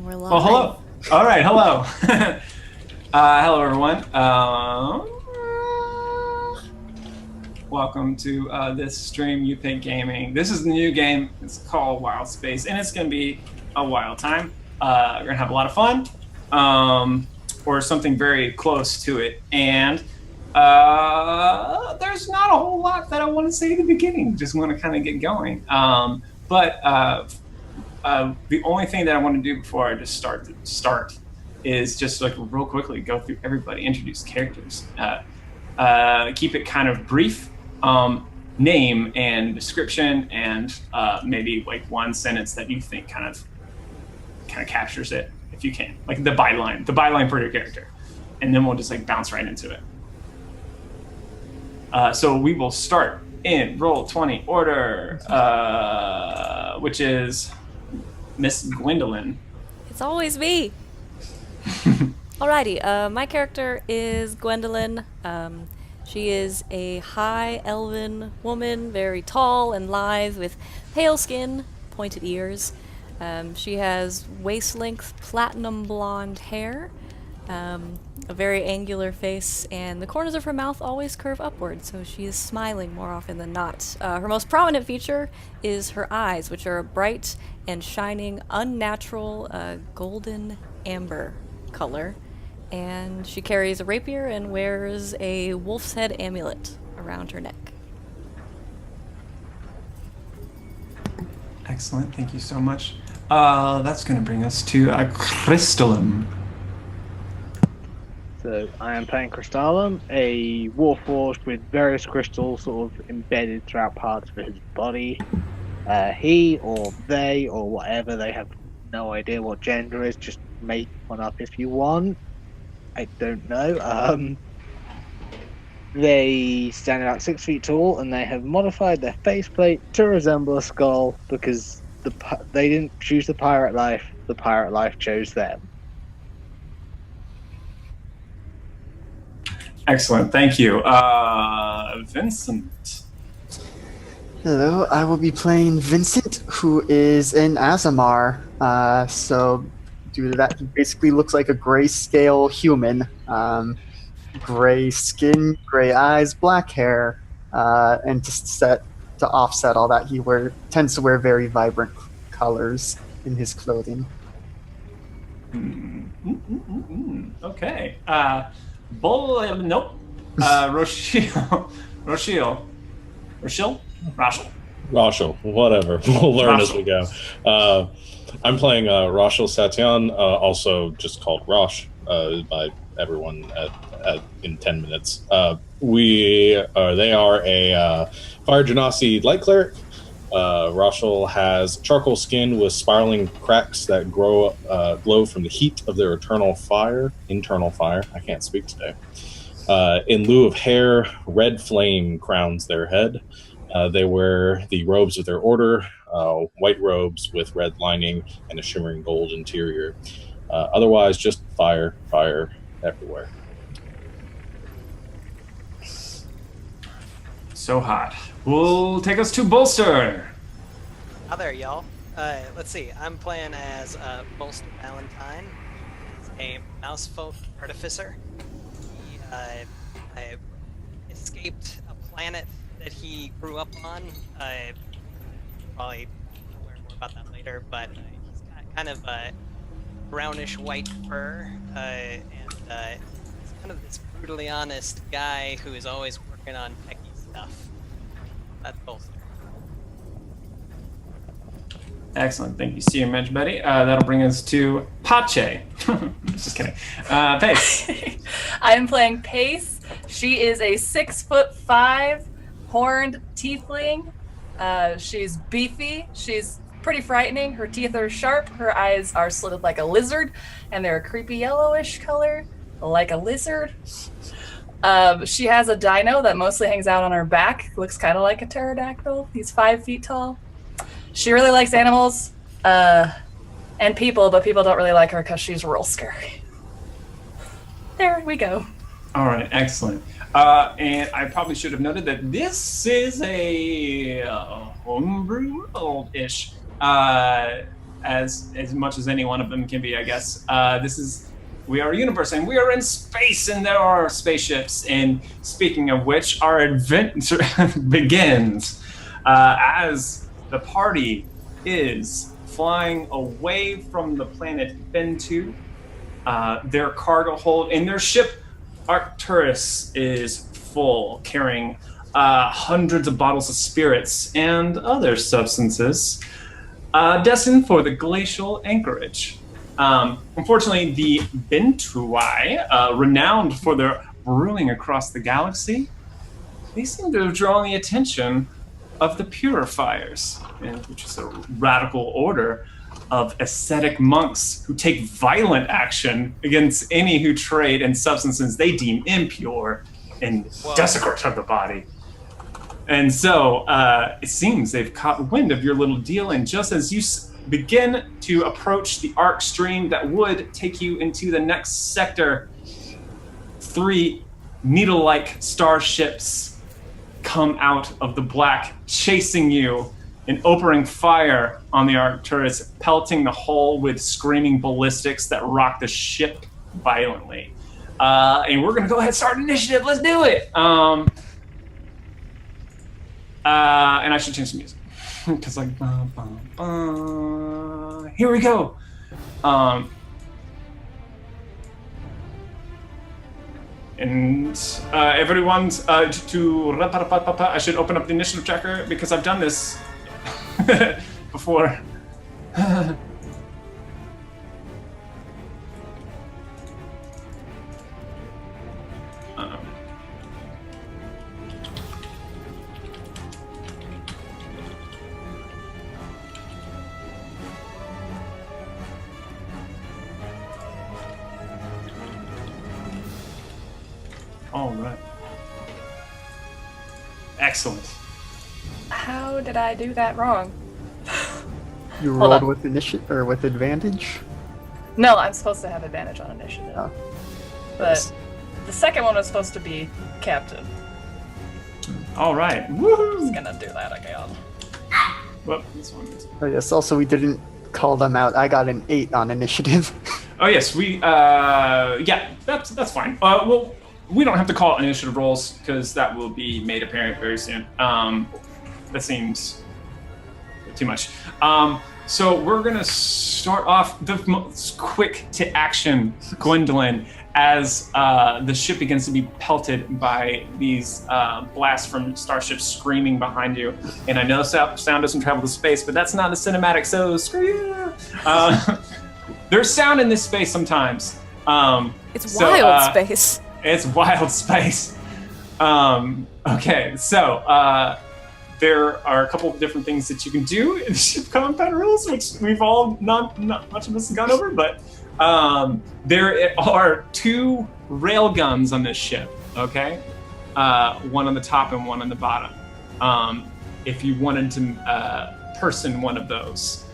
we're live. Oh, hello. All right, hello. Hello, everyone. Welcome to this stream, You Think Gaming. This is the new game. It's called Wildspace, and it's going to be a wild time. We're going to have a lot of fun, or something very close to it. And there's not a whole lot that I want to say at the beginning. Just want to kind of get going. But the only thing that I want to do before I just start is just like real quickly go through everybody, introduce characters, keep it kind of brief, name and description, and maybe like one sentence that you think kind of captures it, if you can, like the byline for your character, and then we'll just like bounce right into it. So we will start in Roll20 order, which is Miss Gwendolyn. It's always me. Alrighty, my character is Gwendolyn. She is a high elven woman, very tall and lithe, with pale skin, pointed ears. She has waist-length platinum blonde hair, a very angular face, and the corners of her mouth always curve upward, so she is smiling more often than not. Her most prominent feature is her eyes, which are a bright and shining, unnatural golden amber color, and she carries a rapier and wears a wolf's head amulet around her neck. Excellent, thank you so much. That's going to bring us to Crystallum. So I am playing Crystallum, a warforged with various crystals sort of embedded throughout parts of his body. He or they or whatever, they have no idea what gender is, just make one up if you want. I don't know. They stand about 6 feet tall, and they have modified their faceplate to resemble a skull because they didn't choose the pirate life chose them. Excellent, thank you. Vyncent. Hello, I will be playing Vyncent, who is an aasimar. So due to that, he basically looks like a grayscale human. Gray skin, gray eyes, black hair, and to offset all that, he tends to wear very vibrant colors in his clothing. Okay. Nope. Roshil. Roshil, whatever. We'll learn as we go. I'm playing Roshil Satyan, also just called Rosh by everyone in 10 minutes. They are a Fire Genasi light cleric. Roshil has charcoal skin with spiraling cracks that glow from the heat of their internal fire. I can't speak today. In lieu of hair, red flame crowns their head. They wear the robes of their order, white robes with red lining and a shimmering gold interior. Otherwise, just fire everywhere. So hot. Will take us to Bolster. Hi there, y'all. Let's see. I'm playing as Bolster Valentine. He's a mousefolk artificer. He escaped a planet that he grew up on. Probably learn more about that later, but he's kind of brownish white fur, and he's kind of this brutally honest guy who is always working on techie stuff. That's Bolster. Excellent, thank you. See you, Mensch Betty. That'll bring us to Pache. Just kidding. Pace. I'm playing Pace. She is a 6'5" horned tiefling. She's beefy. She's pretty frightening. Her teeth are sharp. Her eyes are slitted like a lizard, and they're a creepy yellowish color, like a lizard. She has a dino that mostly hangs out on her back. Looks kind of like a pterodactyl. He's 5 feet tall. She really likes animals and people, but people don't really like her because she's real scary. There we go. All right, excellent. And I probably should have noted that this is a homebrew world-ish as much as any one of them can be, I guess. We are a universe, and we are in space, and there are spaceships. And speaking of which, our adventure begins as the party is flying away from the planet Bentu. Their cargo hold in their ship, Arcturus, is full, carrying hundreds of bottles of spirits and other substances destined for the glacial anchorage. Unfortunately, the Bentuai, renowned for their brewing across the galaxy, they seem to have drawn the attention of the Purifiers, which is a radical order of ascetic monks who take violent action against any who trade in substances they deem impure and desecrate of the body. And so it seems they've caught wind of your little deal, and just as you begin to approach the arc stream that would take you into the next sector, 3 needle-like starships come out of the black, chasing you and opening fire on the Arcturus, pelting the hull with screaming ballistics that rock the ship violently. And we're gonna go ahead and start initiative. Let's do it. And I should change the music because like, here we go. And everyone's I should open up the initiative tracker because I've done this before. All right. Excellent. How did I do that wrong? You Hold rolled on. with initiative or with advantage? No, I'm supposed to have advantage on initiative. Oh. But the second one was supposed to be captain. All right. I'm Woohoo! gonna do that again. Well, this one is. Oh yes. Also, we didn't call them out. I got an 8 on initiative. Oh yes, we. Yeah, that's fine. Well, we don't have to call it initiative rolls because that will be made apparent very soon. That seems too much. So we're gonna start off the most quick to action, Gwendolyn, as the ship begins to be pelted by these blasts from starships screaming behind you. And I know sound doesn't travel to space, but that's not a cinematic, so screw you. There's sound in this space sometimes. It's wild space. It's wild space. Okay, so there are a couple of different things that you can do in ship combat rules, which we've all not much of us have gone over, but there are 2 railguns on this ship, okay? One on the top and one on the bottom. If you wanted to person one of those,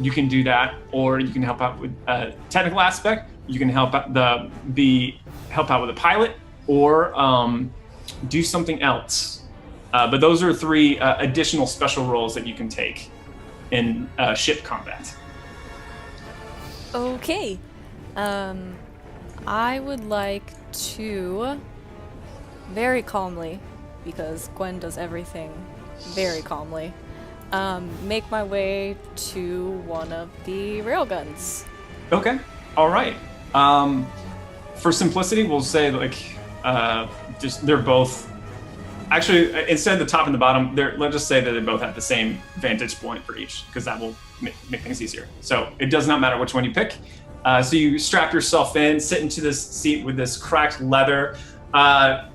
you can do that, or you can help out with technical aspect. You can help out help out with the pilot, or do something else. But those are 3 additional special roles that you can take in ship combat. Okay. I would like to very calmly, because Gwen does everything very calmly, make my way to one of the railguns. Okay. All right. For simplicity, we'll say just they're both. Actually, instead of the top and the bottom, let's just say that they both have the same vantage point for each, because that will make things easier. So it does not matter which one you pick. So you strap yourself in, sit into this seat with this cracked leather,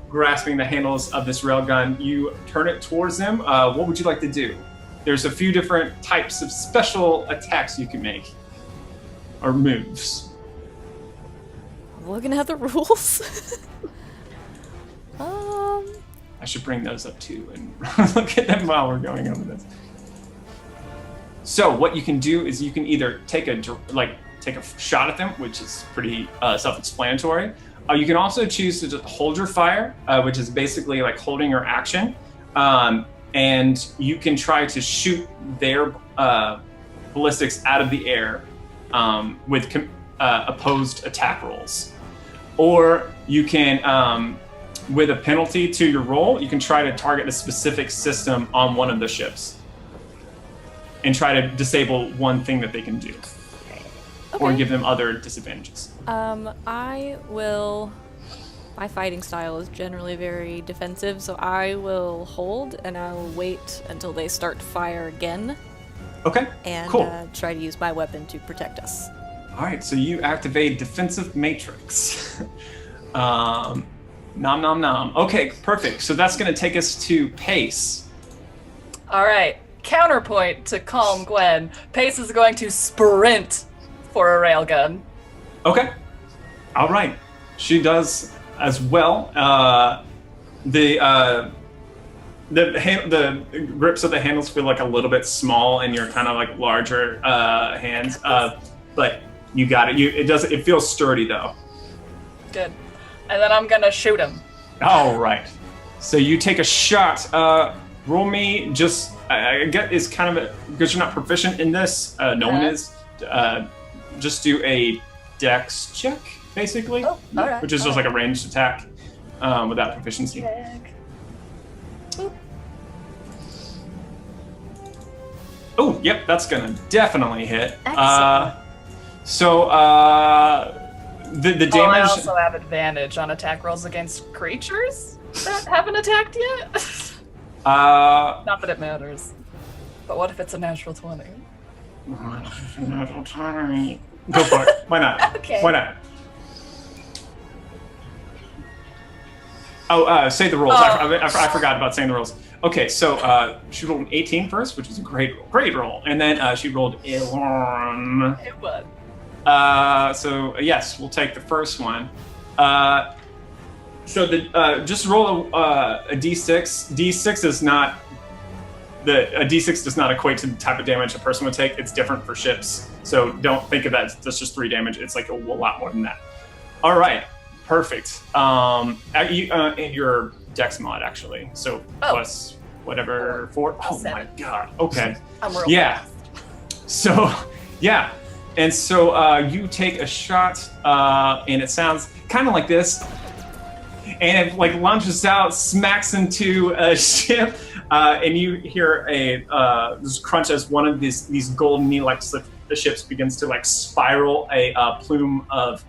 grasping the handles of this railgun. You turn it towards them. What would you like to do? There's a few different types of special attacks you can make, or moves. I'm looking at the rules. I should bring those up too and look at them while we're going over this. So what you can do is you can either take a shot at them, which is pretty self-explanatory. You can also choose to just hold your fire, which is basically like holding your action, and you can try to shoot their ballistics out of the air with opposed attack rolls. Or you can, with a penalty to your roll, you can try to target a specific system on one of the ships and try to disable one thing that they can do. Or give them other disadvantages. My fighting style is generally very defensive, so I will hold and I'll wait until they start to fire again. Okay, and cool. Try to use my weapon to protect us. All right, so you activate Defensive Matrix. Nom nom nom. Okay, perfect. So that's going to take us to Pace. All right, counterpoint to calm Gwen. Pace is going to sprint for a railgun. Okay. All right. She does as well. The grips of the handles feel like a little bit small in your kind of like larger hands, but you got it. It feels sturdy though. Good. And then I'm gonna shoot him. All right. So you take a shot. Roll me. Just I get is kind of because you're not proficient in this. No one is. Just do a dex check, basically, which is just like a ranged attack without proficiency. Oh, yep, that's gonna definitely hit. The damage. I also have advantage on attack rolls against creatures that haven't attacked yet. Not that it matters. But what if it's a natural 20? Natural 20. Go for it. Why not? Okay. Why not? Oh, say the rules. I forgot about saying the rules. Okay, so she rolled an 18 first, which is a great roll. And then she rolled 11. It would. So yes, we'll take the first one. So just roll a d6. D6 is not a d6 does not equate to the type of damage a person would take. It's different for ships, so don't think of that. That's just 3 damage. It's like a lot more than that. All right, perfect. In your dex mod actually, so plus whatever 4. Oh 7. my god. Okay. I'm real fast. So yeah. And so you take a shot, and it sounds kind of like this, and it like launches out, smacks into a ship, and you hear this crunch as one of these golden knee-like ships begins to like spiral a plume of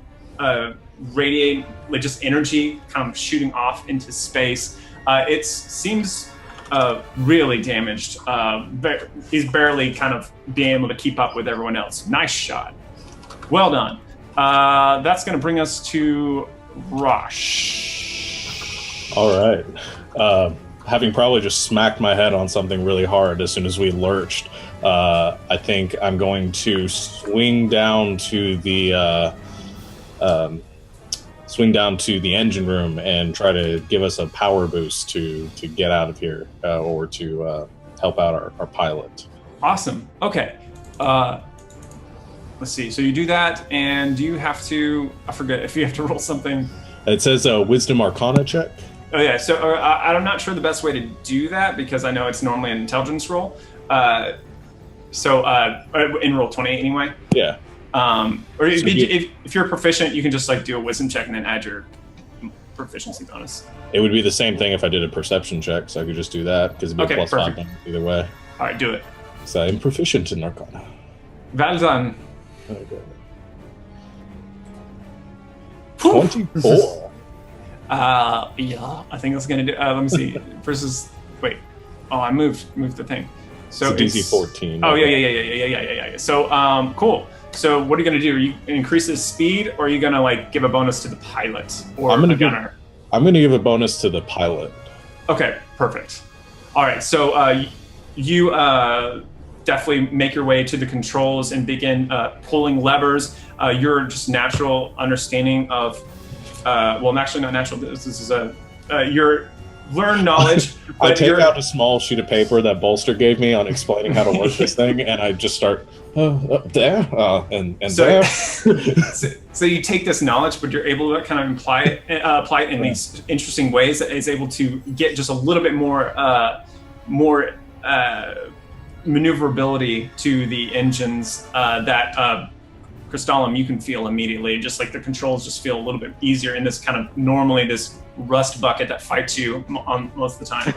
radiating like just energy, kind of shooting off into space. It seems really damaged. He's barely kind of being able to keep up with everyone else. Nice shot. Well done. That's going to bring us to Rosh. All right. Having probably just smacked my head on something really hard as soon as we lurched, I think I'm going to swing down to the engine room and try to give us a power boost to get out of here or to help out our pilot. Awesome. Okay. Let's see. So you do that, and do you have to? I forget if you have to roll something. It says a Wisdom Arcana check. Oh yeah. So I'm not sure the best way to do that because I know it's normally an intelligence roll. So in roll 20 anyway. Yeah. Or if you're proficient, you can just like do a wisdom check and then add your proficiency bonus. It would be the same thing if I did a perception check, so I could just do that because it'd be plus perfect. 5 either way. All right, do it. So I'm proficient in Arcana. Well done. Okay. 24. Yeah, I think that's gonna do. Let me see. Versus, wait. Oh, I moved the thing. So it's DC 14. Oh yeah. So cool. So what are you gonna do? Are you increase his speed, or are you gonna like give a bonus to the pilot or the gunner? I'm gonna give a bonus to the pilot. Okay, perfect. All right, so you definitely make your way to the controls and begin pulling levers. Your just natural understanding of, well, actually not natural. This is your learned knowledge. I take out a small sheet of paper that Bolster gave me on explaining how to work this thing, and I just start there and there. So you take this knowledge, but you're able to kind of apply it in these interesting ways that is able to get just a little bit more maneuverability to the engines that Crystallum you can feel immediately. Just like the controls just feel a little bit easier in this kind of normally this rust bucket that fights you on most of the time.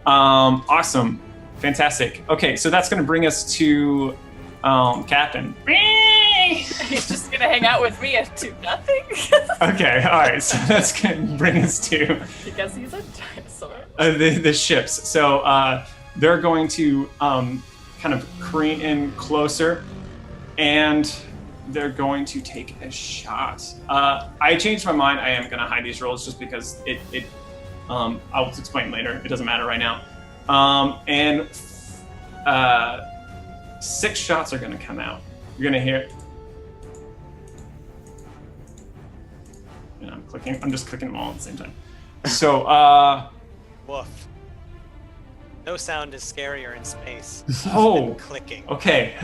Awesome. Fantastic. Okay, so that's going to bring us to Captain. He's just gonna hang out with me and do nothing. Okay, all right. So that's going to bring us to Because he's a dinosaur. the ships. So they're going to kind of careen in closer, and they're going to take a shot. I changed my mind. I am going to hide these rolls just because I'll explain later. It doesn't matter right now. And 6 shots are going to come out. You're going to hear. And I'm just clicking them all at the same time. So, Woof. No sound is scarier in space oh, than clicking. okay.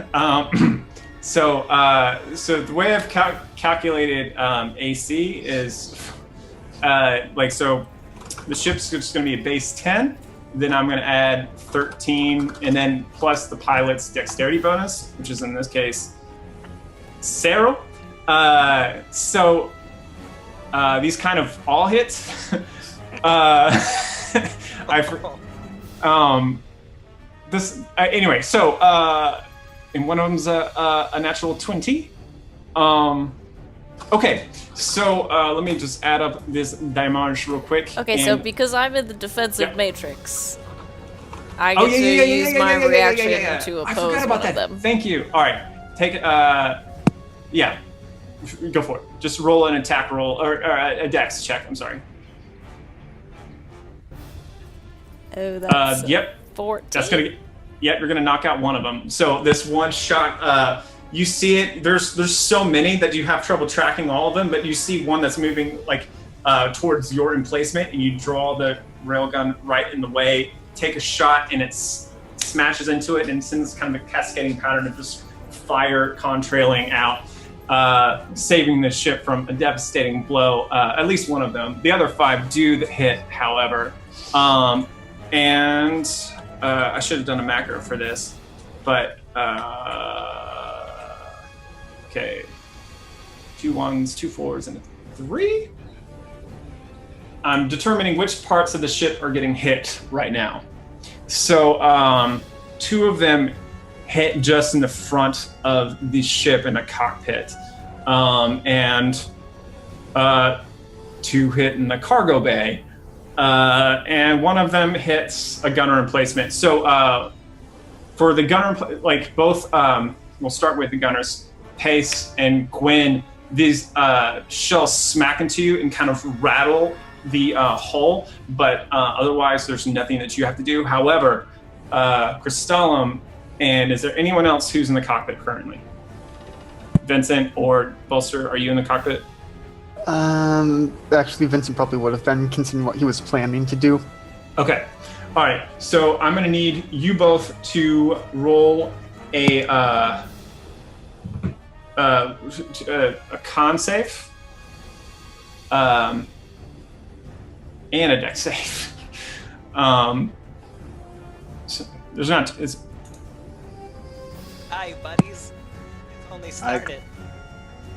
So the way I've calculated AC is so the ship's just going to be a base 10. Then I'm going to add 13, and then plus the pilot's dexterity bonus, which is in this case 0. These kind of all hit. Anyway. So and one of them's a natural 20. Okay, so let me just add up this damage real quick. Okay, so because I'm in the defensive Yep. matrix, I get to use my reaction to I oppose forgot about one that. of them. Thank you. All right, take it. Yeah, go for it. Just roll an attack roll or a dex check. I'm sorry. Oh, that's Yep. 14. That's gonna. Yep, you're gonna knock out one of them. So this one shot, you see it. There's so many that you have trouble tracking all of them, but you see one that's moving like towards your emplacement, and you draw the railgun right in the way. Take a shot, and it smashes into it, and sends kind of a cascading pattern of just fire contrailing out, saving the ship from a devastating blow. At least one of them. The other 5 do hit, however, and. I should have done a macro for this, but okay. 2 1s, 2 4s, and a 3. I'm determining which parts of the ship are getting hit right now. So 2 of them hit just in the front of the ship in the cockpit, and 2 hit in the cargo bay. And one of them hits a gunner emplacement. So for the gunner, both, we'll start with the gunners, Pace and Gwen. These shells smack into you and kind of rattle the hull, but otherwise there's nothing that you have to do. However, Crystallum, and is there anyone else who's in the cockpit currently? Vyncent or Bolster, are you in the cockpit? Actually, Vincent probably would have been considering what he was planning to do. Okay. All right. So I'm going to need you both to roll a con save, and a dex save. So there's not. It's, Hi, buddies. It's only started.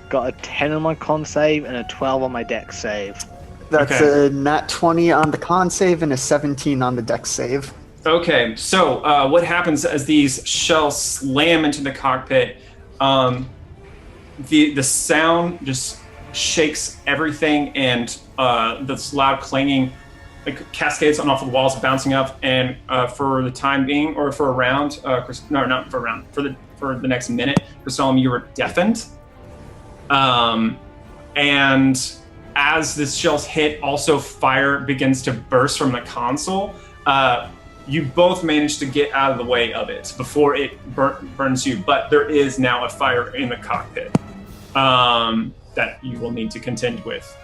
Got a 10 on my con save and a 12 on my dex save. That's Okay. a nat 20 on the con save and a 17 on the dex save. Okay, so what happens as these shells slam into the cockpit? The sound just shakes everything, and this loud clanging cascades on off of the walls, bouncing up. And for the time being, or for a round, not for a round, for the next minute, Crystallum, you were deafened. And as the shells hit, also fire begins to burst from the console. You both managed to get out of the way of it before it burns you, but there is now a fire in the cockpit that you will need to contend with.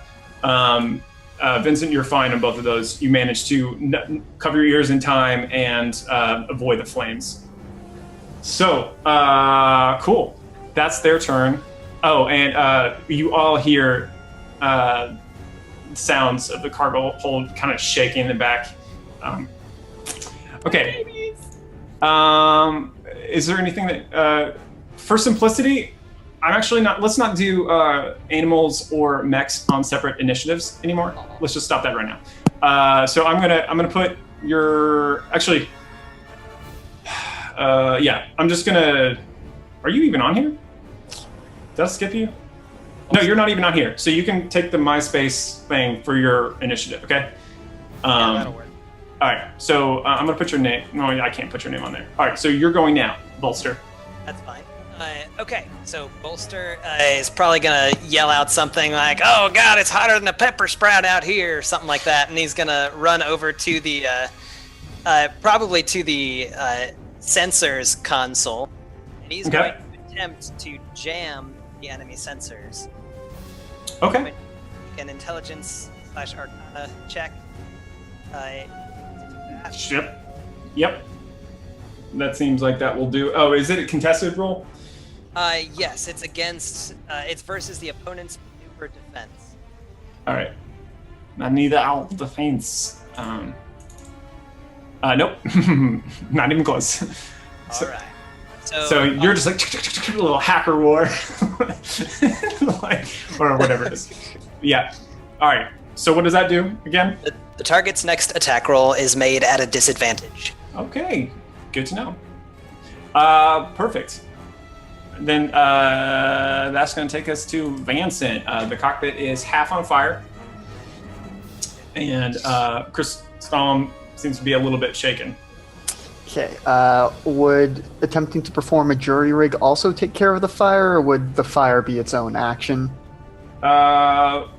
Vincent, you're fine on both of those. You managed to cover your ears in time and avoid the flames. So, cool. That's their turn. Oh, and you all hear sounds of the cargo hold kind of shaking in the back. Okay. is there anything that, for simplicity, I'm actually not. Let's not do animals or mechs on separate initiatives anymore. Let's just stop that right now. So I'm gonna put your actually. Yeah, I'm just gonna. Are you even on here? Did I skip you? No, you're not even on here. So you can take the MySpace thing for your initiative. Okay. Yeah, that'll work. All right. So I'm gonna put your name. No, I can't put your name on there. All right. So you're going now, Bolster. That's fine. Okay, so Bolster is probably gonna yell out something like, "Oh God, it's hotter than a pepper sprout out here," or something like that, and he's gonna run over to the, probably to the sensors console, and he's going to attempt to jam the enemy sensors. Okay. An intelligence/arcana check. Yep. That seems like that will do. Oh, is it a contested roll? Yes, it's against. It's versus the opponent's maneuver defense. All right. I need our defense. Nope. Not even close. All right. So you're just like a little hacker war, like, or whatever it is. Yeah. All right. So what does that do again? The target's next attack roll is made at a disadvantage. Okay. Good to know. Perfect. Then that's going to take us to Vyncent. The cockpit is half on fire, and Crystallum seems to be a little bit shaken. Okay. Would attempting to perform a jury rig also take care of the fire, or would the fire be its own action? For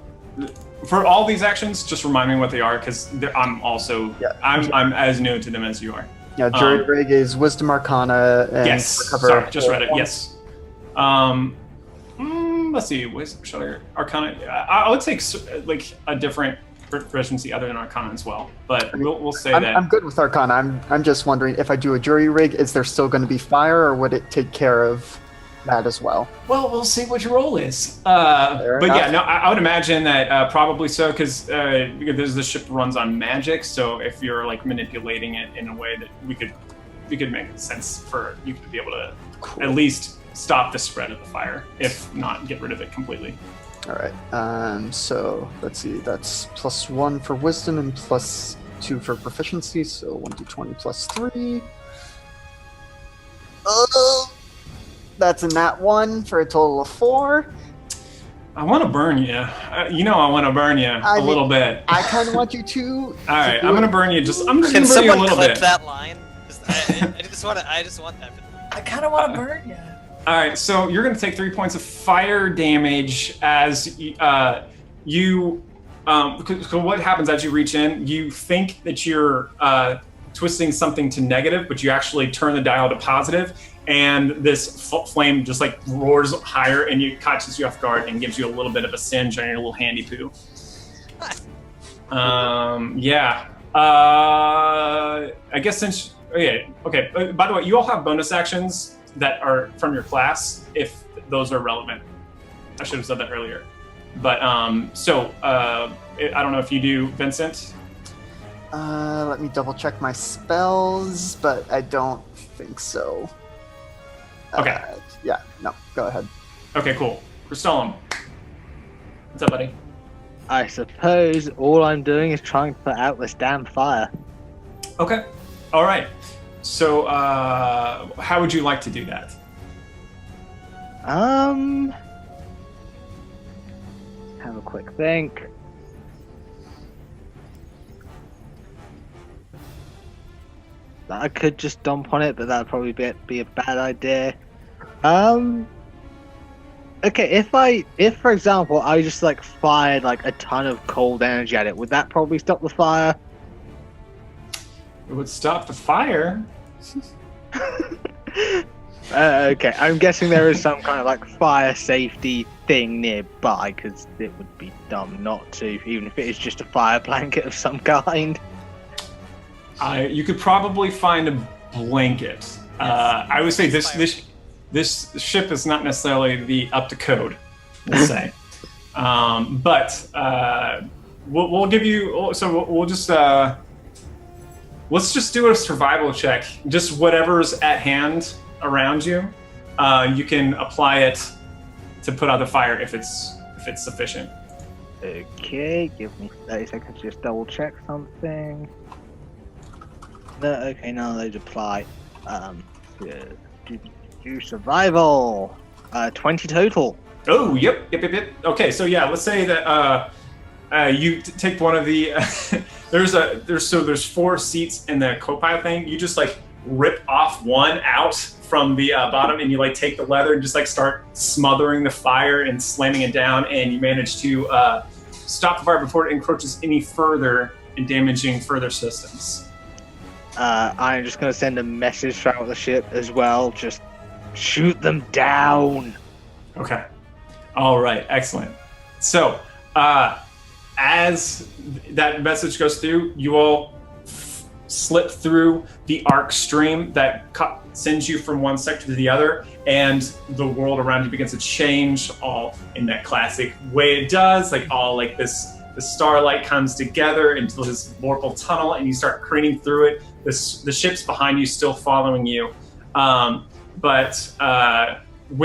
all these actions, just remind me what they are, because I'm also I'm as new to them as you are. Yeah, jury rig is Wisdom Arcana. And yes. Sorry, just read it. Yes. Let's see. Wisdom, Arcana. I would take like a different proficiency other than Arcana as well, but we'll say that. I'm good with Arcana. I'm just wondering if I do a jury rig, is there still going to be fire, or would it take care of that as well? Well, we'll see what your roll is. But yeah, no, I would imagine that probably so, because the ship runs on magic. So if you're like manipulating it in a way that we could make sense for you to be able to at least stop the spread of the fire, if not get rid of it completely. All right. So let's see. That's +1 for wisdom and +2 for proficiency. So 1d20 +3. That's a nat 1 for a total of 4. I want to burn you. I want to burn you a little bit. I kind of want you to. All right, I'm going to burn you. I'm just going Can to burn you a someone little clip bit. that line? I just want that. I kind of want to burn you. All right, so you're going to take 3 points of fire damage as you. Because what happens as you reach in? You think that you're twisting something to negative, but you actually turn the dial to positive, and this flame just like roars higher, and it catches you off guard and gives you a little bit of a singe on your little handy poo. Yeah. I guess since. Okay. By the way, you all have bonus actions that are from your class, if those are relevant. I should have said that earlier. But I don't know if you do, Vyncent. Let me double check my spells, but I don't think so. Okay. Yeah, no, go ahead. Okay, cool. Crystallum. What's up, buddy? I suppose all I'm doing is trying to put out this damn fire. Okay. All right. So, how would you like to do that? Have a quick think. I could just dump on it, but that'd probably be a bad idea. Okay, if for example I just like fired like a ton of cold energy at it, would that probably stop the fire? It would stop the fire. Okay, I'm guessing there is some kind of like fire safety thing nearby, because it would be dumb not to, even if it is just a fire blanket of some kind. You could probably find a blanket. I would say this ship is not necessarily the up to code, let's say. But we'll give you. So we'll just let's just do a survival check. Just whatever's at hand. around you, you can apply it to put out the fire if it's sufficient. Okay, give me 30 seconds to just double check something. No, okay, none of those apply. Do survival. 20 total. Oh, yep. Okay, so yeah, let's say that you take one of the. there's 4 seats in the co-pilot thing. You just like rip off one out from the bottom, and you like take the leather and just like start smothering the fire and slamming it down, and you manage to stop the fire before it encroaches any further and damaging further systems. I'm just gonna send a message throughout the ship as well. Just shoot them down. Okay. All right. Excellent. So, as that message goes through, you all slip through the arc stream that sends you from one sector to the other, and the world around you begins to change, all in that classic way it does. Like all like this, the starlight comes together into this vorpal tunnel, and you start careening through it. The ship's behind you, still following you, but by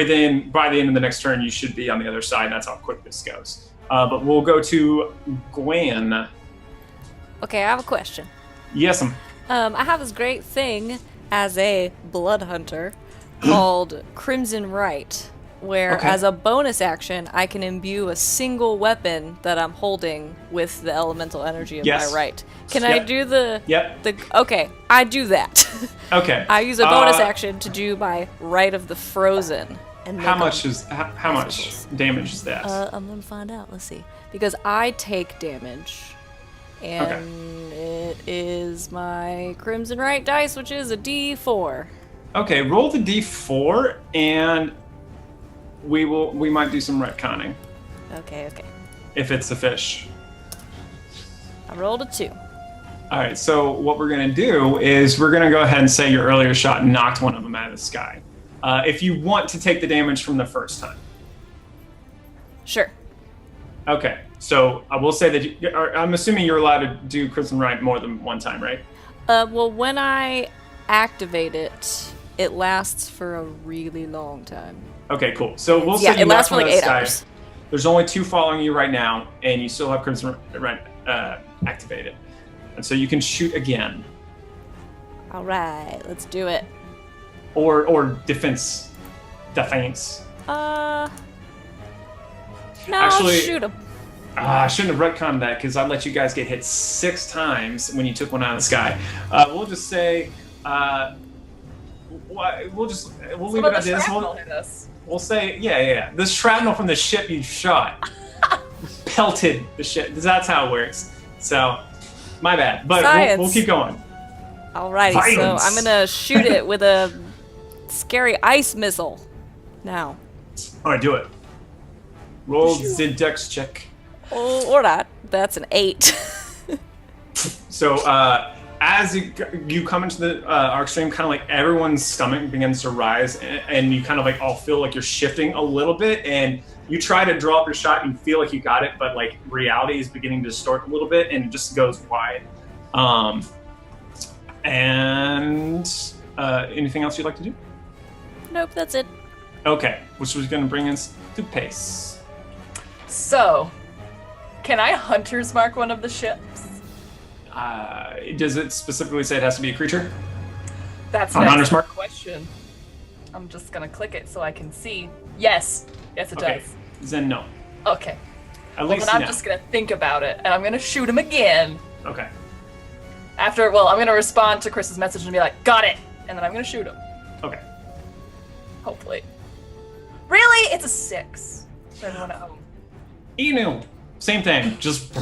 the end of the next turn, you should be on the other side. That's how quick this goes. But we'll go to Gwen. Okay, I have a question. Yes, I have this great thing as a blood hunter called Crimson Right, where as a bonus action, I can imbue a single weapon that I'm holding with the elemental energy of my right. Can I do the... Okay, I do that. Okay. I use a bonus action to do my Right of the Frozen. And how much damage is that? I'm gonna find out. Let's see. Because I take damage. And it is my Crimson Right dice, which is a D4. Okay, roll the D4, and we might do some retconning. Okay. If it's a fish. I rolled a 2. All right, so what we're gonna do is we're gonna go ahead and say your earlier shot knocked one of them out of the sky. If you want to take the damage from the first time. Sure. Okay, so I will say that I'm assuming you're allowed to do Crimson Right more than one time, right? Well, when I activate it, it lasts for a really long time. Okay, cool. So we'll say it lasts for like 8 hours. There's only 2 following you right now, and you still have Crimson Right activated. And so you can shoot again. All right, let's do it. Or defense. No, actually, I'll shoot him. I shouldn't have retconned that because I'd let you guys get hit 6 times when you took one out of the sky. We'll just say, we'll leave it at this. We'll say, yeah. The shrapnel from the ship you shot pelted the ship. That's how it works. So, my bad. But we'll keep going. Alrighty, so I'm gonna shoot it with a scary ice missile. Now. All right, do it. Roll the dex check. Oh, or not. That's an 8. So, as you come into the arc stream, kind of like everyone's stomach begins to rise, and you kind of like all feel like you're shifting a little bit, and you try to draw up your shot, and you feel like you got it, but like reality is beginning to distort a little bit, and it just goes wide. Anything else you'd like to do? Nope, that's it. Okay, which was going to bring us to Pace. So, can I hunter's mark one of the ships? Does it specifically say it has to be a creature? That's on hunter's mark question. I'm just gonna click it so I can see. Yes, it does. Then no. Okay. At least then I'm just gonna think about it, and I'm gonna shoot him again. Okay. I'm gonna respond to Chris's message and be like, "Got it," and then I'm gonna shoot him. Okay. Hopefully. Really, it's a 6. For everyone at home. Inu. Same thing, just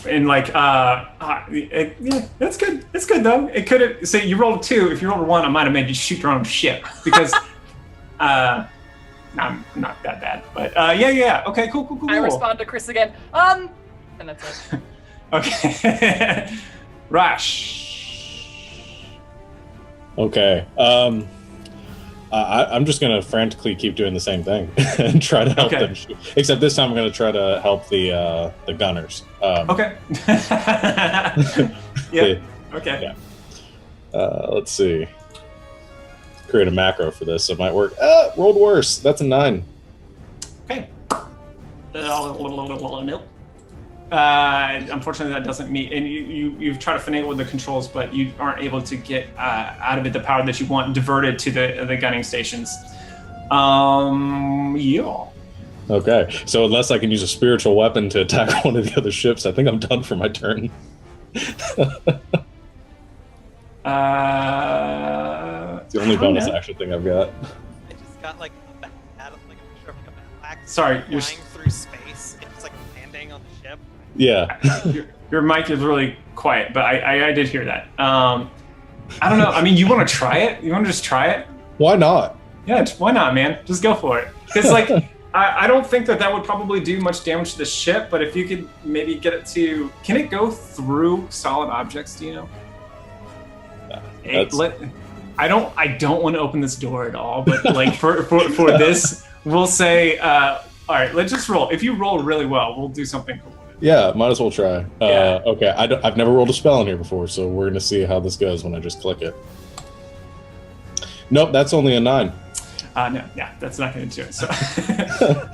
and like yeah, that's good. It's good though. It could have. Say you rolled a 2. If you rolled a 1, I might have made you shoot your own ship because I'm not that bad. But yeah. Okay, cool. I respond to Chris again. And that's it. Okay, Rash. Okay. I'm just gonna frantically keep doing the same thing and try to help them shoot. Except this time I'm gonna try to help the gunners. Okay. Yeah. Okay. Yeah. Let's see. create a macro for this, so it might work. Rolled worse. That's a 9. Okay. Nope. Unfortunately, that doesn't meet. And you've tried to finagle with the controls, but you aren't able to get out of it the power that you want diverted to the gunning stations. Yeah. Okay, so unless I can use a spiritual weapon to attack one of the other ships, I think I'm done for my turn. It's the only bonus action thing I've got. I just got like a picture of a black Sorry, you're flying through space. It's like landing on the ship. Yeah. your mic is really quiet, but I did hear that. I don't know. I mean, you want to try it? You want to just try it? Why not? Yeah, why not, man? Just go for it. Because like, I don't think that would probably do much damage to the ship. But if you could maybe get it to, can it go through solid objects? Do you know? I don't want to open this door at all. But like for this, we'll say, all right, let's just roll. If you roll really well, we'll do something cool. Yeah, might as well try. Yeah. Okay, I've never rolled a spell in here before, so we're gonna see how this goes when I just click it. Nope, that's only a 9. No, yeah, that's not going to do it. So,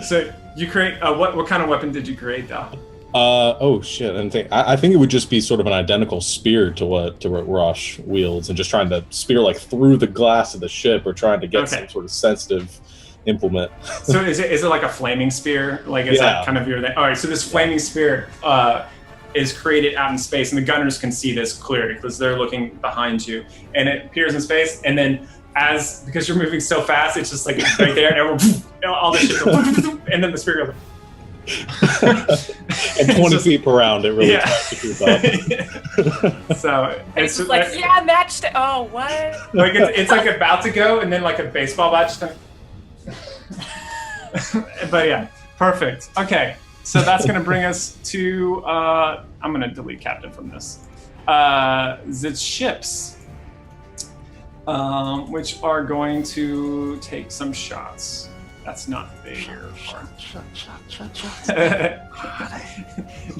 so you create what kind of weapon did you create though? Oh shit! I think it would just be sort of an identical spear to what Rosh wields, and just trying to spear like through the glass of the ship, or trying to get some sort of sensitive implement. So is it like a flaming spear? Like is that kind of your thing? All right, so this flaming spear is created out in space, and the gunners can see this clearly because they're looking behind you, and it appears in space, and then because you're moving so fast, it's just like right there, and all this shit goes, and then the spear goes. And 20 feet per round, it really tries to keep up. So it's just like, matched it. Oh, what? Like it's like about to go, and then like a baseball bat just. But yeah, perfect. Okay, so that's gonna bring us to. I'm gonna delete captain from this. The ships. Which are going to take some shots. That's not fair.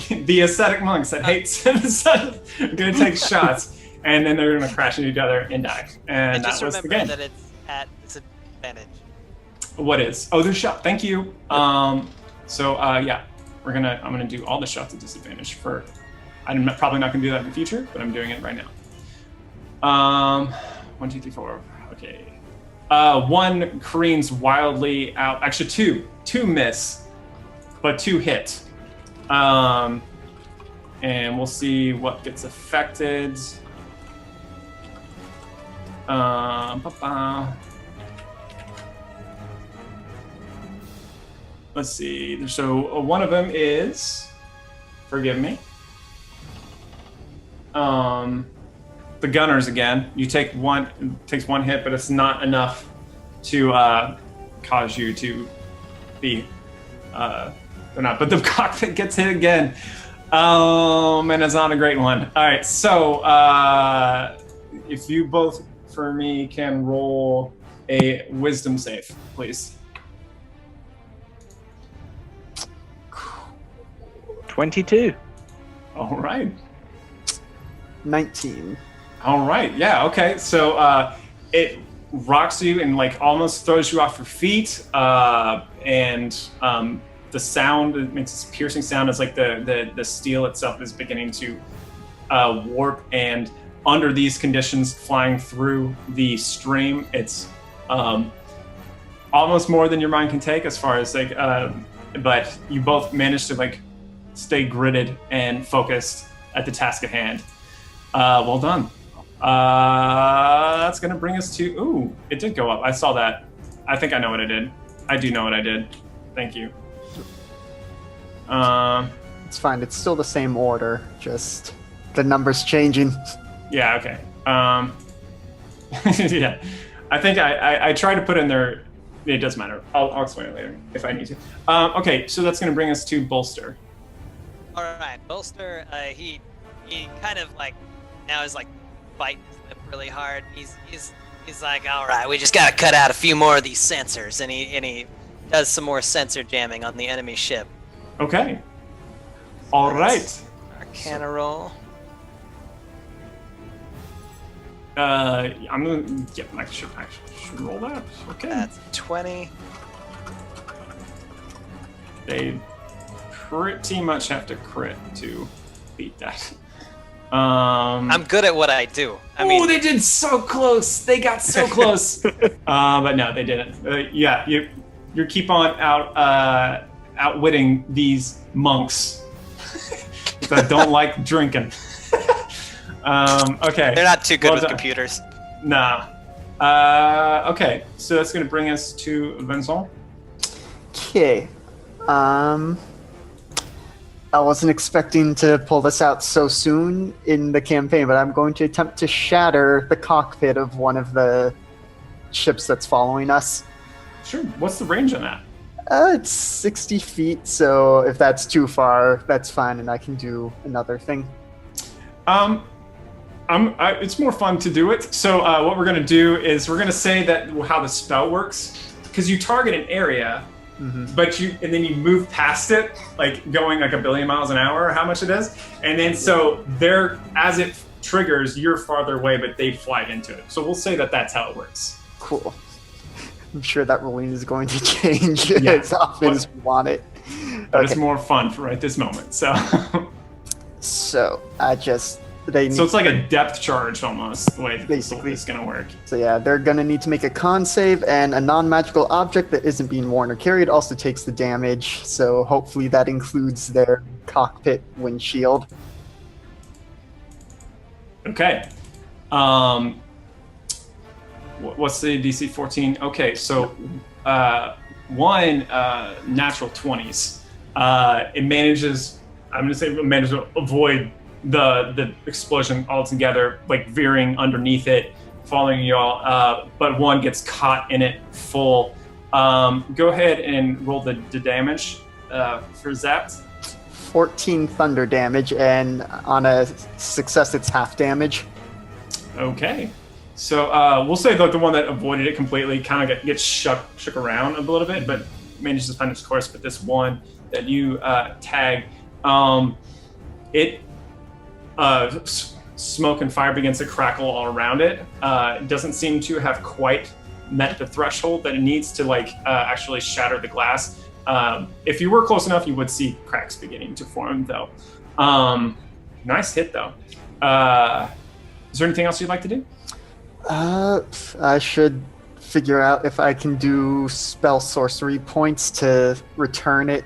The ascetic monks that hate are going to take shots, and then they're going to crash into each other and die. And just that was the remember game. that it's at disadvantage. What is? Oh, there's shot. Thank you. So yeah, I'm gonna do all the shots at disadvantage for. I'm probably not gonna do that in the future, but I'm doing it right now. 1, 2, 3, 4. Okay. One careens wildly out. Actually, two miss, but 2 hit. And we'll see what gets affected. Let's see. So one of them is, forgive me. The gunners again. You take takes 1 hit, but it's not enough to cause you to be or not. But the cockpit gets hit again. And it's not a great one. All right, so if you both for me can roll a wisdom save, please. 22. All right. 19. All right. Yeah. Okay. So it rocks you and like almost throws you off your feet, and the sound, it makes this piercing sound as like the steel itself is beginning to warp, and under these conditions, flying through the stream, it's almost more than your mind can take as far as like, but you both managed to like stay gritted and focused at the task at hand. Well done. That's going to bring us to... Ooh, it did go up. I saw that. I think I know what I did. I do know what I did. Thank you. It's fine. It's still the same order. Just the numbers changing. Yeah, okay. Yeah. I think I tried to put in there... It doesn't matter. I'll explain it later if I need to. Okay, so that's going to bring us to Bolster. All right, Bolster, he kind of like now is like biting his lip really hard. He's like, all right, we just gotta cut out a few more of these sensors, and he does some more sensor jamming on the enemy ship. Okay. All right. Arcana roll. I'm gonna I should roll that. Okay. That's 20. They pretty much have to crit to beat that. I'm good at what I do. I mean, they did so close. They got so close. But no, they didn't. Yeah, you keep on outwitting these monks that don't like drinking. Okay. they're not too good with done. computers. Nah. Okay, so that's going to bring us to Vincent. Okay. I wasn't expecting to pull this out so soon in the campaign, but I'm going to attempt to shatter the cockpit of one of the ships that's following us. Sure. What's the range on that? It's 60 feet, so if that's too far, that's fine, and I can do another thing. It's more fun to do it. So what we're going to do is we're going to say that how the spell works, because you target an area, but then you move past it, like going like 1 billion miles an hour, or how much it is, and then so as it triggers, you're farther away, but they fly into it. So we'll say that that's how it works. Cool. I'm sure that ruling is going to change Yeah. as often as we want it. But it's more fun for right this moment. So So so it's like a depth charge almost, the way Basically. it's going to work. So yeah, they're gonna need to make a con save, and a non-magical object that isn't being worn or carried also takes the damage. So hopefully that includes their cockpit windshield. Okay. What's the DC 14? Okay, so one natural 20s. It manages. I'm gonna say it manages to avoid the explosion altogether, like veering underneath it, following y'all. But one gets caught in it full. Go ahead and roll the damage for zapped. 14 thunder damage, and on a success, it's half damage. Okay. So we'll say that the one that avoided it completely kind of gets shook around a little bit, but manages to find its course. But this one that you tag, smoke and fire begins to crackle all around it. It doesn't seem to have quite met the threshold that it needs to actually shatter the glass. If you were close enough, you would see cracks beginning to form, though. Nice hit, though. Is there anything else you'd like to do? I should figure out if I can do spell sorcery points to return it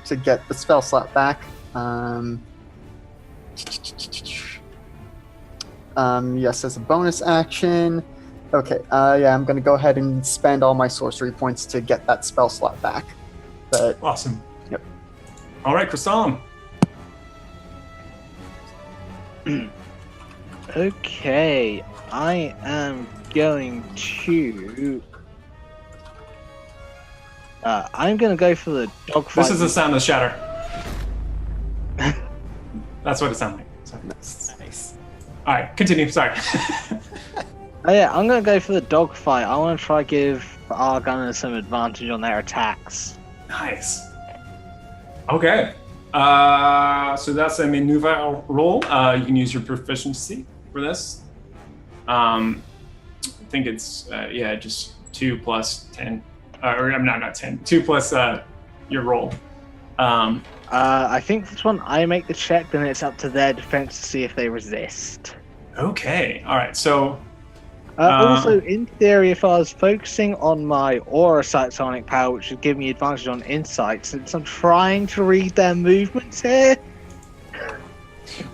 to get the spell slot back. Yes, as a bonus action. Okay, yeah, I'm gonna go ahead and spend all my sorcery points to get that spell slot back. But Awesome. Yep. All right, Crystallum. Okay, I am going to. I'm going to go for the dogfight. This is the sound of shatter. That's what it sounds like. Sorry. Nice. All right, continue. Sorry. Oh yeah, I'm going to go for the dogfight. I want to try to give our gunners some advantage on their attacks. Nice. Okay. So that's a maneuver roll. You can use your proficiency for this. I think it's just 2 plus 10. Or I'm not 10. 2 plus your roll. I think this one I make the check, then it's up to their defense to see if they resist. Okay. All right. So Also, in theory, if I was focusing on my aura sight sonic power, which would give me advantage on insight, since I'm trying to read their movements here.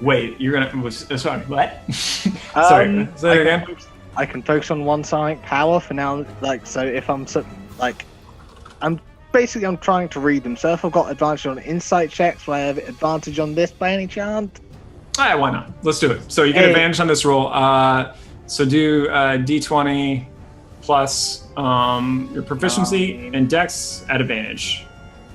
wait, you're gonna. Sorry. What? Sorry. Say that again. I can focus on one sonic power for now. So if I'm I'm trying to read them. So if I've got advantage on insight checks, will I have advantage on this by any chance? All right, why not? Let's do it. So you get advantage on this roll. So do D20 plus your proficiency and dex at advantage.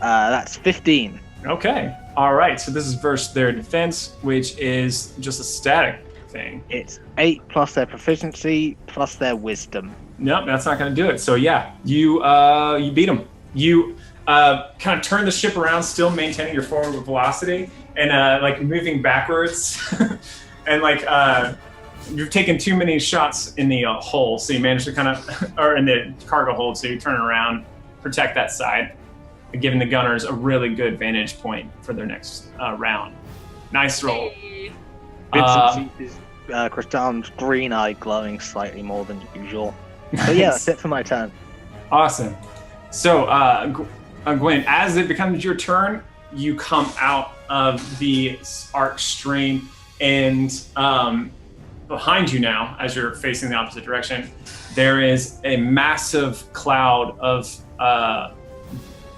That's 15. Okay. All right. So this is versus their defense, which is just a static thing. It's 8 plus their proficiency plus their wisdom. Nope, that's not going to do it. So yeah, you beat them. You kind of turn the ship around, still maintaining your forward velocity, and moving backwards, and you've taken too many shots in the hole, so you manage to kind of, or in the cargo hold, so you turn around, protect that side, giving the gunners a really good vantage point for their next round. Nice roll. Hey. Vincent sees Crystallum's green eye glowing slightly more than usual. But yeah, that's it for my turn. Awesome. So, Gwen, as it becomes your turn, you come out of the arc stream, and behind you now, as you're facing the opposite direction, there is a massive cloud of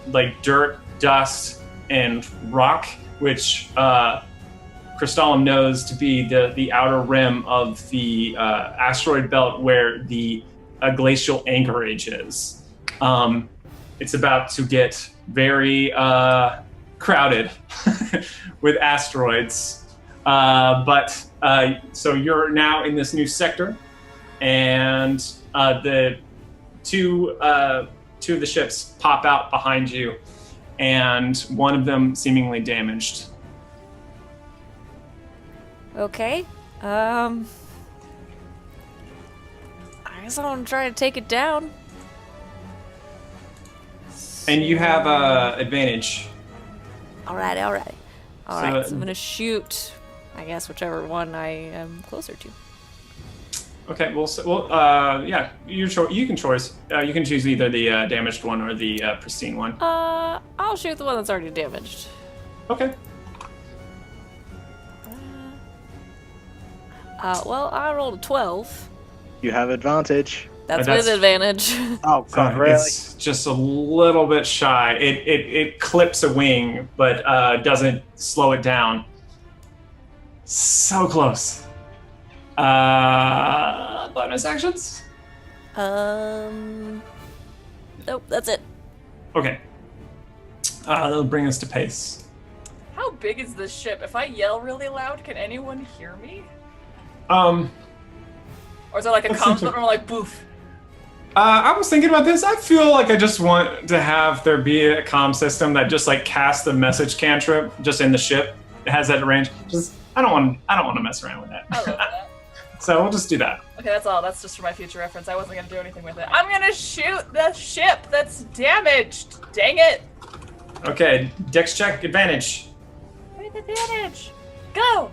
like dirt, dust, and rock, which Crystallum knows to be the outer rim of the asteroid belt where the glacial anchorage is. It's about to get very crowded with asteroids. So you're now in this new sector, and the two of the ships pop out behind you, and one of them seemingly damaged. Okay. I guess I want to try to take it down. And you have advantage. All right. All right, so I'm gonna shoot, I guess, whichever one I am closer to. Okay, yeah, you can choose. You can choose either the damaged one or the pristine one. I'll shoot the one that's already damaged. Okay. Well, I rolled a 12. You have advantage. That's with advantage. Oh god, really? It's just a little bit shy. It clips a wing, but doesn't slow it down. So close. Bonus actions? Nope, that's it. Okay. That'll bring us to pace. How big is this ship? If I yell really loud, can anyone hear me? Or Or is there like a comms button like boof? I was thinking about this. I feel like I just want to have there be a comm system that just like casts a message cantrip just in the ship. It has that range. I don't want to mess around with that. I love that. So we'll just do that. Okay, that's all. That's just for my future reference. I wasn't gonna do anything with it. I'm gonna shoot the ship that's damaged. Dang it! Okay, dex check advantage. With advantage. Go.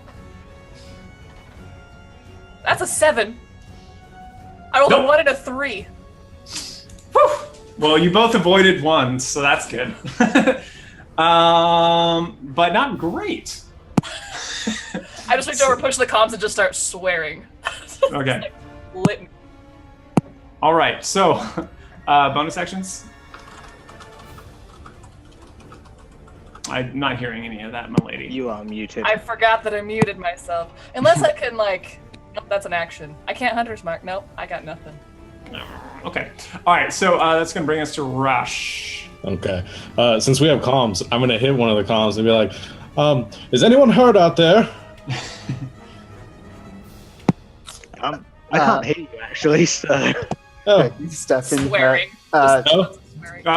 That's a 7. I rolled a 1 and a 3. Whew. Well, you both avoided one, so that's good. But not great. I just looked over, push the comms, and just start swearing. Okay. Lit. All right. So, bonus actions. I'm not hearing any of that, my lady. You are muted. I forgot that I muted myself. Unless I can like, nope, that's an action. I can't hunter's mark. Nope, I got nothing. No. Okay. All right. So that's gonna bring us to Rush. Okay. Since we have comms, I'm gonna hit one of the comms and be like, "Is anyone hurt out there?" I can't hear you actually. So. Oh, Stefan. Swearing. no? Swearing.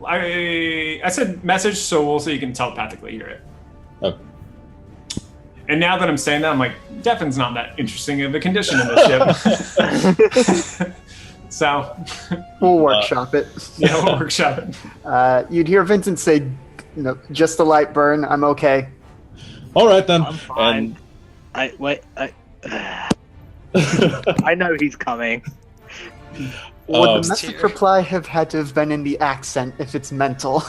I said message, so we'll see you can telepathically hear it. Oh. And now that I'm saying that, I'm like, Defin's not that interesting of a condition in this ship. So, We'll workshop it. yeah, we'll workshop it. You'd hear Vincent say, just a light burn. I'm okay. All right then. I'm fine. I know he's coming. Would the message reply have had to have been in the accent if it's mental?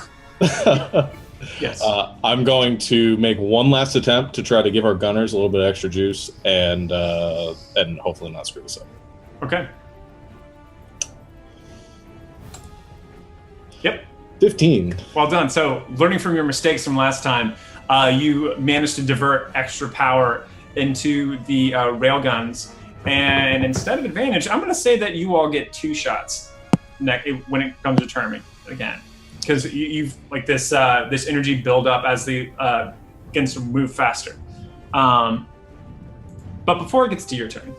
Yes. I'm going to make one last attempt to try to give our gunners a little bit of extra juice and hopefully not screw this up. Okay. Yep. 15. Well done. So, learning from your mistakes from last time, you managed to divert extra power into the railguns, and instead of advantage, I'm going to say that you all get 2 shots when it comes to turning again, because you've like this energy build up as the begins to move faster. But before it gets to your turn,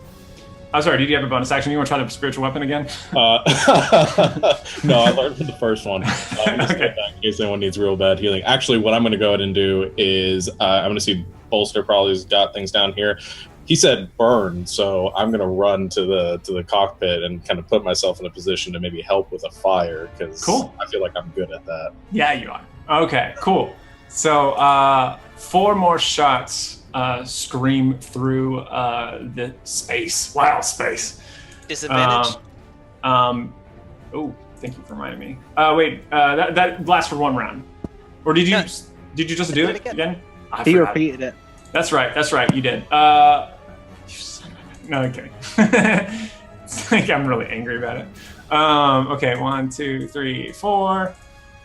I'm sorry. Did you have a bonus action? You want to try the spiritual weapon again? No, I learned from the first one. I'm just Okay. in case anyone needs real bad healing. Actually, what I'm going to go ahead and do is I'm going to see Bolster probably has got things down here. he said burn, so I'm gonna run to the cockpit and kind of put myself in a position to maybe help with a fire because Cool. I feel like I'm good at that. Yeah, you are. Okay, cool. So 4 more shots scream through the space. Wow, space. Disadvantage. Oh, thank you for reminding me. Wait, that lasts for 1 round. Or did you No. did you just do it again? I He forgot. repeated it. That's right. You did. No, I'm kidding. It's like I'm really angry about it. Okay, 1, 2, 3, 4.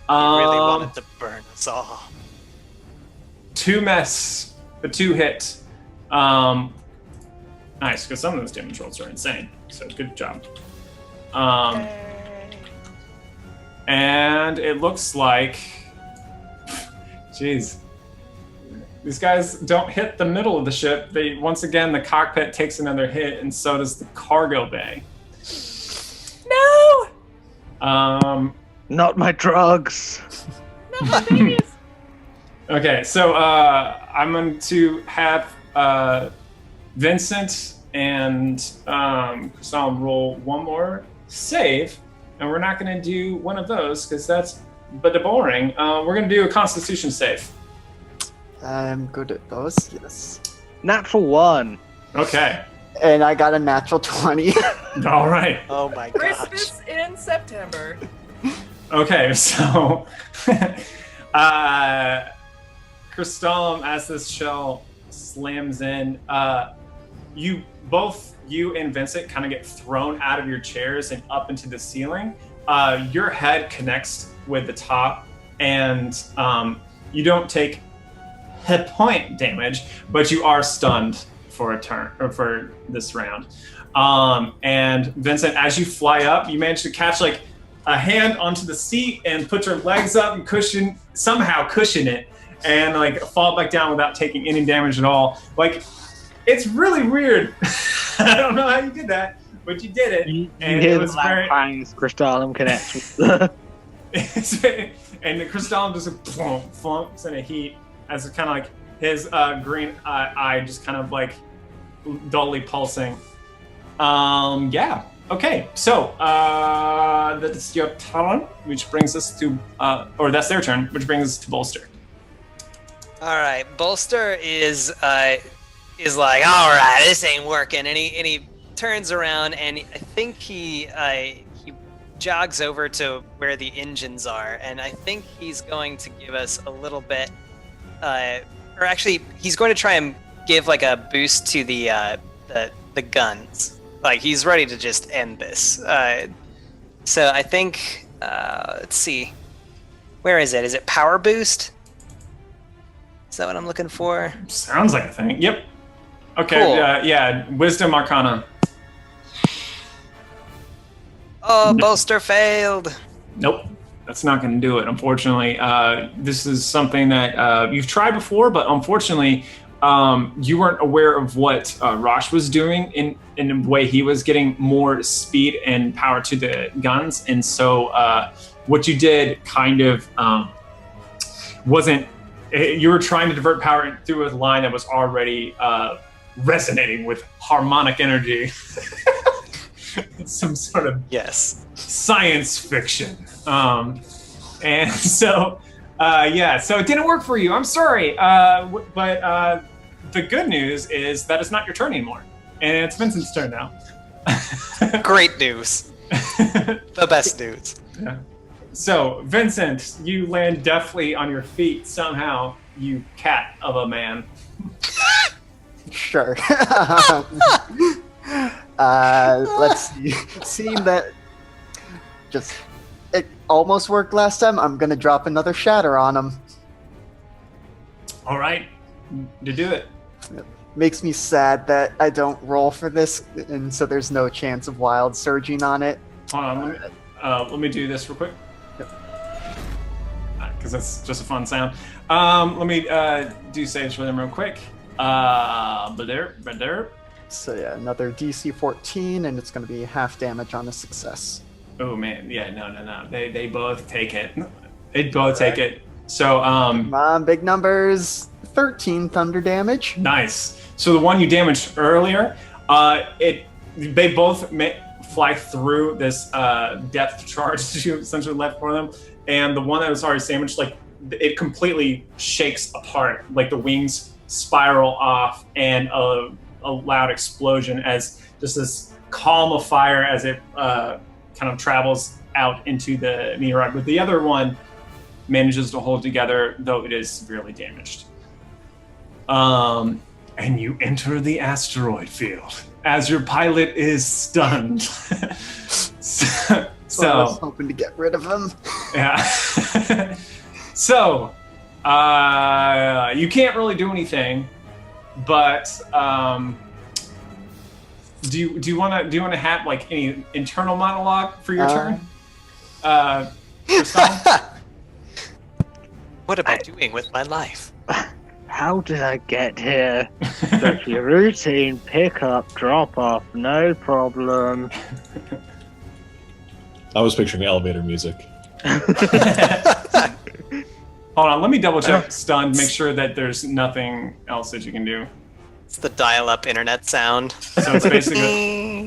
He really wanted to burn us all. 2 miss, the 2 hit. Nice, because some of those damage rolls are insane. So good job. And it looks like, jeez, these guys don't hit the middle of the ship. They once again the cockpit takes another hit, and so does the cargo bay. No! Not my drugs. Not my babies. Okay, so I'm going to have Vyncent and Crystallum roll 1 more save, and we're not going to do one of those because that's but boring. We're going to do a Constitution save. I'm good at those, yes. Natural 1. Okay. And I got a natural 20. All right. Oh my gosh. Christmas in September. Okay, so Crystallum, as this shell slams in, you and Vincent kind of get thrown out of your chairs and up into the ceiling. Your head connects with the top, and you don't take hit point damage, but you are stunned for a turn or for this round. And Vincent, as you fly up, you manage to catch like a hand onto the seat and put your legs up and somehow cushion it, and like fall back down without taking any damage at all. Like, it's really weird. I don't know how you did that, but you did it. You and hear it the was loud bangs Crystallum connects with the... and the Crystallum just flumps in a heat as it kind of like his green eye just kind of like dully pulsing. Yeah. Okay. So that's your turn, which brings us to, or that's their turn, which brings us to Bolster. All right, Bolster is like, all right, this ain't working, and he turns around, and I think he jogs over to where the engines are, and I think he's going to give us a little bit, or actually, he's going to try and give like a boost to the guns. Like, he's ready to just end this. So I think, let's see, where is it? Is it power boost? Is that what I'm looking for? Sounds like a thing. Yep. Okay. Cool. Yeah. Wisdom Arcana. Oh, Bolster failed. Nope. That's not going to do it, unfortunately. This is something that you've tried before, but unfortunately, you weren't aware of what Rosh was doing in the way he was getting more speed and power to the guns. And so what you did kind of wasn't... You were trying to divert power through a line that was already resonating with harmonic energy. Some sort of science fiction. And so, so it didn't work for you. I'm sorry. But the good news is that it's not your turn anymore. And it's Vincent's turn now. Great news. The best news. Yeah. So, Vincent, you land deftly on your feet somehow, you cat of a man. Sure. Let's see. Seeing that it almost worked last time, I'm going to drop another shatter on him. All right. To do it. Makes me sad that I don't roll for this, and so there's no chance of wild surging on it. Hold on. Let me do this real quick. Because that's just a fun sound. Let me do saves for them real quick. So yeah, another DC 14, and it's going to be half damage on a success. Oh man, yeah, no. They both take it. They both take it. So Come on, big numbers. 13 thunder damage. Nice. So the one you damaged earlier, they both fly through this depth charge that you essentially left for them, and the one that was already damaged, like it completely shakes apart, like the wings spiral off, and a loud explosion as just this column of fire as it kind of travels out into the meteorite. But the other one manages to hold together, though it is severely damaged. And you enter the asteroid field as your pilot is stunned. so I was hoping to get rid of him. Yeah. So you can't really do anything, but do you want to have like any internal monologue for your turn? What am I doing with my life? How did I get here? That's your routine, pick up, drop off, no problem. I was picturing elevator music. Hold on, let me double check stunned, make sure that there's nothing else that you can do. It's the dial-up internet sound. So it's basically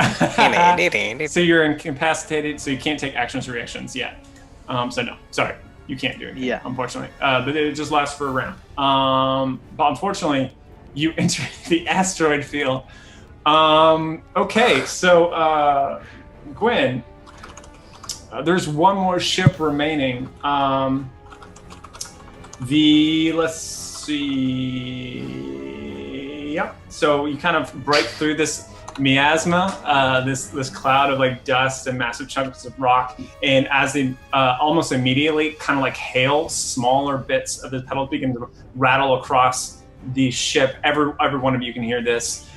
so you're incapacitated, so you can't take actions or reactions yet. So no, sorry, you can't do it. Unfortunately, but it just lasts for a round. But unfortunately, you enter the asteroid field. Okay, so Gwen, there's one more ship remaining. Let's see. Yep. So you kind of break through this miasma, this cloud of like dust and massive chunks of rock, and as they almost immediately kind of like hail, smaller bits of the petals begin to rattle across the ship. Every one of you can hear this,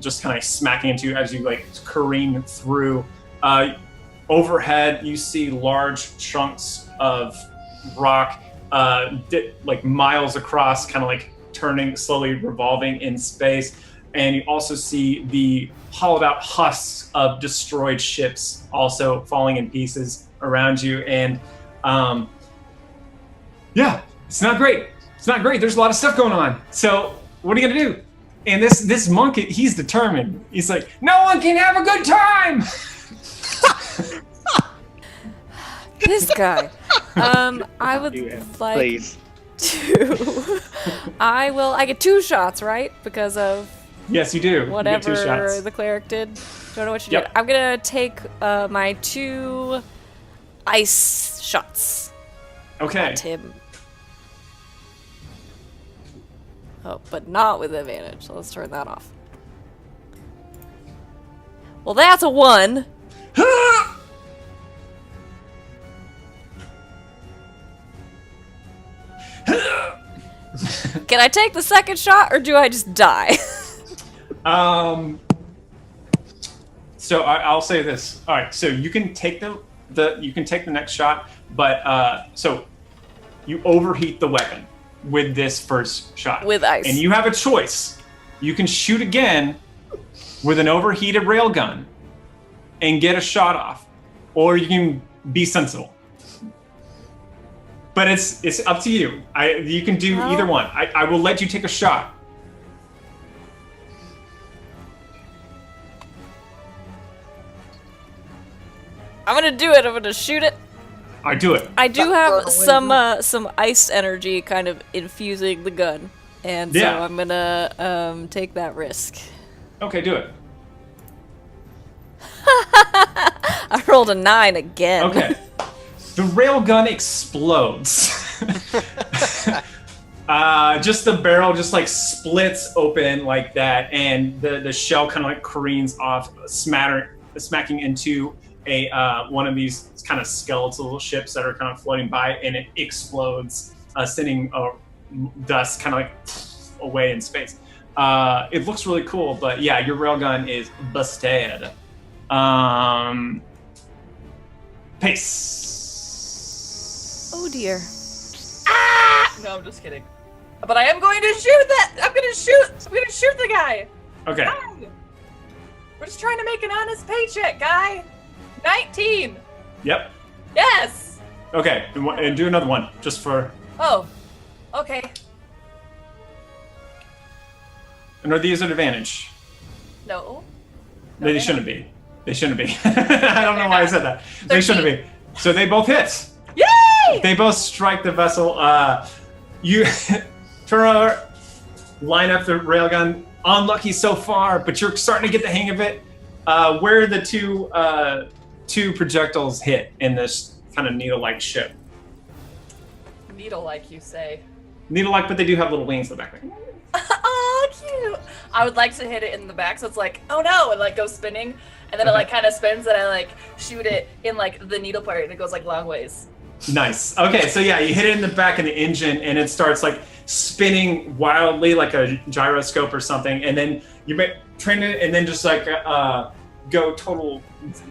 just kind of smacking into you as you like careen through. Overhead, you see large chunks of rock, like miles across, kind of like turning, slowly revolving in space. And you also see the hollowed out husks of destroyed ships also falling in pieces around you. And yeah, it's not great. It's not great. There's a lot of stuff going on. So what are you gonna do? And this monk, he's determined. He's like, no one can have a good time. This guy. I would like Please. to. I get 2 shots, right? Because of Yes, you do. whatever You get 2 shots. the cleric did. Don't know what you Yep. did. I'm gonna take my 2 ice shots Okay. at him. Oh, but not with advantage. So let's turn that off. Well, that's a 1. Can I take the second shot, or do I just die? So I'll say this. All right. So you can take the next shot, but so you overheat the weapon with this first shot With ice. and you have a choice. You can shoot again with an overheated railgun and get a shot off, or you can be sensible. But it's up to you. You can do either one. I will let you take a shot. I'm gonna do it. I'm gonna shoot it. I do it. I do have some ice energy kind of infusing the gun, and so Yeah. I'm gonna take that risk. Okay, do it. I rolled a 9 again. Okay. The railgun explodes. Just the barrel just like splits open like that, and the shell kind of like careens off, smacking into a one of these kind of skeletal ships that are kind of floating by, and it explodes, sending dust kind of like away in space. It looks really cool, but yeah, your railgun is busted. Pace. Oh dear. No, I'm just kidding. But I am going to shoot that. I'm gonna shoot the guy. Okay. Guy! We're just trying to make an honest paycheck, guy. 19. Yep. Yes. Okay, and do another one, just for... Oh. Okay. And are these an advantage? No. They shouldn't be. They shouldn't be. I don't know why I said that. They shouldn't be. So they both hit. Yay! They both strike the vessel. You turn over, line up the railgun. Unlucky so far, but you're starting to get the hang of it. Where the two projectiles hit in this kind of needle-like ship. Needle-like, you say. Needle-like, but they do have little wings in the back. Oh, cute. I would like to hit it in the back, so it's like, oh no, and like goes spinning, and then it like kind of spins, and I like shoot it in like the needle part, and it goes like long ways. Nice. Okay, so yeah, you hit it in the back of the engine, and it starts like spinning wildly like a gyroscope or something, and then you train it, and then just like go total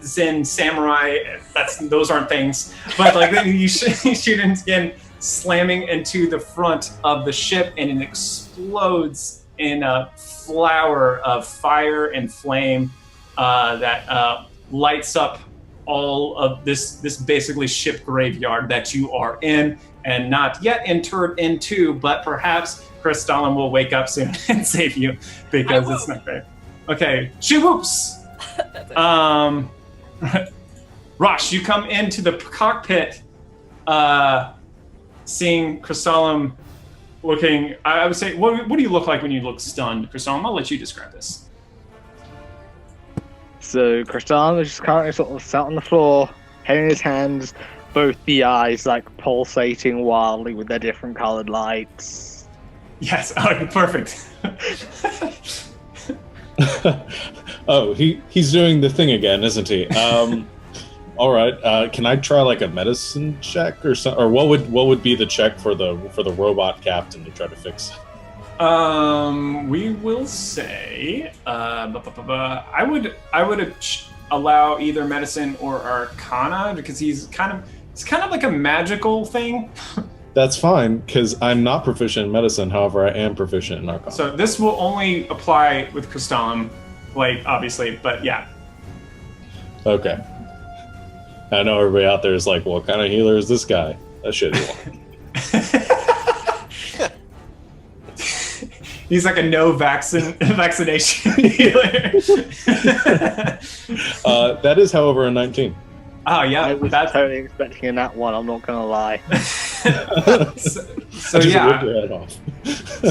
Zen samurai. Those aren't things, but like then you shoot it again, slamming into the front of the ship, and it explodes in a flower of fire and flame that lights up all of this basically ship graveyard that you are in and not yet entered into, but perhaps Crystallum will wake up soon and save you because it's not fair. Okay, she whoops. Rosh, you come into the cockpit, seeing Crystallum looking. I would say, what do you look like when you look stunned, Crystallum? I'll let you describe this. So Crystallum is just currently sort of sat on the floor, head in his hands, both the eyes like pulsating wildly with their different colored lights. Yes, oh, perfect. Oh, he's doing the thing again, isn't he? All right. Can I try like a medicine check or something? Or what would be the check for the robot captain to try to fix? We will say, I would allow either medicine or arcana because he's kind of like a magical thing. That's fine because I'm not proficient in medicine. However, I am proficient in arcana. So this will only apply with Crystallum, like obviously, but yeah. Okay. I know everybody out there is like, what kind of healer is this guy? That shitty one. He's like a vaccination healer. That is, however, a 19. Oh yeah, I was totally expecting a nat one. I'm not gonna lie. so yeah. Ripped your head off.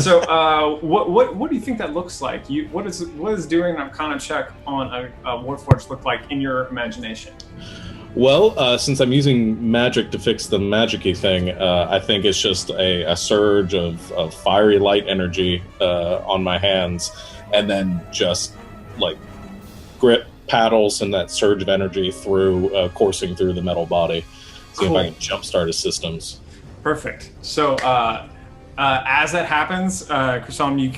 So what do you think that looks like? What is doing an Arcana check on a warforged look like in your imagination? Well, since I'm using magic to fix the magic-y thing, I think it's just a surge of fiery light energy on my hands, and then just like grip paddles and that surge of energy through coursing through the metal body. See if I can jumpstart his systems. Perfect. So as that happens, Crystallum, you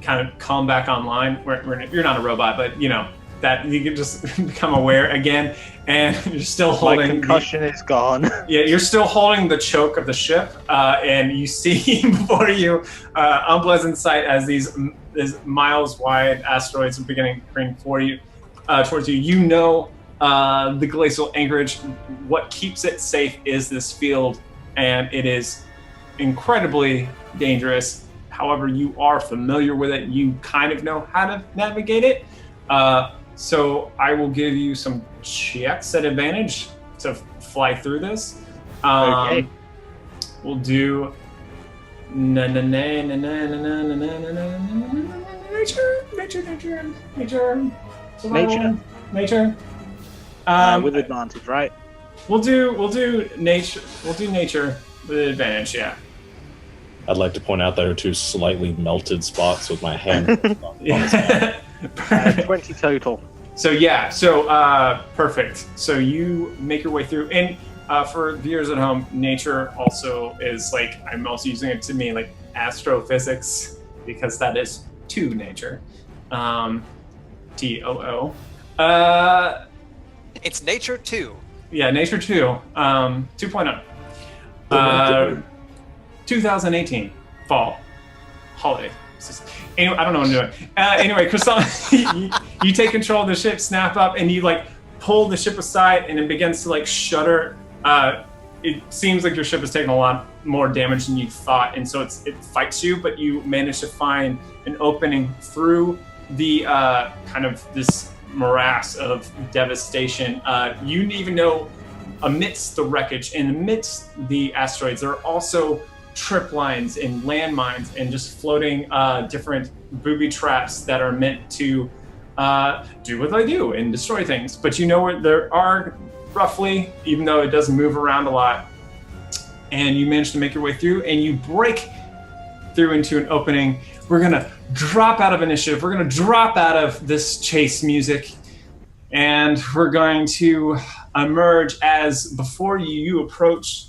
kind of come back online. Where you're not a robot, but you know that you can just become aware again, and you're still holding. My concussion is gone. Yeah, you're still holding the choke of the ship, and you see before you unpleasant sight as these miles-wide asteroids are beginning to bring towards you. You know the glacial anchorage. What keeps it safe is this field, and it is incredibly dangerous. However, you are familiar with it. You kind of know how to navigate it. So I will give you some checks at advantage to fly through this. Okay. We'll do nature. With advantage, right? We'll do nature. We'll do nature with advantage. Yeah. I'd like to point out there are two slightly melted spots with my hand. Yeah. 20 total. So yeah, perfect. So you make your way through, and for viewers at home, nature also is like, I'm also using it to mean like astrophysics because that is to nature. TOO. It's nature 2. Yeah, nature 2. 2.0. 2018 fall holiday. Anyway, I don't know what I'm doing. Anyway, Crystallum, you take control of the ship, snap up, and you like pull the ship aside, and it begins to like shudder. it seems like your ship has taken a lot more damage than you thought, and so it fights you, but you manage to find an opening through the kind of this morass of devastation. You even know amidst the wreckage and amidst the asteroids, there are also trip lines and landmines and just floating different booby traps that are meant to do what they do and destroy things. But you know where there are roughly, even though it doesn't move around a lot, and you manage to make your way through and you break through into an opening. We're gonna drop out of initiative. We're gonna drop out of this chase music, and we're going to emerge as before you approach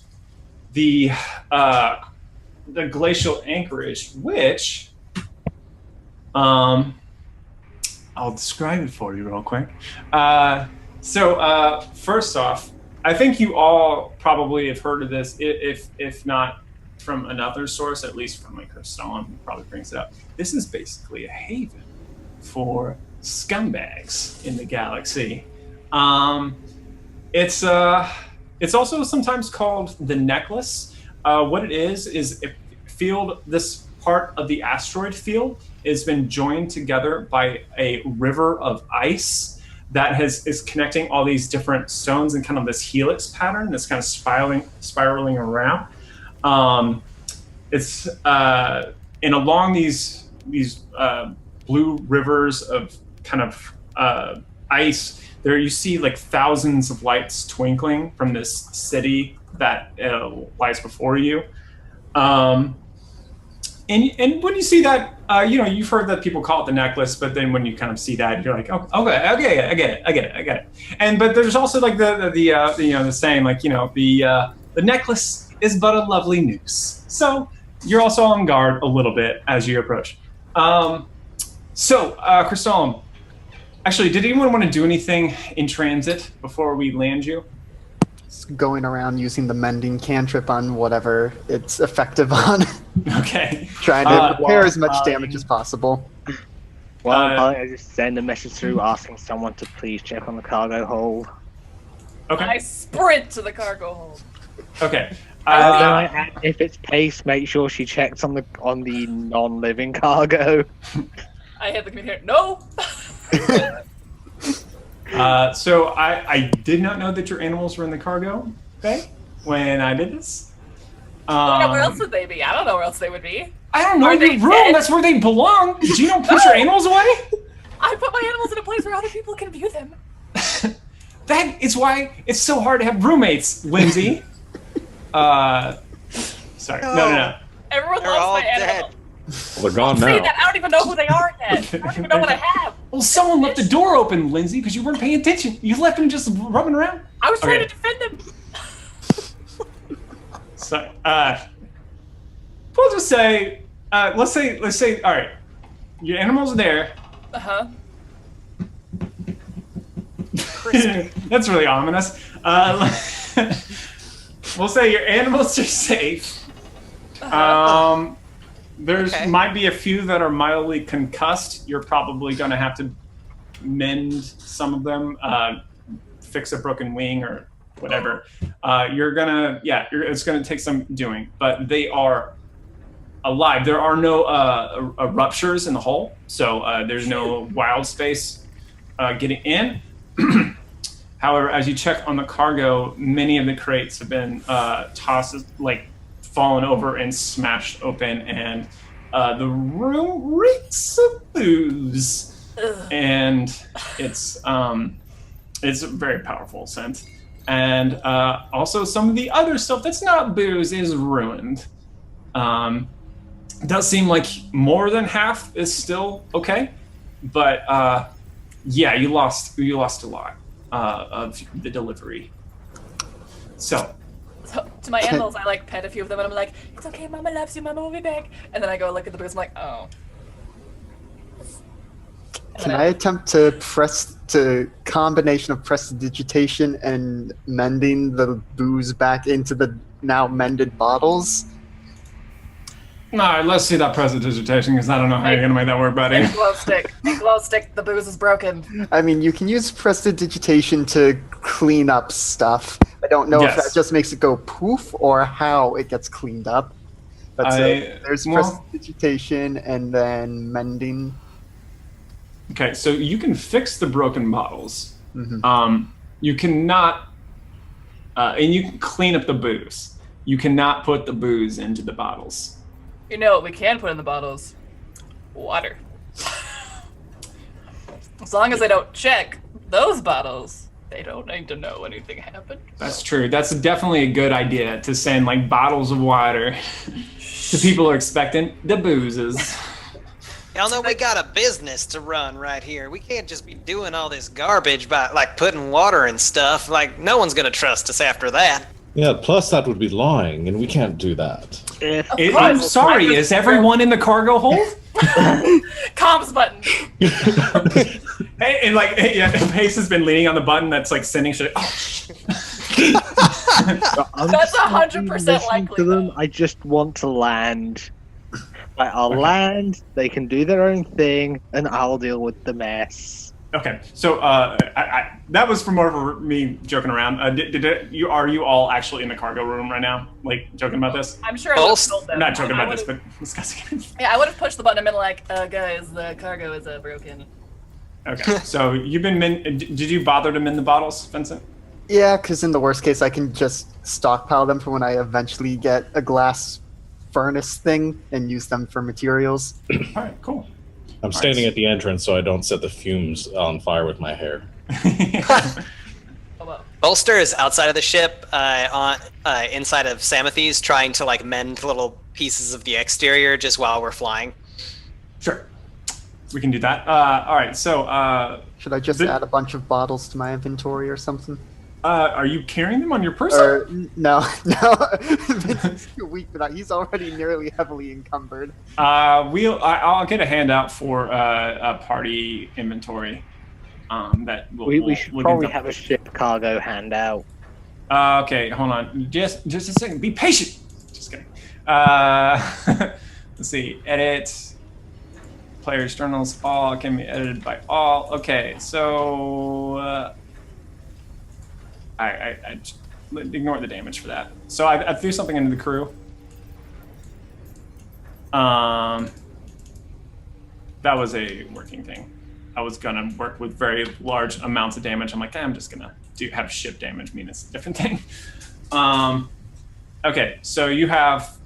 the glacial anchorage, which I'll describe it for you real quick. So first off, I think you all probably have heard of this, if not from another source, at least from like Crystallum, who probably brings it up. This is basically a haven for scumbags in the galaxy. It's also sometimes called the Necklace. What it is a field. This part of the asteroid field has been joined together by a river of ice that is connecting all these different stones in kind of this helix pattern that's kind of spiraling around. And along these blue rivers of kind of ice, there you see like thousands of lights twinkling from this city that lies before you. And when you see that, you've heard that people call it the necklace, but then when you kind of see that, you're like, oh, okay, I get it. But there's also like the saying, like, the necklace is but a lovely noose. So you're also on guard a little bit as you approach. Crystallum, actually, did anyone want to do anything in transit before we land you? Going around using the mending cantrip on whatever it's effective on. Okay. Trying to repair as much damage as possible. I just send a message through asking someone to please check on the cargo hold. Okay. I sprint to the cargo hold. Okay. If it's Pace, make sure she checks on the non-living cargo. I hit the computer. No. So I did not know that your animals were in the cargo bay when I did this. Where else would they be? I don't know where else they would be. I don't know. Your room. Dead? That's where they belong. Did you not put your animals away? I put my animals in a place where other people can view them. That is why it's so hard to have roommates, Lindsay. Sorry. No. Everyone They're loves all my dead. animals. Well, they're gone Say now. that. I don't even know who they are yet. I don't even know what I have. Well, someone left the door open, Lindsay, because you weren't paying attention. You left them just rubbing around. I was trying Okay. to defend them. So, we'll just say, let's say, all right, your animals are there. Uh-huh. That's really ominous. We'll say your animals are safe. There's Okay. might be a few that are mildly concussed. You're probably going to have to mend some of them, fix a broken wing or whatever. It's gonna take some doing, but they are alive. There are no ruptures in the hull, so there's no wild space getting in. However, as you check on the cargo, many of the crates have been fallen over and smashed open, and the room reeks of booze. Ugh. And it's a very powerful scent. And also some of the other stuff that's not booze is ruined. It does seem like more than half is still okay, but you lost a lot of the delivery. So to my animals, I pet a few of them, and I'm like, "It's okay, Mama loves you. Mama will be back." And then I go look at the booze. I'm like, "Oh." Can I attempt to press the combination of prestidigitation and mending the booze back into the now mended bottles? no, let's see that prestidigitation, because I don't know how you're gonna make that work, buddy. Glow stick. Glow stick. The booze is broken. I mean, you can use prestidigitation to clean up stuff, I don't know if Yes. that just makes it go poof or how it gets cleaned up. But so there's prestidigitation and then mending. Okay, so you can fix the broken bottles. Mm-hmm. You cannot, and you can clean up the booze. You cannot put the booze into the bottles. You know what we can put in the bottles? Water. As long as I don't check those bottles, they don't need to know anything happened. That's true. That's definitely a good idea to send like bottles of water to people who are expecting the boozes. Y'all know we got a business to run right here. We can't just be doing all this garbage by like putting water and stuff. Like no one's gonna trust us after that. Yeah, plus that would be lying, and we can't do that. I'm sorry, is everyone in the cargo hold? Comms button. Hey, and like, yeah, Pace has been leaning on the button that's like sending shit. That's 100% likely. To them. I just want to land. Like, I'll land. They can do their own thing, and I'll deal with the mess. Okay, so that was for more of me joking around. Are you all actually in the cargo room right now, like joking about this? I'm sure I would have told them. I'm not joking about this, but discussing. Yeah, I would have pushed the button and been like, guys, the cargo is broken. Okay, so you've been did you bother to mend the bottles, Vincent? Yeah, because in the worst case, I can just stockpile them for when I eventually get a glass furnace thing and use them for materials. All right, cool. I'm standing at the entrance so I don't set the fumes on fire with my hair. Bolster is outside of the ship, inside of Samathes, trying to like mend little pieces of the exterior just while we're flying. Sure, we can do that. All right, so should I just add a bunch of bottles to my inventory or something? Are you carrying them on your person? No. Vincent's too weak for that. He's already nearly heavily encumbered. I'll get a handout for a party inventory. That we should probably have a ship cargo handout. Okay, hold on. Just a second. Be patient. Just kidding. Let's see. Edit. Players' journals. All can be edited by all. Okay, so. I ignore the damage for that. So I threw something into the crew. That was a working thing. I was gonna work with very large amounts of damage. I'm like, I'm just gonna have ship damage. Mean it's a different thing. Okay, so you have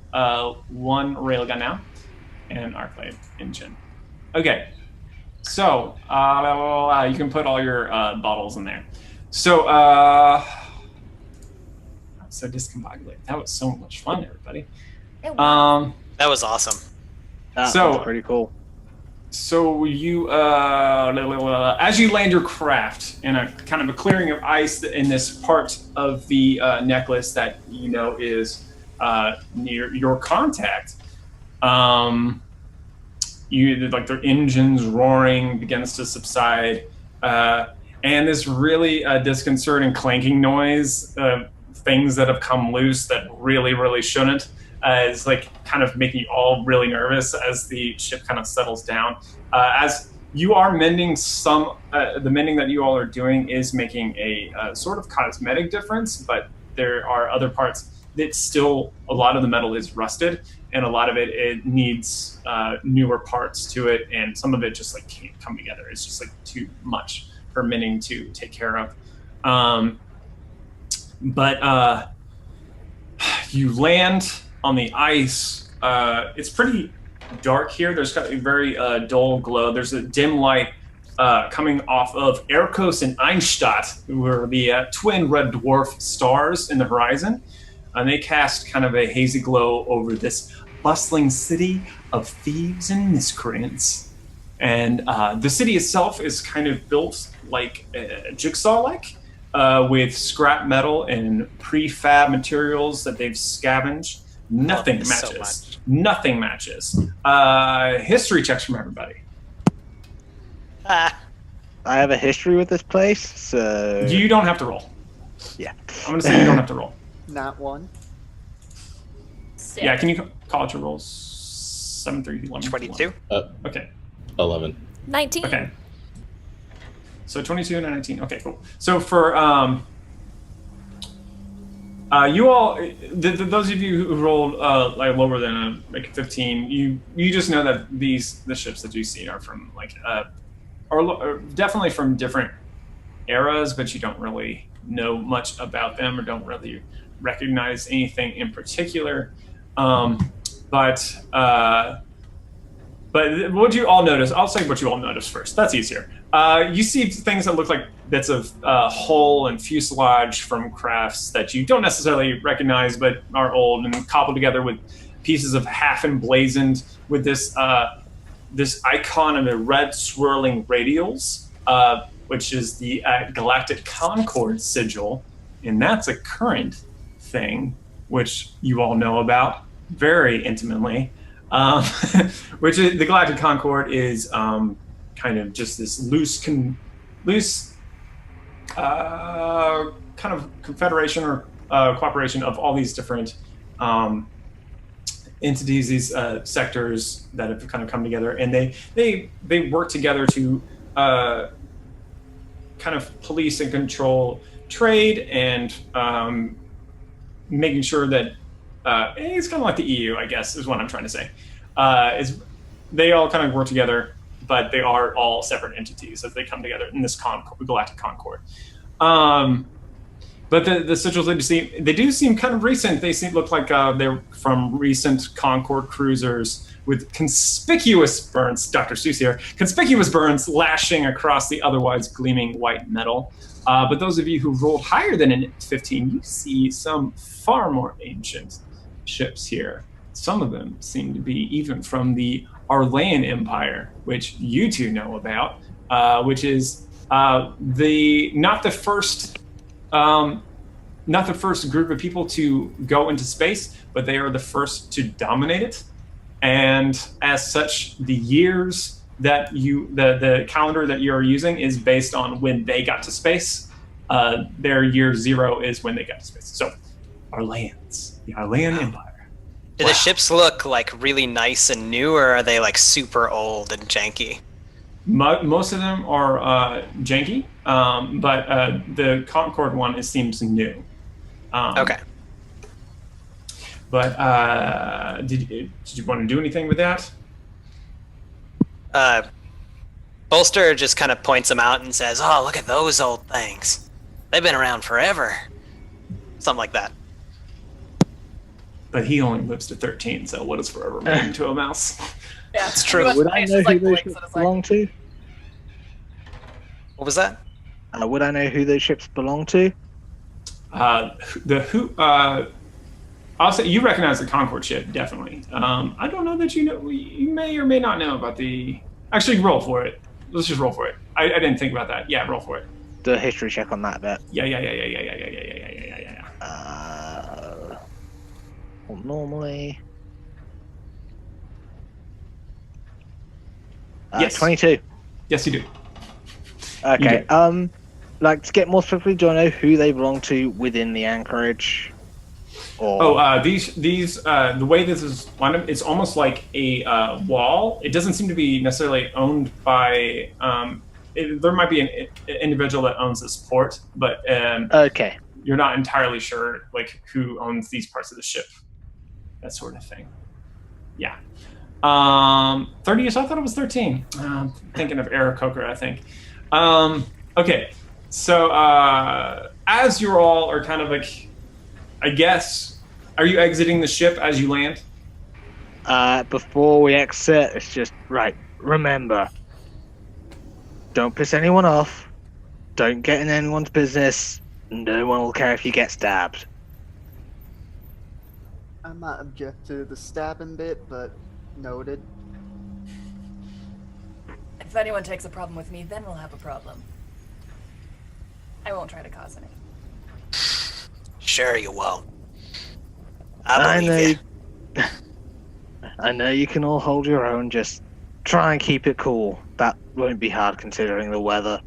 one railgun now and an arc blade engine. Okay, so you can put all your bottles in there. So, discombobulated. That was so much fun, everybody. That was awesome. That was pretty cool. So you, as you land your craft in a kind of a clearing of ice in this part of the necklace that you know is near your contact, you like their engines roaring begins to subside. And this really disconcerting clanking noise, things that have come loose that really, really shouldn't, is like kind of making you all really nervous as the ship kind of settles down. As you are mending the mending that you all are doing is making a sort of cosmetic difference, but there are other parts that still, a lot of the metal is rusted, and a lot of it needs newer parts to it, and some of it just like can't come together. It's just like too much for mending to take care of. But you land on the ice. It's pretty dark here. There's got a very dull glow. There's a dim light coming off of Erkos and Einstadt, who are the twin red dwarf stars in the horizon. And they cast kind of a hazy glow over this bustling city of thieves and miscreants. And the city itself is kind of built like jigsaw-like, with scrap metal and prefab materials that they've scavenged. Nothing matches. So nothing matches. History checks from everybody. I have a history with this place, so... You don't have to roll. Yeah. I'm going to say you don't have to roll. Not one. Yeah, can you call it your rolls? 7, 3, 11, 22. Okay. 11. 19. Okay. So 22 and 19. Okay, cool. So for You all, those of you who rolled like lower than like a 15, you just know that the ships that you see are from like are definitely from different eras, but you don't really know much about them or don't really recognize anything in particular. But what you all notice, I'll say what you all notice first. That's easier. You see things that look like bits of hull and fuselage from crafts that you don't necessarily recognize, but are old and cobbled together with pieces of half emblazoned with this icon of the red swirling radials, which is the Galactic Concord sigil, and that's a current thing, which you all know about very intimately. Which is, the Galactic Concord is kind of just this loose kind of confederation or cooperation of all these different entities, these sectors that have kind of come together, and they work together to kind of police and control trade and making sure that it's kind of like the EU, I guess, is what I'm trying to say. Is they all kind of work together, but they are all separate entities as they come together in this Galactic Concord. But the sigils they do seem kind of recent. They look like they're from recent Concord cruisers with conspicuous burns. Dr. Seuss here, conspicuous burns lashing across the otherwise gleaming white metal. But those of you who rolled higher than a 15, you see some far more ancient ships here. Some of them seem to be even from the Arlean Empire, which you two know about, which is not the first group of people to go into space, but they are the first to dominate it. And as such, the years that the calendar that you're using is based on when they got to space. Their year 0 is when they got to space. So, Arleans, the Arlean Empire. Do the ships look like really nice and new, or are they like super old and janky? Most of them are janky, but the Concord one seems new. Okay. But did you want to do anything with that? Bolster just kind of points them out and says, "Oh, look at those old things. They've been around forever." Something like that. But he only lives to 13, so what does forever mean to a mouse? Yeah, It's true. pretty Would much I it's know just who like those blinks ships and it's like, belong to? What was that? Would I know who those ships belong to? I'll say you recognize the Concord ship, definitely. I don't know that you know. You may or may not know about the. Actually, roll for it. Let's just roll for it. I didn't think about that. Yeah, roll for it. Do a history check on that bit. Yeah. Well, normally. Yes. 22. Yes, you do. Okay. You Like to get more specifically, do I know who they belong to within the anchorage? Or these the way this is it's almost like a wall. It doesn't seem to be necessarily owned by. There might be an individual that owns this port, but okay. you're not entirely sure like who owns these parts of the ship, that sort of thing. Yeah. 30. So I thought it was 13. Thinking of Era Coker, I think. Okay. So as you all are kind of like, I guess, are you exiting the ship as you land? Before we exit, it's just right. Remember, don't piss anyone off. Don't get in anyone's business. No one will care if you get stabbed. I might object to the stabbing bit, but noted. if anyone takes a problem with me, then we'll have a problem. I won't try to cause any. Sure you won't. I believe know. you. I know you can all hold your own. Just try and keep it cool. That won't be hard considering the weather.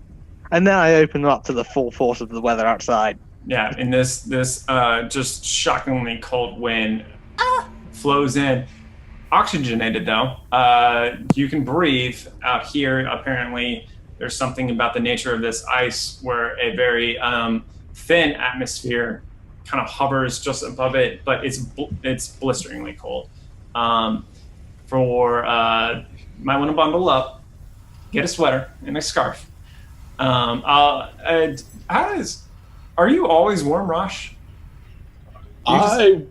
And then I open up to the full force of the weather outside. Yeah, and this just shockingly cold wind flows in. Oxygenated though. You can breathe out here. Apparently, there's something about the nature of this ice where a very thin atmosphere kind of hovers just above it, but it's blisteringly cold. Might want to bundle up, get a sweater and a scarf. Are you always warm, Rosh? I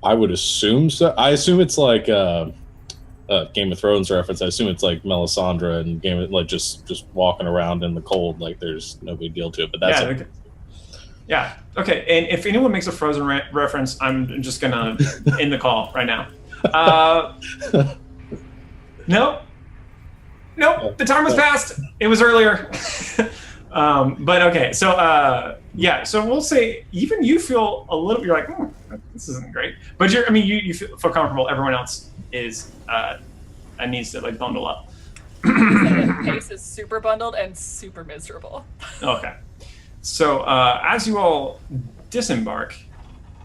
would assume so. I assume it's like Game of Thrones reference. I assume it's like Melisandre and Game of, like just walking around in the cold, like there's no big deal to it. But that's yeah. Okay. And if anyone makes a Frozen reference, I'm just gonna end the call right now. No. The time was past. It was earlier. But okay. So so we'll say even you feel a little. You're like, this isn't great. But you feel comfortable. Everyone else is needs to like bundle up. Pace is super bundled and super miserable. Okay. So as you all disembark,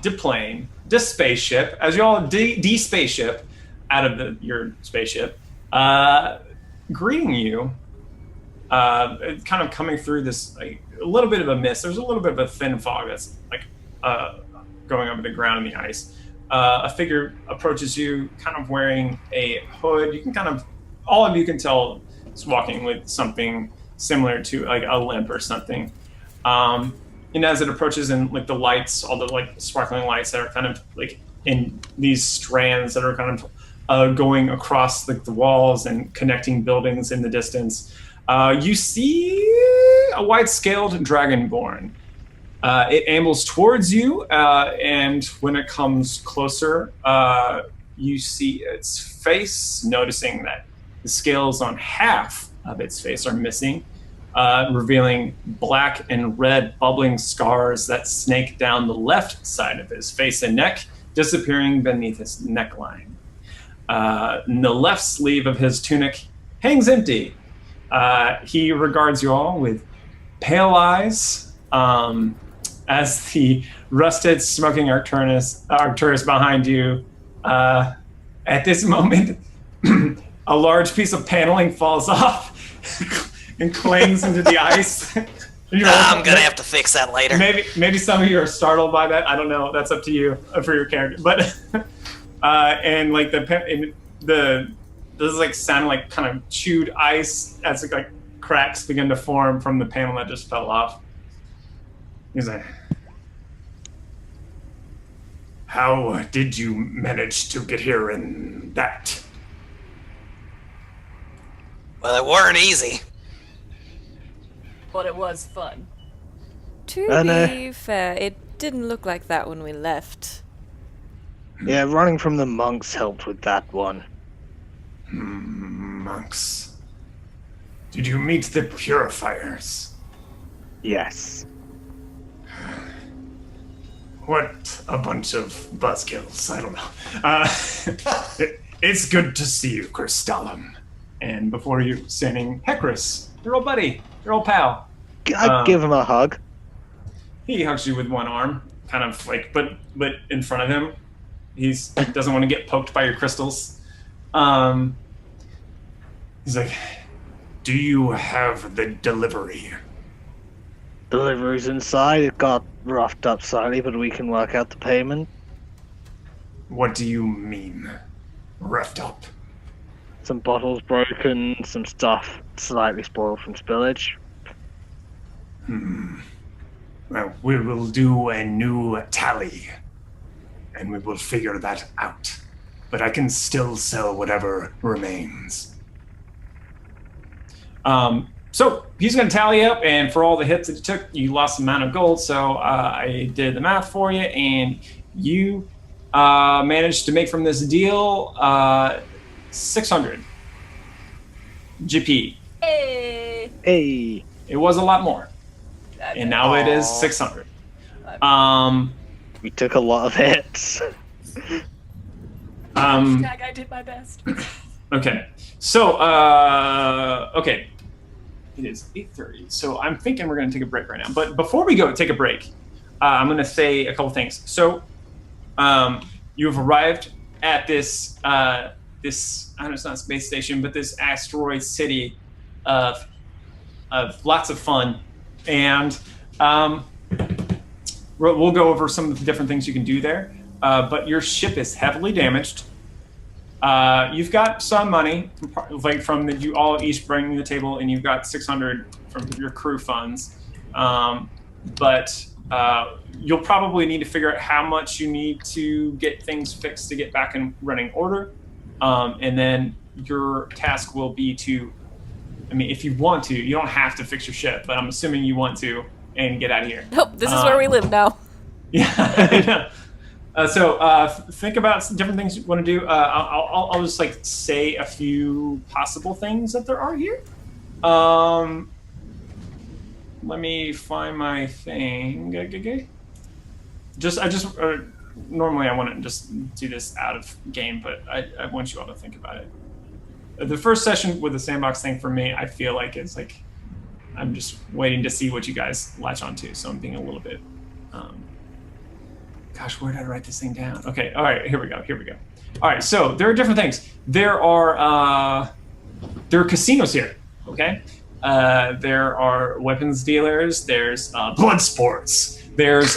deplane, spaceship, as you all de-spaceship out of your spaceship, greeting you, kind of coming through this like a little bit of a mist. There's a little bit of a thin fog that's like going over the ground and the ice. A figure approaches you, kind of wearing a hood. You can all of you can tell it's walking with something similar to like a limp or something. And as it approaches, and like the lights, all the like sparkling lights that are kind of like in these strands that are kind of going across like the walls and connecting buildings in the distance, you see a white-scaled dragonborn. It ambles towards you, and when it comes closer, you see its face, noticing that the scales on half of its face are missing, revealing black and red bubbling scars that snake down the left side of his face and neck, disappearing beneath his neckline. And the left sleeve of his tunic hangs empty. He regards you all with pale eyes, as the rusted, smoking Arcturus behind you. At this moment, a large piece of paneling falls off and clangs into the ice. I'm gonna have to fix that later. Maybe some of you are startled by that. I don't know. That's up to you for your character. But and like this is like sound like kind of chewed ice as like cracks begin to form from the panel that just fell off. He's like, "How did you manage to get here in that?" Well, it weren't easy. But it was fun. To be fair, it didn't look like that when we left. Yeah, running from the monks helped with that one. Monks. Did you meet the purifiers? Yes. What a bunch of buzzkills. I don't know. It's good to see you, Crystallum. And before you standing, Hecrus, your old buddy, your old pal. I'd give him a hug. He hugs you with one arm, kind of like, but in front of him. He doesn't want to get poked by your crystals. He's like, "Do you have the delivery?" Delivery's inside. It got roughed up slightly, but we can work out the payment. What do you mean, roughed up? Some bottles broken, some stuff slightly spoiled from spillage. Well, we will do a new tally, and we will figure that out. But I can still sell whatever remains. So he's going to tally up, and for all the hits that you took, you lost an amount of gold. So I did the math for you, and you managed to make from this deal 600 GP. Hey. It was a lot more, and now it is 600. We took a lot of hits. I did my best. Okay. So, okay. It is 8:30, so I'm thinking we're going to take a break right now. But before we go take a break, I'm going to say a couple things. So, you've arrived at this, I know it's not a space station, but this asteroid city of lots of fun. And we'll go over some of the different things you can do there. But your ship is heavily damaged. You've got some money, like from that you all each bring to the table, and you've got 600 from your crew funds. But you'll probably need to figure out how much you need to get things fixed to get back in running order. And then your task will be to, I mean, if you want to, you don't have to fix your ship, but I'm assuming you want to and get out of here. Nope, this is where we live now. Yeah, I know. So think about some different things you want to do. I'll just like say a few possible things that there are here. Let me find my thing. Normally I want to just do this out of game, but I want you all to think about it. The first session with the sandbox thing for me, I feel like it's like I'm just waiting to see what you guys latch onto. So I'm being a little bit. Gosh, where did I write this thing down? Okay, all right, here we go. All right, so there are different things. There are casinos here. Okay, there are weapons dealers. There's blood sports. There's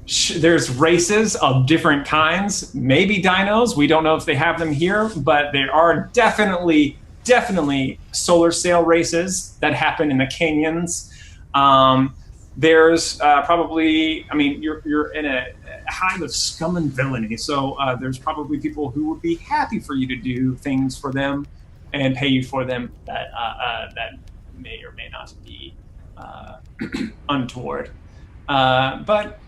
there's races of different kinds. Maybe dinos. We don't know if they have them here, but there are definitely solar sail races that happen in the canyons. There's probably, I mean, you're in a hive of scum and villainy, so there's probably people who would be happy for you to do things for them and pay you for them that may or may not be untoward. But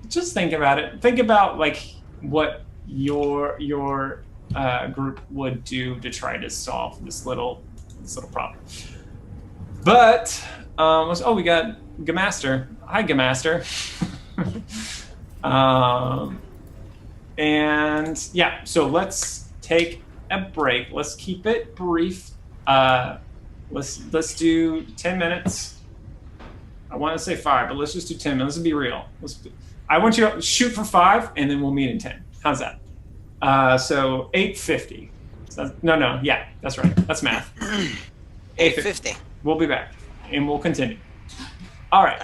just think about it. Think about like what your group would do to try to solve this little problem. But we got Gamaster. Hi, Gamaster. And yeah, so let's take a break. Let's keep it brief. Let's do 10 minutes. I want to say 5, but let's just do 10 minutes. Let's be real. I want you to shoot for 5, and then we'll meet in 10. How's that? So 8:50. Yeah, that's right. That's math. 8:50. We'll be back, and we'll continue. All right.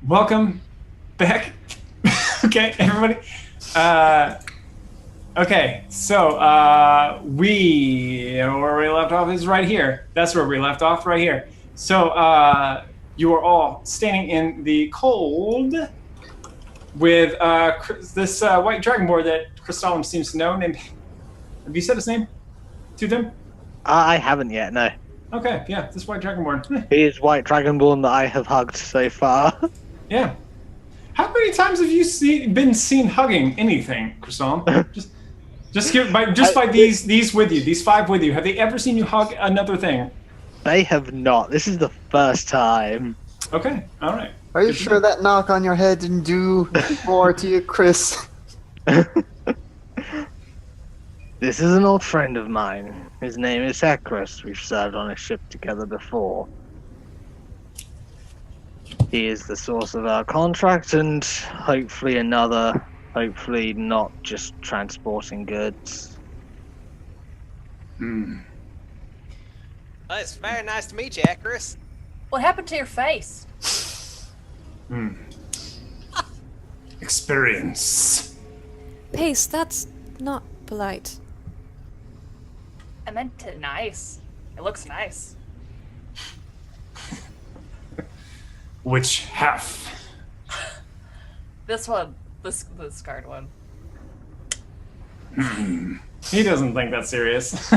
welcome back. Okay, everybody. Okay, so where we left off is right here. That's where we left off, right here. So you are all standing in the cold with this white dragonborn that Crystallum seems to know. Named, have you said his name to them? I haven't yet, no. Okay, yeah, this white dragonborn. He is white dragonborn that I have hugged so far. Yeah. How many times have you been seen hugging anything, Crystallum? Just by these with you, these 5 with you, have they ever seen you hug another thing? They have not. This is the first time. Okay, all right. Are you sure that knock on your head didn't do more to you, Chris? This is an old friend of mine. His name is Arcturus. We've served on a ship together before. He is the source of our contract and hopefully not just transporting goods. Hmm. Well, it's very nice to meet you, Arcturus. What happened to your face? Experience. Pace, that's not polite. I meant it nice. It looks nice. Which half? This one. This scarred one. He doesn't think that's serious.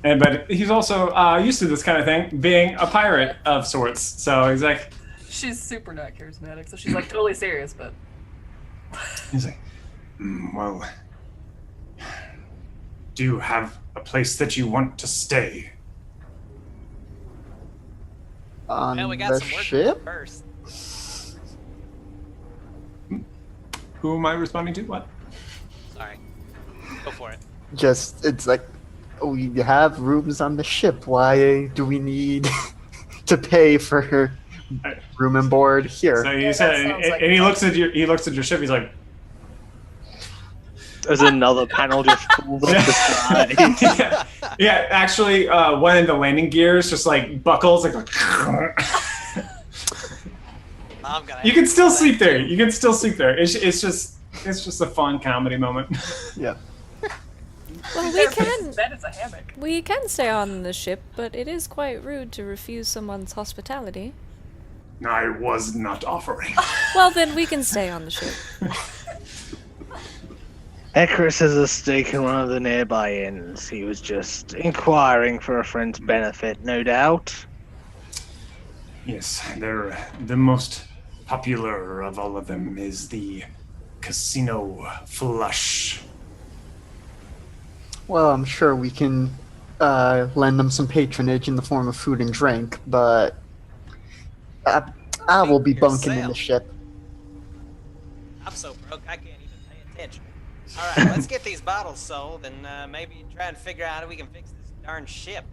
But he's also used to this kind of thing, being a pirate of sorts. So he's like... She's super not charismatic, so she's like totally serious, but... He's like, well... Do you have a place that you want to stay? On Well, we got the some work to ship? do first. Who am I responding to? What? Sorry. Go for it. It's like, we have rooms on the ship. Why do we need to pay for room and board here? So you Yeah, said, that sounds like and he fun. looks at your ship. He's like, There's another panel just full of the side. yeah. Actually, one of the landing gears just like buckles. Like, I'm gonna you can still sleep there. You can still sleep there. It's just a fun comedy moment. Yeah. Well, That is a hammock. we can stay on the ship, but it is quite rude to refuse someone's hospitality. I was not offering. Well, then we can stay on the ship. Arcturus has a stake in one of the nearby inns. He was just inquiring for a friend's benefit, no doubt. Yes, they're the most popular of all of them is the Casino Flush. Well, I'm sure we can lend them some patronage in the form of food and drink, but I will be bunking in the ship. I'm so broke I can't even pay attention. Alright, let's get these bottles sold and maybe try and figure out how we can fix this darn ship.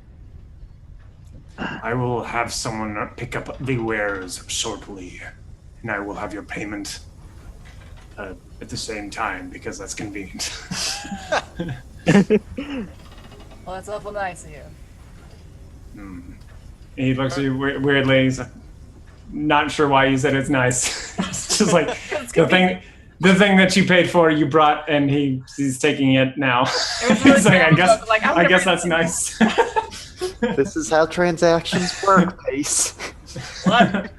I will have someone pick up the wares shortly, and I will have your payment at the same time because that's convenient. Well, that's awful nice of you. And he looks at you weirdly. He's like, not sure why you said it's nice. It's just like the thing that you paid for, you brought, and he's taking it now. He's like, I guess that's nice. This is how transactions work, Pace. What?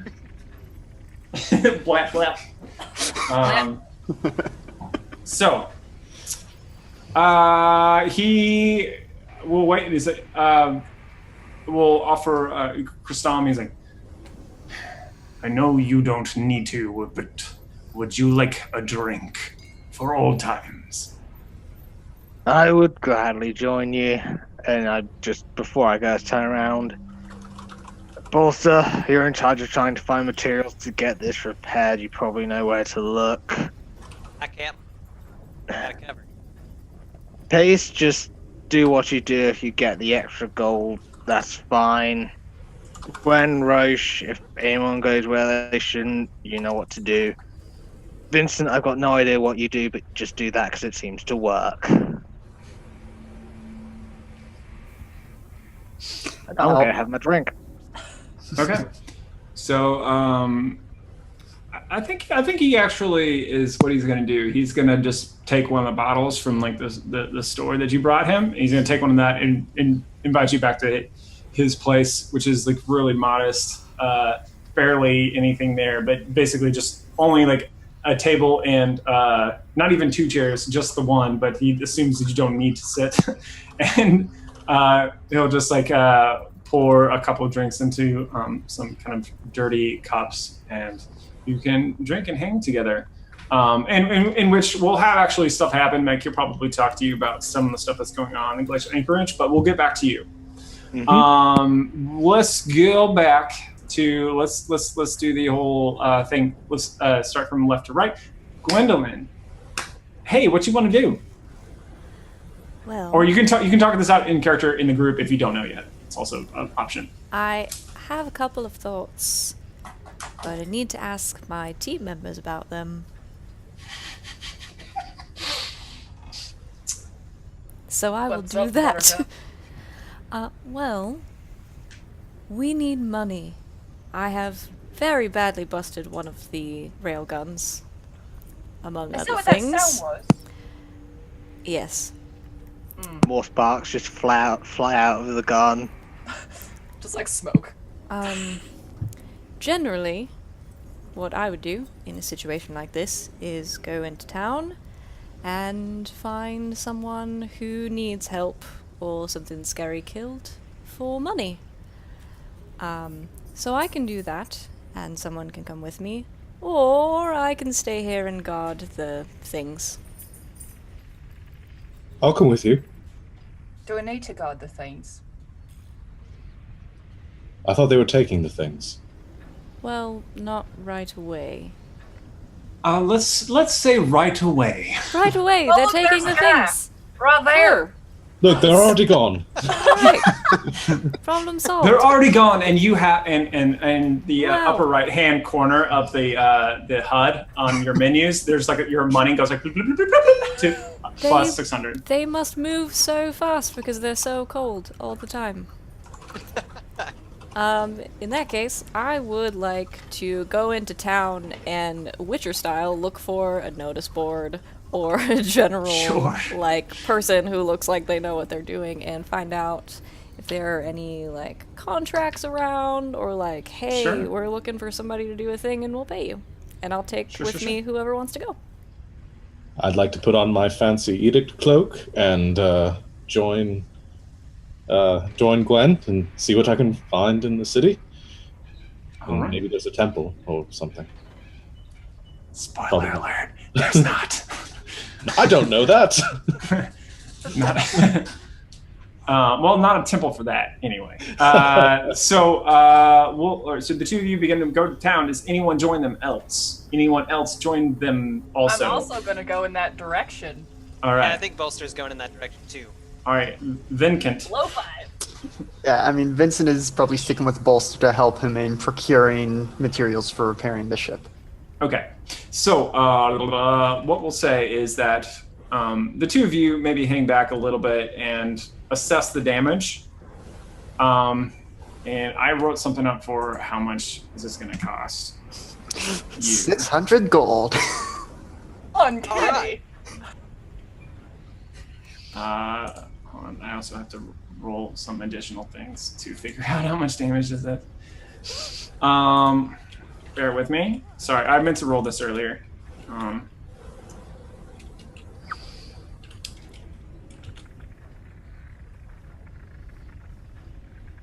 Blap, blap. So, he will wait. He's like, will offer Crystallum. He's like, I know you don't need to, but would you like a drink for old times? I would gladly join you. And before I go, turn around. Bolster, you're in charge of trying to find materials to get this repaired. You probably know where to look. I can't. Got it covered. Pace, just do what you do. If you get the extra gold, that's fine. When Roche, if anyone goes where they shouldn't, you know what to do. Vincent, I've got no idea what you do, but just do that because it seems to work. I'm gonna have my drink. Okay. So I think he actually is what he's going to do. He's going to just take one of the bottles from like the store that you brought him. He's going to take one of that and invite you back to his place, which is like really modest, barely anything there, but basically just only like a table and not even 2 chairs, just the one. But he assumes that you don't need to sit, and he'll just like pour a couple of drinks into some kind of dirty cups, and you can drink and hang together. And in which we'll have actually stuff happen. Mike, he'll probably talk to you about some of the stuff that's going on in Glacial Anchorage, but we'll get back to you. Mm-hmm. Let's go back to let's do the whole thing. Let's start from left to right. Gwendolyn, hey, what you want to do? Well, or you can talk this out in character in the group if you don't know yet. It's also an option. I have a couple of thoughts, but I need to ask my team members about them. So I will do that. Well, we need money. I have very badly busted one of the railguns, among other things. Is that what that sound was? Yes. More sparks just fly out of the gun. Just like smoke. Generally, what I would do in a situation like this is go into town and find someone who needs help or something scary killed for money. So I can do that, and someone can come with me, or I can stay here and guard the things. I'll come with you. Do I need to guard the things? I thought they were taking the things. Well, not right away. Let's say right away. Right away, they're taking the things. Right there. Look, they're already gone. Right. Problem solved. They're already gone, and you have and the upper right hand corner of the HUD on your menus. There's like your money goes like to plus 600. They must move so fast because they're so cold all the time. In that case, I would like to go into town and Witcher style look for a notice board or a general like person who looks like they know what they're doing and find out if there are any like contracts around or like, hey, we're looking for somebody to do a thing and we'll pay you. And I'll take with me whoever wants to go. I'd like to put on my fancy edict cloak and join Gwen and see what I can find in the city. And maybe there's a temple or something. Spoiler alert, there's not. I don't know that. Not a temple for that, anyway. So the two of you begin to go to town. Does anyone join them else? Anyone else join them also? I'm also going to go in that direction. All right. And I think Bolster's going in that direction, too. All right, Vyncent. Low 5. Yeah, I mean, Vincent is probably sticking with Bolster to help him in procuring materials for repairing the ship. Okay, so what we'll say is that the two of you maybe hang back a little bit and assess the damage. And I wrote something up for how much is this going to cost you. 600 gold. Uncanny. Hold on, I also have to roll some additional things to figure out how much damage is it. Bear with me. Sorry, I meant to roll this earlier.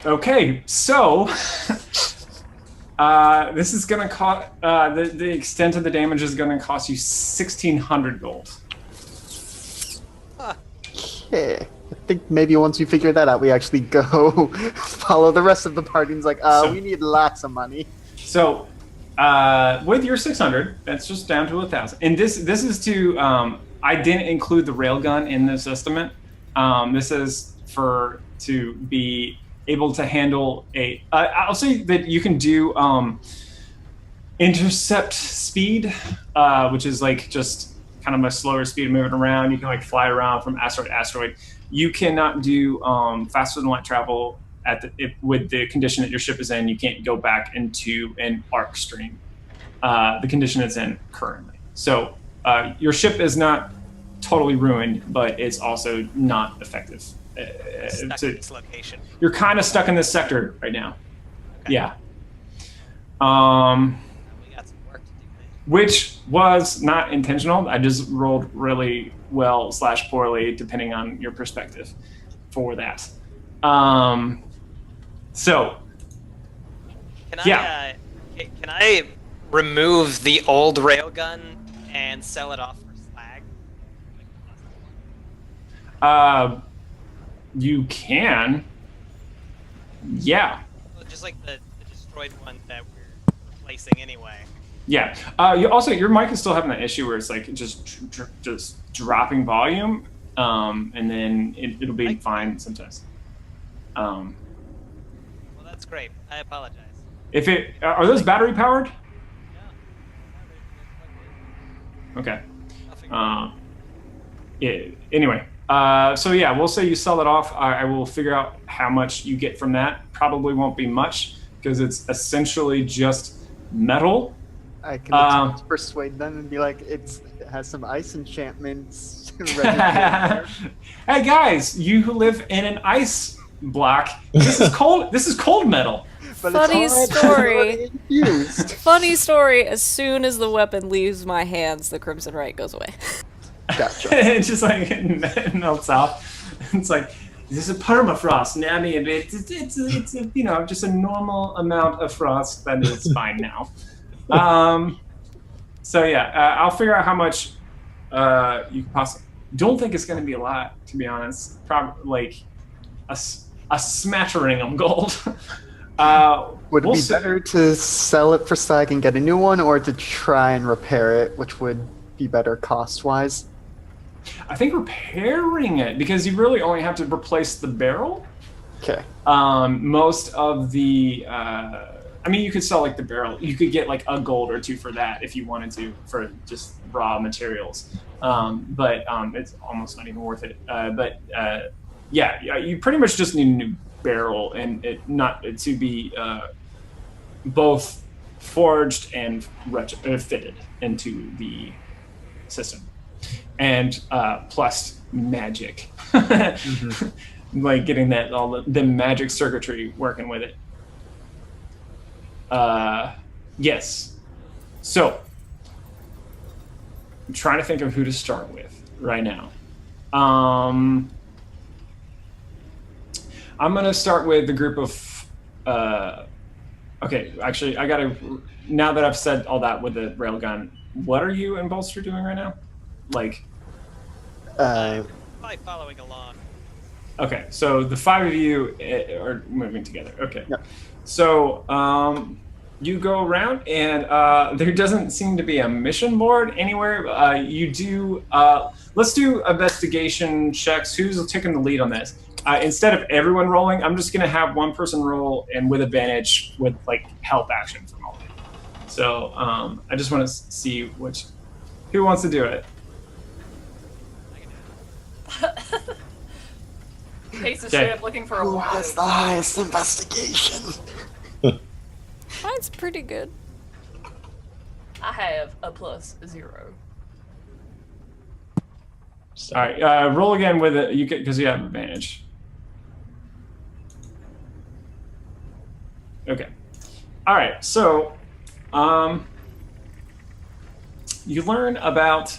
Okay, so this is going to cost. The extent of the damage is going to cost you 1,600 gold. Yeah, I think maybe once we figure that out, we actually go follow the rest of the party and it's like, we need lots of money. So, with your 600, that's just down to 1,000. And this is to, I didn't include the railgun in this estimate. This is to be able to handle I'll say that you can do intercept speed, which is like just kind of a slower speed of moving around. You can like fly around from asteroid to asteroid. You cannot do faster than light travel with the condition that your ship is in, you can't go back into an arc stream. The condition it's in currently. So your ship is not totally ruined, but it's also not effective. Stuck in this location. You're kind of stuck in this sector right now. Okay. Yeah. We got some work to do. Which was not intentional. I just rolled really well / poorly, depending on your perspective for that. So, Can I remove the old railgun and sell it off for slag? You can. Yeah. Well, just like the destroyed one that we're replacing anyway. Yeah. Your mic is still having that issue where it's like just dropping volume, and then it'll be fine sometimes. Well, that's great. I apologize. Are those battery powered? No. Okay. I'll figure it out. Yeah. Anyway, so yeah, we'll say you sell it off. I will figure out how much you get from that. Probably won't be much because it's essentially just metal. I can attempt to persuade them and be like, it has some ice enchantments. Ready Hey guys, you who live in an ice block, this is cold. This is cold metal. but Funny it's story. Used. Funny story, as soon as the weapon leaves my hands, the Crimson Right goes away. Gotcha. It just like it melts off. It's like this is a permafrost. Now, I mean, it's a, just a normal amount of frost that is fine now. So yeah, I'll figure out how much you can possibly. Don't think it's going to be a lot, to be honest. Probably like a smattering of gold. Would it be better to sell it for slag and get a new one, or to try and repair it, which would be better cost-wise? I think repairing it, because you really only have to replace the barrel. Okay. Most of the, you could sell like the barrel. You could get like a gold or two for that if you wanted to, for just raw materials. But it's almost not even worth it. Yeah, you pretty much just need a new barrel, and it not to be both forged and fitted into the system, and plus magic, like getting that all the magic circuitry working with it. Yes. So I'm trying to think of who to start with right now. I'm gonna start with the group of. Okay, actually, I gotta. Now that I've said all that with the railgun, what are you and Bolster doing right now? Like. Probably following along. Okay, so the five of you are moving together. Okay. Yep. So you go around, and there doesn't seem to be a mission board anywhere. You do. Let's do investigation checks. Who's taking the lead on this? Instead of everyone rolling, I'm just gonna have one person roll, and with advantage, with like help action from all of you. So I just want to see who wants to do it. Pace is straight up looking for a Who woman. has the highest investigation? Mine's pretty good. I have a +0. All right, roll again with it. You get because you have advantage. Okay. All right. So, you learn about.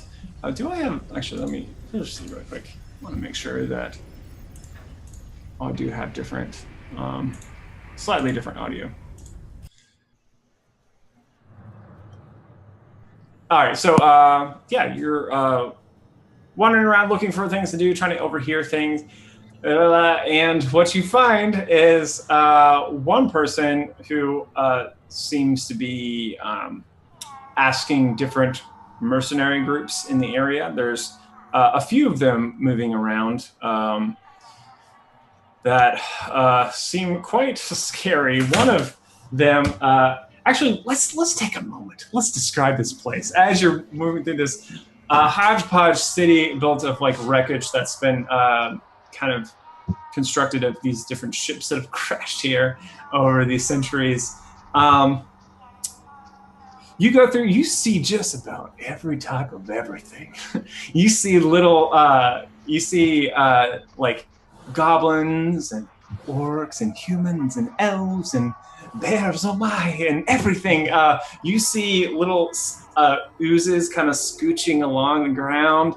Do I have? Actually, let me just see real quick. I want to make sure that I do have different, slightly different audio. All right. So, yeah, you're wandering around looking for things to do, trying to overhear things. And what you find is one person who seems to be asking different mercenary groups in the area. There's a few of them moving around that seem quite scary. One of them, actually, let's take a moment. Let's describe this place as you're moving through this hodgepodge city built of like wreckage that's been kind of constructed of these different ships that have crashed here over these centuries. You go through, you see just about every type of everything. You see like goblins and orcs and humans and elves and bears, oh my, and everything. You see little oozes kind of scooching along the ground.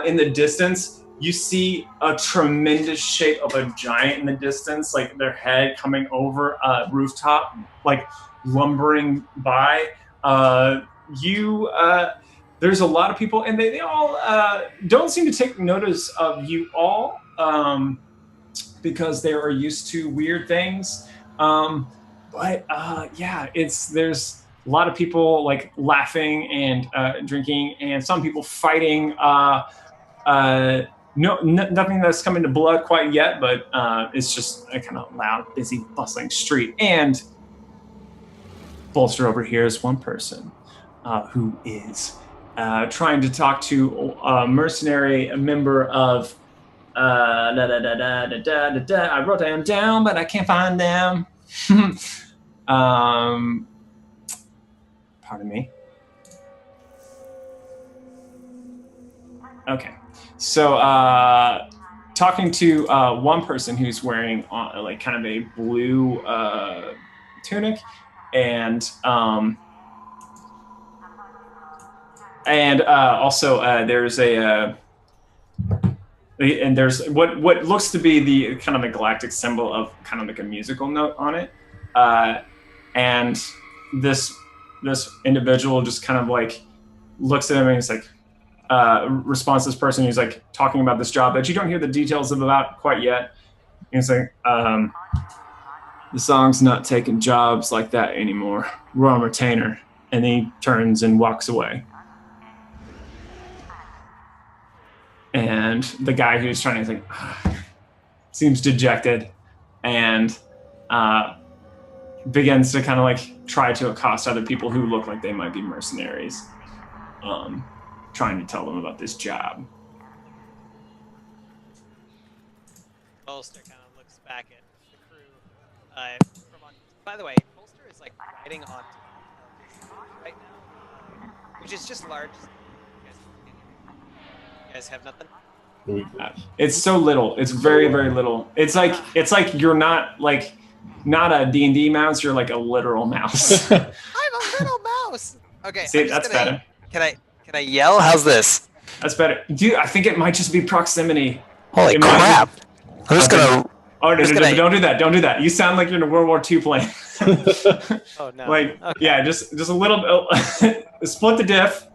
In the distance, you see a tremendous shape of a giant in the distance, like their head coming over a rooftop, like lumbering by. There's a lot of people, and they all don't seem to take notice of you all because they are used to weird things. There's a lot of people like laughing and drinking, and some people fighting. Nothing that's coming to blood quite yet, but it's just a kind of loud, busy, bustling street. And Bolster overhears one person who is trying to talk to a mercenary, a member of I wrote them down, but I can't find them. Pardon me. Okay. So talking to one person who's wearing like kind of a blue tunic, and also there's what looks to be the kind of the galactic symbol of kind of like a musical note on it, and this individual just kind of like looks at him and he's like responds to this person who's like talking about this job that you don't hear the details of about quite yet. And he's like, the song's not taking jobs like that anymore. We're on retainer. And he turns and walks away. And the guy who's trying to think seems dejected and begins to kind of like try to accost other people who look like they might be mercenaries, trying to tell them about this job. Bolster kind of looks back at the crew. By the way, Bolster is like riding on right now, which is just large. You guys have nothing? It's so little. It's very, very little. It's like you're not a D&D mouse. You're like a literal mouse. I'm a little mouse. Okay. See, that's better. Can I yell? How's this? That's better, dude. I think it might just be proximity. Holy crap! I'm just gonna. Oh no! Don't do that! Don't do that! You sound like you're in a World War II plane. Oh no! Like, okay. Yeah, just a little. Split the diff,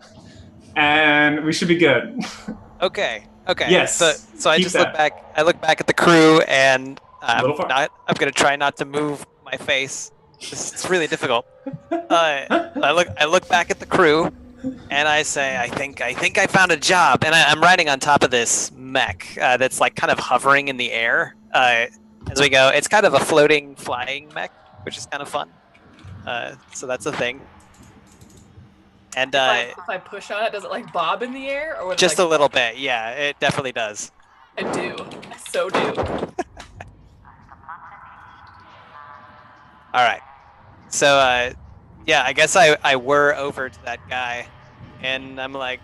and we should be good. Okay. Yes. So I just look back. I look back at the crew, and I'm gonna try not to move my face. It's really difficult. I look back at the crew, and I say, I think I found a job. And I'm riding on top of this mech that's like kind of hovering in the air as we go. It's kind of a floating, flying mech, which is kind of fun. So that's a thing. And if I push on it, does it like bob in the air, or just a little bit? Yeah, it definitely does. I do. I so do. All right. So yeah, I guess I whir over to that guy, and I'm like,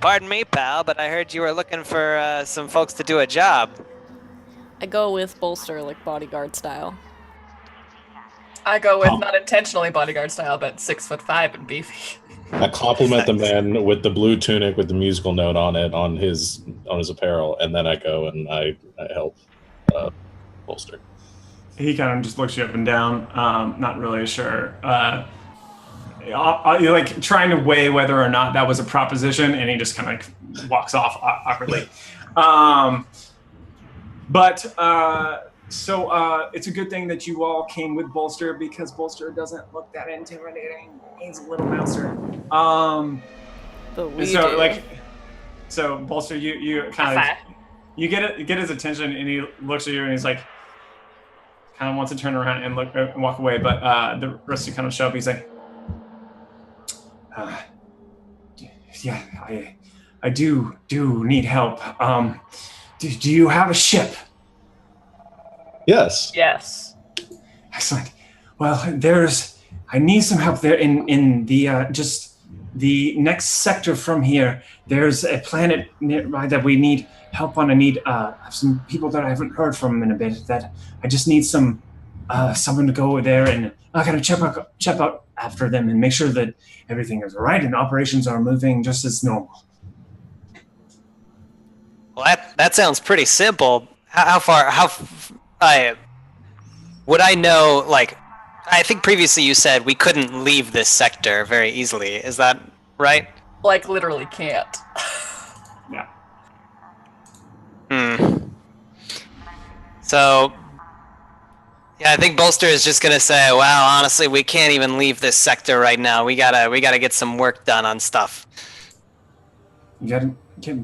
pardon me, pal, but I heard you were looking for some folks to do a job. I go with Bolster, like bodyguard style. I go with not intentionally bodyguard style, but 6'5" and beefy. I compliment the man with the blue tunic with the musical note on it on his apparel, and then I go and I help Bolster. He kind of just looks you up and down, not really sure. You're like trying to weigh whether or not that was a proposition, and he just kind of like walks off awkwardly. So it's a good thing that you all came with Bolster, because Bolster doesn't look that intimidating. He's a little mouser. But we so do. like, so Bolster, you kind of you get his attention, and he looks at you, and he's like, kind of wants to turn around and look and walk away, but the rest of you kind of show up. He's like, yeah, I do need help. Do you have a ship? Yes. Yes. Excellent. Well, I need some help there in the just the next sector from here. There's a planet nearby that we need help on. I need some people that I haven't heard from in a bit. That I just need someone to go there, and I gotta check out after them and make sure that everything is all right and operations are moving just as normal. Well, that sounds pretty simple. How far? Would I know? Like, I think previously you said we couldn't leave this sector very easily. Is that right? Like, literally can't. Yeah. So, yeah, I think Bolster is just gonna say, "Well, honestly, we can't even leave this sector right now. We gotta get some work done on stuff." You gotta get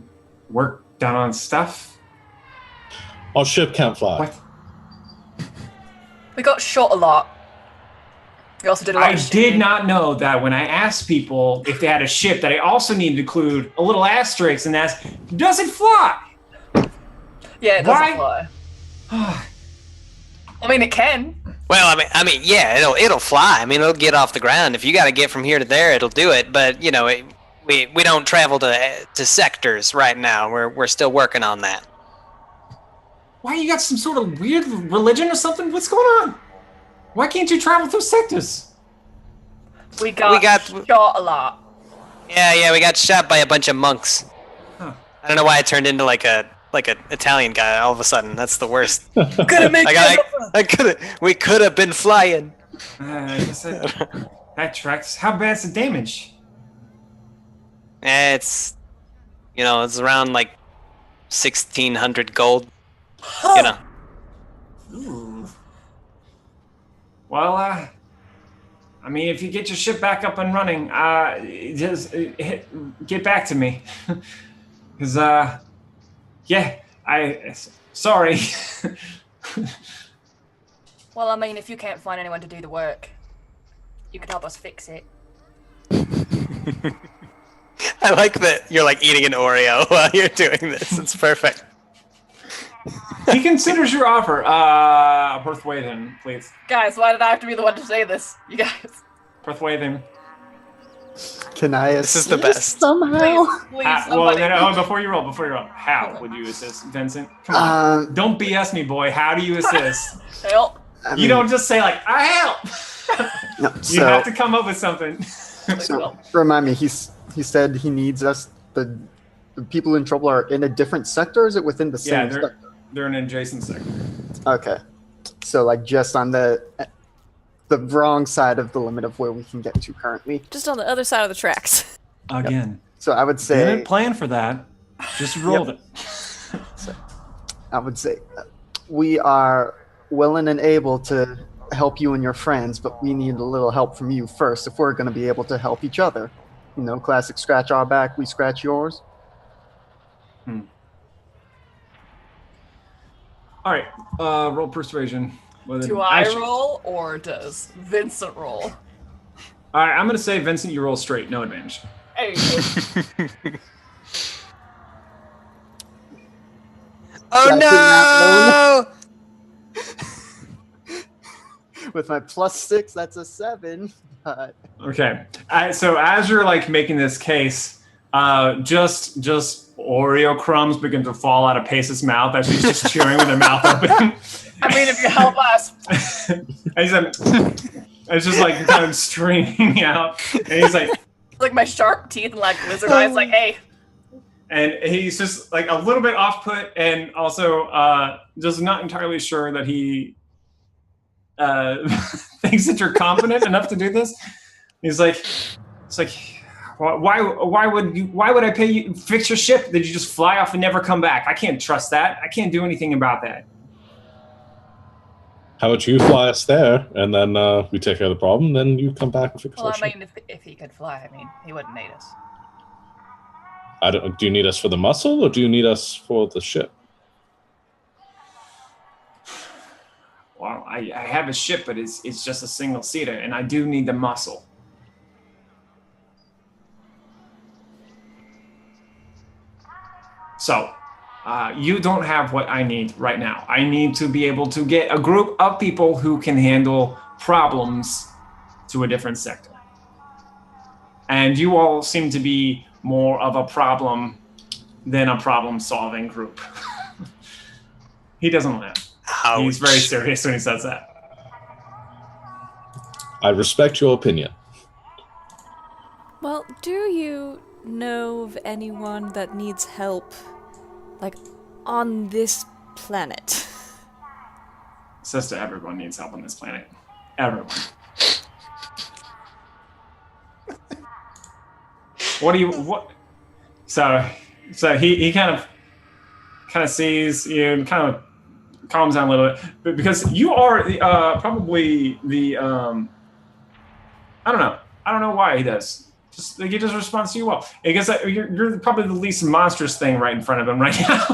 work done on stuff. Our ship can't fly. What? We got shot a lot. We also did a lot I of did shooting. not know that when I asked people if they had a ship, that I also needed to include a little asterisk and ask, does it fly? Yeah, it Why? doesn't fly. I mean, it can. Well, I mean, yeah, it'll fly. I mean, it'll get off the ground. If you got to get from here to there, it'll do it. But you know, we don't travel to sectors right now. We're still working on that. Why, you got some sort of weird religion or something? What's going on? Why can't you travel through sectors? We got shot a lot. Yeah, we got shot by a bunch of monks. Huh. I don't know why I turned into like an Italian guy all of a sudden. That's the worst. Couldn't make We could have been flying. I guess that tracks. How bad's the damage? It's around like 1,600 gold. You know. Ooh. Well, I mean, if you get your ship back up and running, just get back to me. Because, yeah, sorry. Well, I mean, if you can't find anyone to do the work, you could help us fix it. I like that you're like eating an Oreo while you're doing this. It's perfect. He considers your offer. Persuade him, please. Guys, why did I have to be the one to say this? You guys. Persuade him. Can I assist This is the best. somehow? Please, Well, somebody. before you roll, how would you assist, Vincent? Come on. Don't BS me, boy. How do you assist? Help. I You mean, don't just say, like, I help. no, You so, have to come up with something. so remind me, he said he needs us, the people in trouble are in a different sector, or is it within the same sector? They're in an adjacent sector. Okay. So like just on the wrong side of the limit of where we can get to currently. Just on the other side of the tracks. Again. So I would say Didn't plan for that. Just rolled it. I would say we are willing and able to help you and your friends, but we need a little help from you first if we're going to be able to help each other. You know, classic scratch our back, we scratch yours. All right. Roll persuasion. Do I roll or does Vincent roll? All right. I'm going to say, Vincent, you roll straight. No advantage. Hey. Oh no! With my +6, that's a 7. But Okay. So as you're like making this case, just Oreo crumbs begin to fall out of Pace's mouth as she's just chewing with her mouth open. I mean, if you help us. It's just like kind of streaming out, and he's Like my sharp teeth and like lizard eyes, like, hey. and he's just like a little bit off put, and also just not entirely sure that he thinks that you're confident enough to do this. He's like, it's like, why would I pay you fix your ship? Did you just fly off and never come back? I can't trust that. I can't do anything about that. How about you fly us there, and then we take care of the problem, then you come back and fix Well, our I ship. mean, if he could fly, I mean, he wouldn't need us. Do you need us for the muscle, or do you need us for the ship? Well, I have a ship, but it's just a single seater, and I do need the muscle. So, you don't have what I need right now. I need to be able to get a group of people who can handle problems to a different sector. And you all seem to be more of a problem than a problem-solving group. He doesn't laugh. Ouch. He's very serious when he says that. I respect your opinion. Well, do you know of anyone that needs help, like, on this planet? Sister, everyone needs help on this planet. Everyone. What? So he kind of sees you and kind of calms down a little bit, but because you are the probably the I don't know why he does. He just responds to you well. I guess you're probably the least monstrous thing right in front of him right now.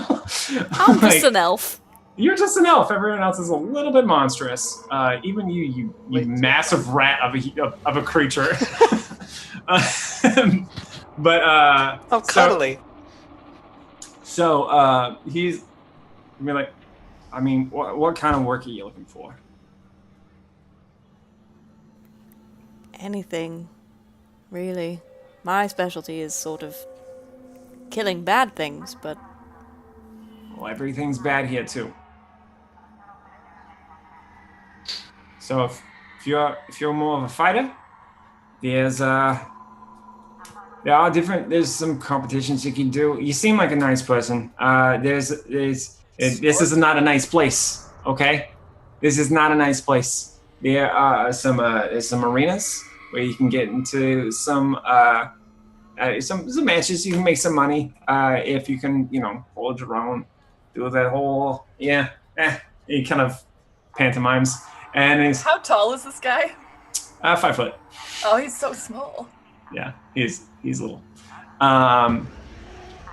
I'm just an elf. You're just an elf. Everyone else is a little bit monstrous. Even you massive rat of a creature. But Oh, cuddly. So he's like, I mean, what kind of work are you looking for? Anything, really. My specialty is sort of killing bad things, but... Well, everything's bad here too. So if you're more of a fighter, there's some competitions you can do. You seem like a nice person. This is not a nice place, okay? This is not a nice place. There are some arenas where you can get into some matches. You can make some money if you can, hold your own, do that whole he kind of pantomimes. And he's How tall is this guy? 5 foot. Oh, he's so small. Yeah, he's little.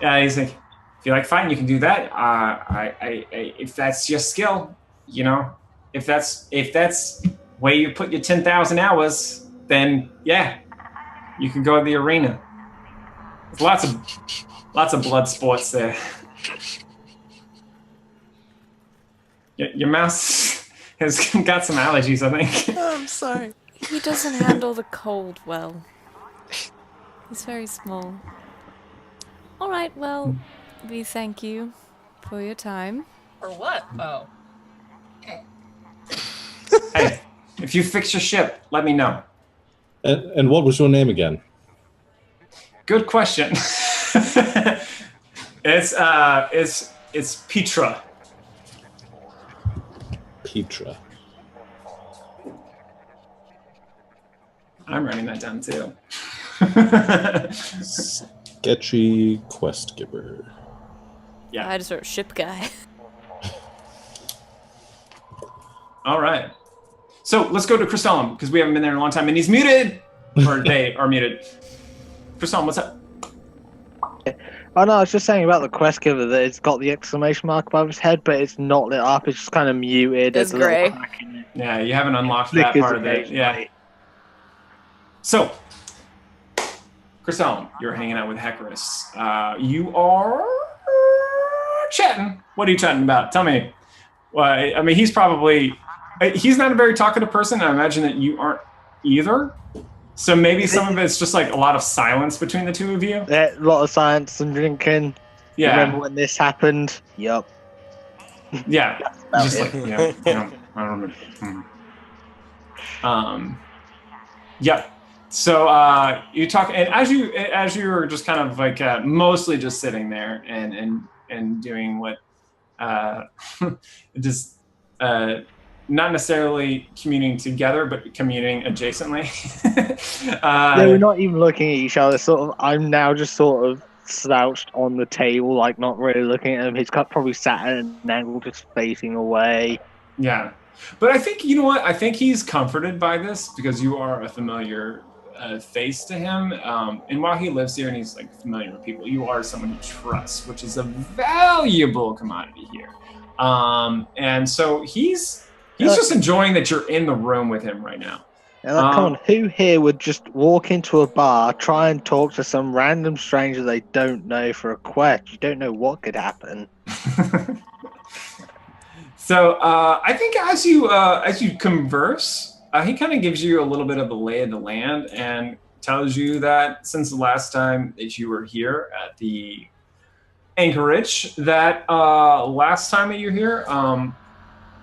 He's like, if you like fighting, you can do that. If that's your skill, if that's where you put your 10,000 hours, then yeah, you can go to the arena. There's lots of blood sports there. Your mouse has got some allergies, I think. Oh, I'm sorry. He doesn't handle the cold well. He's very small. All right, well, we thank you for your time. Or what? Oh. Hey, if you fix your ship, let me know. And what was your name again? Good question. It's Petra. Petra. I'm writing that down too. Sketchy quest giver. Yeah. I just wrote ship guy. All right. So let's go to Crystallum because we haven't been there in a long time, and he's muted, or they are muted. Crystallum, what's up? Oh no, I was just saying about the quest giver that it's got the exclamation mark above his head, but it's not lit up. It's just kind of muted. It's There's a little grey. crack in it. Yeah, you haven't unlocked that Flickers part of it. Yeah. occasionally. So, Crystallum, you're hanging out with Hecrus. You are chatting. What are you chatting about? Tell me. Well, I mean, he's not a very talkative person. I imagine that you aren't either. So maybe some of it's just like a lot of silence between the two of you. A lot of science and drinking. Yeah. Remember when this happened? Yup. Yeah. about Just it. like, I don't remember. Yeah. So you talk, and as you were just kind of like mostly just sitting there and doing what just not necessarily communing together, but communing adjacently. Yeah, we're not even looking at each other. I'm now just sort of slouched on the table, like not really looking at him. He's probably sat at an angle, just facing away. Yeah, but I think, you know what? I think he's comforted by this because you are a familiar face to him. And while he lives here and he's like familiar with people, you are someone he trusts, which is a valuable commodity here. And so he's just enjoying that you're in the room with him right now. Yeah, like, come on, who here would just walk into a bar, try and talk to some random stranger they don't know for a quest? You don't know what could happen. So I think as you converse, he kind of gives you a little bit of the lay of the land and tells you that since the last time that you were here at the Anchorage, that last time that you're here,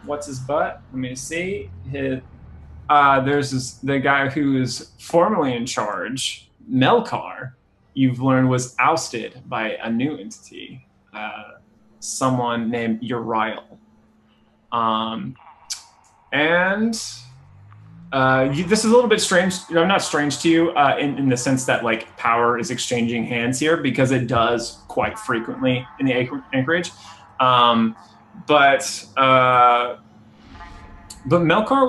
what's his butt? Let me see. There's the guy who is formerly in charge, Melkar. You've learned was ousted by a new entity, someone named Uriel. This is a little bit strange. Not strange to you in the sense that like power is exchanging hands here, because it does quite frequently in the Anchorage. But Melkar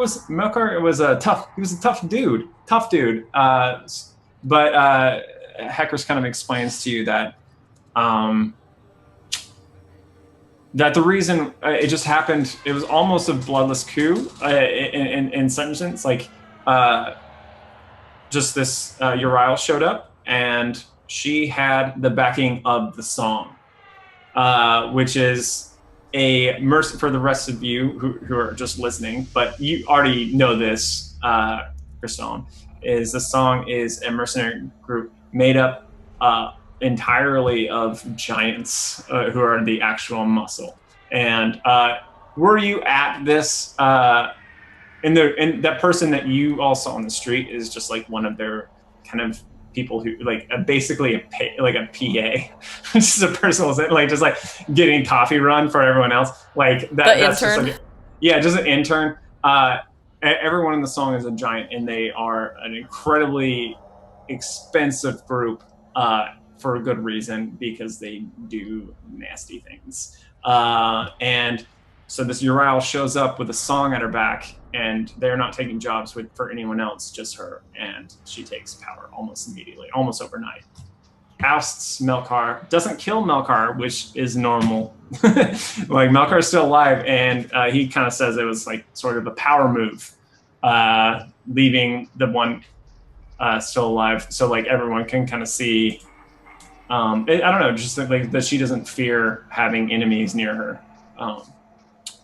was a tough. He was a tough dude. But Heckers kind of explains to you that that the reason it just happened, it was almost a bloodless coup in some sense. Like, just this Uriel showed up, and she had the backing of the song, which is a mercy for the rest of you who are just listening. But you already know this, Crystallum, is the song is a mercenary group made up entirely of giants who are the actual muscle. And were you at this? And that person that you all saw on the street is just like one of their kind of people who like basically a PA, just a personal like just like getting coffee run for everyone else. Like that. That's intern. Just just an intern. Everyone in the song is a giant, and they are an incredibly expensive group. For a good reason, because they do nasty things. And so this Uriel shows up with a song at her back, and they're not taking jobs for anyone else, just her. And she takes power almost immediately, almost overnight. Ousts Melkar, doesn't kill Melkar, which is normal. Like, Melkar's still alive, and he kind of says it was like sort of a power move, leaving the one still alive, so like everyone can kind of see. I don't know, just like that she doesn't fear having enemies near her. But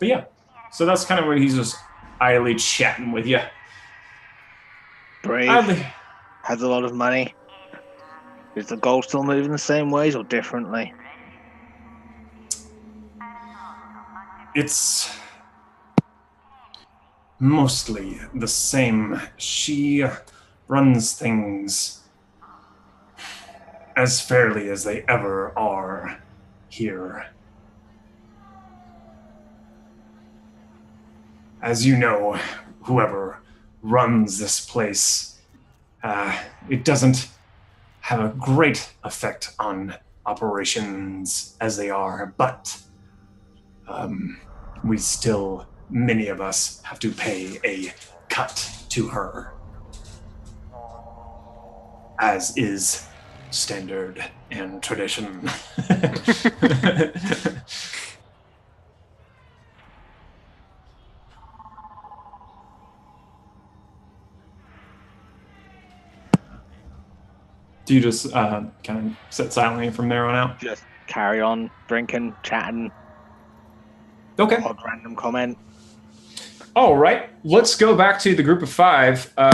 yeah, so that's kind of where he's just idly chatting with you. Brave. Has a lot of money. Is the gold still moving the same ways or differently? It's mostly the same. She runs things as fairly as they ever are here. As you know, whoever runs this place, it doesn't have a great effect on operations as they are, but we still, many of us, have to pay a cut to her, as is standard and tradition. Do you just kind of sit silently from there on out? Just carry on drinking, chatting. Okay. Odd random comment. All right, let's go back to the group of five. What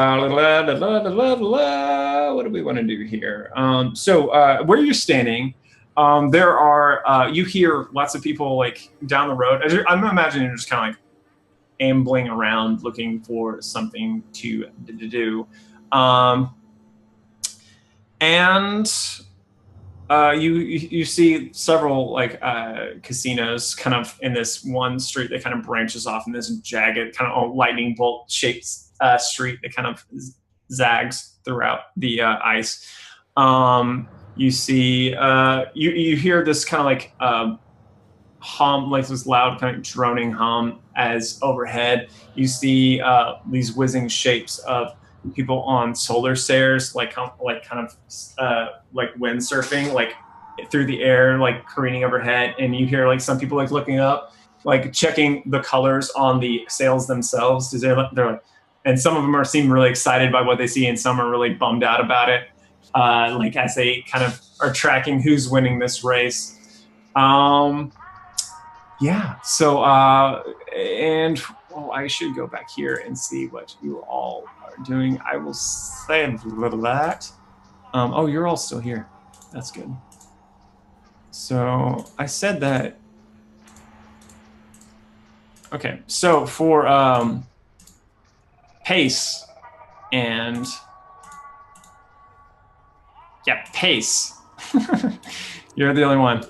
do we want to do here? So where you're standing, there are, you hear lots of people like down the road. I'm imagining you're just kind of like ambling around looking for something to do. And you see several like casinos kind of in this one street that kind of branches off in this jagged kind of lightning bolt shaped street that kind of zags throughout the ice. You see you hear this kind of like hum, like this loud kind of droning hum as overhead you see these whizzing shapes of people on solar stairs, like kind of like windsurfing, like through the air, like careening overhead, and you hear like some people like looking up, like checking the colors on the sails themselves. They're like, and some of them seem really excited by what they see, and some are really bummed out about it. Like as they kind of are tracking who's winning this race. Yeah. So and I should go back here and see what you all are doing. I will say that. Oh, you're all still here. That's good. So I said that. Okay, so for pace and pace. You're the only one.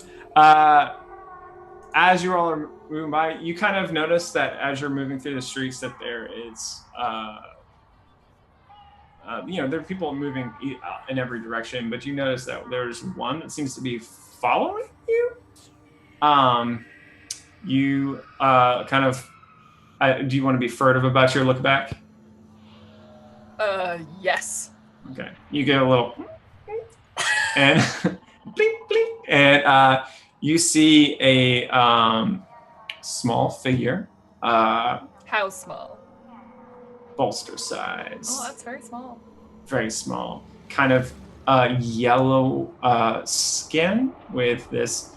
As you all are moving by, you kind of notice that as you're moving through the streets that there is, there are people moving in every direction, but you notice that there's one that seems to be following you. You kind of, do you want to be furtive about your look back? Yes. Okay. You get a little, and blink, blink, and you see a small figure. How small? Bolster size. Oh, that's very small. Very small. Kind of yellow skin with this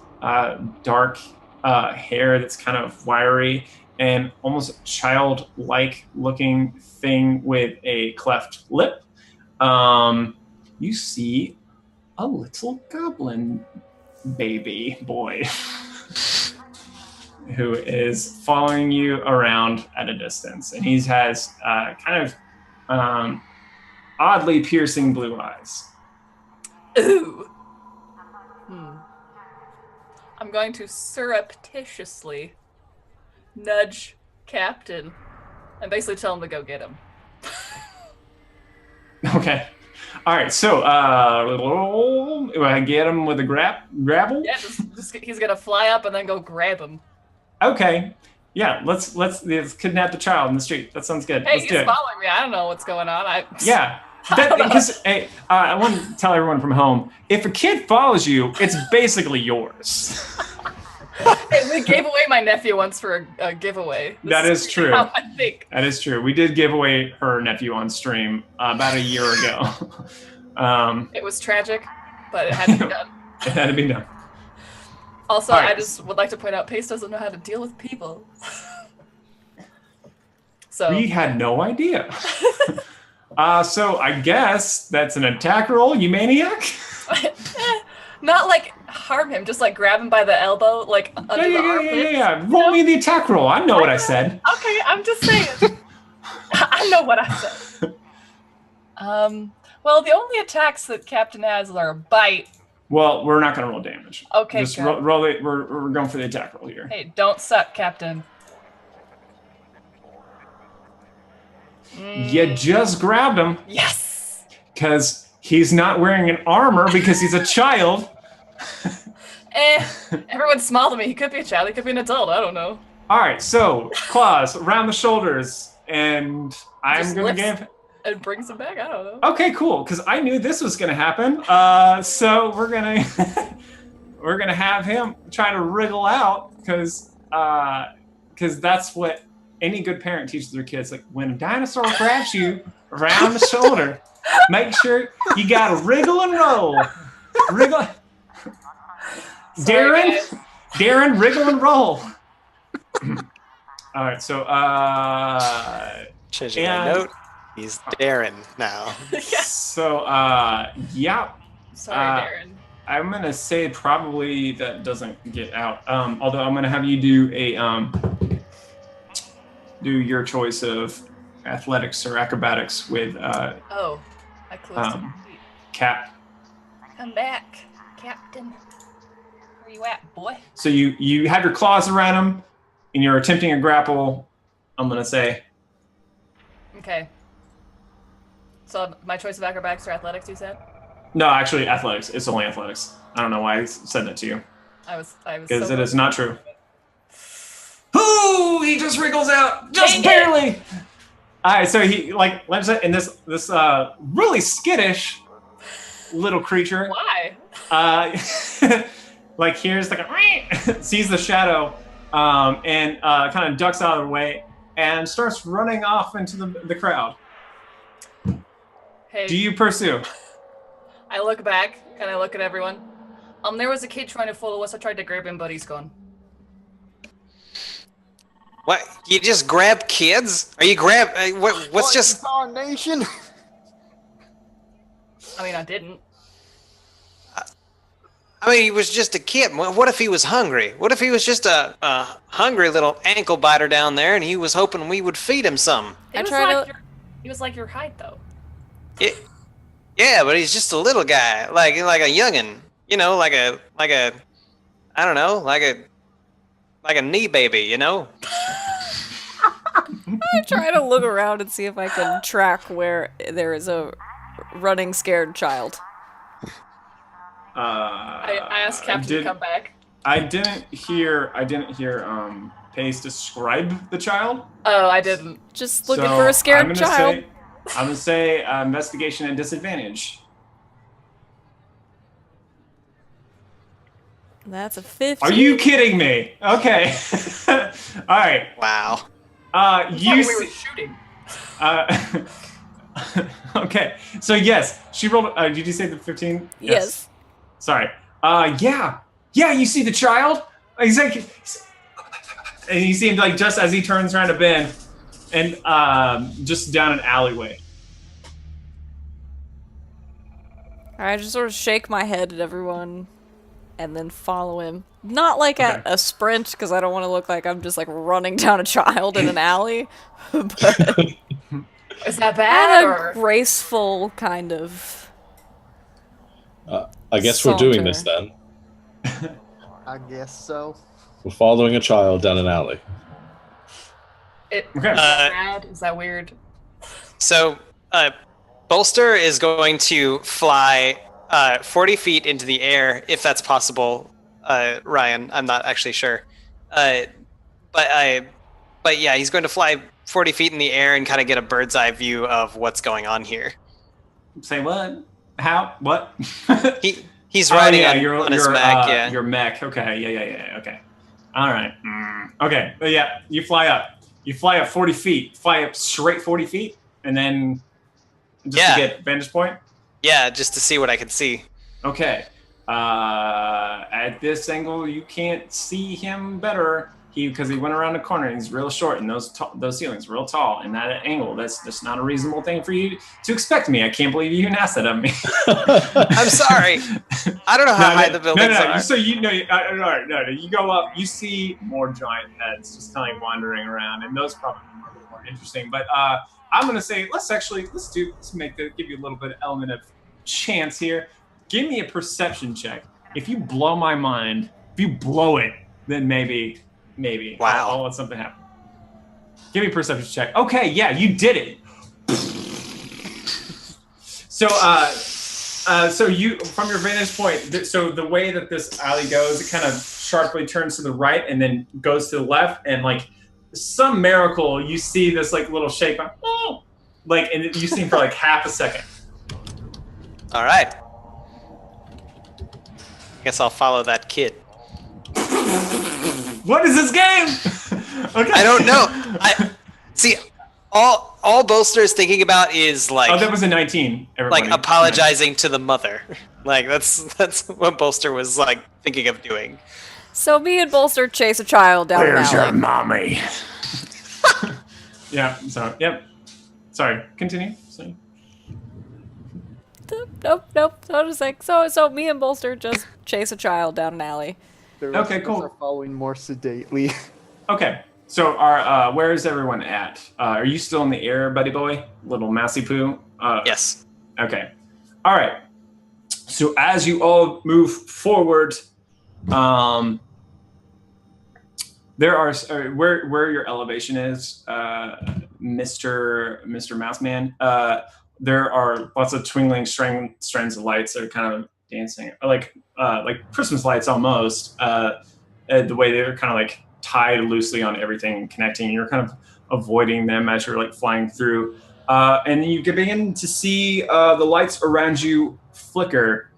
dark hair that's kind of wiry and almost childlike looking thing with a cleft lip. You see a little goblin baby boy who is following you around at a distance, and he has kind of oddly piercing blue eyes. Ooh. I'm going to surreptitiously nudge Captain and basically tell him to go get him. Okay. All right. So, do I get him with a grapple? Yeah, he's gonna fly up and then go grab him. Okay. Yeah. Let's kidnap the child in the street. That sounds good. Hey, let's he's do it. following me. I don't know what's going on. Yeah. Because I want to tell everyone from home, if a kid follows you, it's basically yours. Hey, we gave away my nephew once for a giveaway. That is true. How I think. That is true. We did give away her nephew on stream about a year ago. It was tragic, but it had to be done. It had to be done. Also, All right. I just would like to point out, Pace doesn't know how to deal with people. So We had no idea. So I guess that's an attack roll, you maniac? not like harm him, just like grab him by the elbow, like under the armpit. Yeah. Roll me the attack roll. I know what I said. Okay, I'm just saying. I know what I said. Well, the only attacks that Captain has are bite. Well, we're not going to roll damage. Okay, Just good. roll it. We're going for the attack roll here. Hey, don't suck, Captain. You just grabbed him. Yes. Because he's not wearing an armor because he's a child. Everyone's small to me. He could be a child. He could be an adult. I don't know. All right, so claws around the shoulders, and I'm Just going to lifts give. and brings him back. I don't know. Okay, cool. Because I knew this was going to happen. So we're gonna have him try to wriggle out because that's what any good parent teaches their kids. Like when a dinosaur grabs you around the shoulder, make sure you got to wriggle and roll. Wriggle. Sorry, Darren, wriggle and roll. All right, so Changing my note. He's Darren now. So yeah. Sorry, Darren. I'm gonna say probably that doesn't get out. Although I'm gonna have you do do your choice of athletics or acrobatics with I closed it. Cap. Come back, Captain. Where you at, boy? So you have your claws around him, and you're attempting a grapple. I'm gonna say. Okay. So my choice of acrobatics or athletics, you said? No, actually, athletics. It's only athletics. I don't know why I said that to you. I was. Because so it is not true. Ooh, he just wriggles out, just Dang barely. All right, so he like and this really skittish little creature. Why? Like here's like sees the shadow, and kind of ducks out of the way, and starts running off into the crowd. Hey, Do you pursue? I look back and I look at everyone. There was a kid trying to follow us. I tried to grab him, but he's gone. What? You just grab kids? Are you what's just... nation? I mean, I didn't. I mean, he was just a kid. What if he was hungry? What if he was just a hungry little ankle biter down there and he was hoping we would feed him some? He was like your height, though. Yeah, but he's just a little guy, like a youngin'. You know, like a I don't know, like a knee baby, you know? I try to look around and see if I can track where there is a running scared child. I asked Captain to come back. I didn't hear Pace describe the child. Oh, I didn't. Just looking for a scared child. I'm gonna say investigation and disadvantage. That's a 15. Are you kidding me? Okay. All right. Wow. You we were shooting. Okay. So yes, she rolled. Did you say the 15? Yes. Sorry. Yeah. You see the child? He's like, and you see him like just as he turns around a bend, and just down an alleyway. I just sort of shake my head at everyone, and then follow him. Not like at a sprint, because I don't want to look like I'm just like running down a child in an alley. But is that bad? Or graceful kind of. I guess we're doing this then. I guess so. We're following a child down an alley. Is that bad? Is that weird? So, Bolster is going to fly 40 feet into the air, if that's possible. Ryan, I'm not actually sure. But yeah, he's going to fly 40 feet in the air and kind of get a bird's eye view of what's going on here. Say what? How? What? He's riding on his mech, Your mech. Okay, yeah. Okay. All right. Okay, but yeah, you fly up. You fly up 40 feet. Fly up straight 40 feet, and then to get vantage point? Yeah, just to see what I can see. Okay. At this angle, you can't see him better. Because he went around the corner and he's real short, and those ceilings real tall. And that angle, that's just not a reasonable thing for you to expect me. I can't believe you even asked that of me. I'm sorry. I don't know how high the buildings are. So you know, you go up, you see more giant heads just kind of wandering around, and those probably are a little more interesting. But I'm gonna say let's give you a little bit of element of chance here. Give me a perception check. If you blow my mind, if you blow it, then maybe. Wow. I'll let something happen. Give me a perception check. Okay, yeah, you did it. So you, from your vantage point, so the way that this alley goes, it kind of sharply turns to the right and then goes to the left, and like some miracle, you see this like little shape, like, and you see for like half a second. All right. Guess I'll follow that kid. What is this game? Okay. I don't know. I see. All Bolster is thinking about is like. Oh, that was a 19. Everybody. Like apologizing to the mother. Like that's what Bolster was like thinking of doing. So me and Bolster chase a child down an alley. Where's your mommy? Yeah. So yep. Sorry. Continue. Sorry. Nope. So just like so me and Bolster just chase a child down an alley. Okay, cool. Are following more sedately. Okay, so where is everyone at? Are you still in the air, buddy boy? Little mousy poo? Yes. Okay. All right. So as you all move forward, there are where your elevation is, Mr. Mouseman. There are lots of twinkling strands of lights that are kind of dancing, like Christmas lights almost. The way they're kind of like tied loosely on everything and connecting. You're kind of avoiding them as you're like flying through, and you begin to see the lights around you flicker.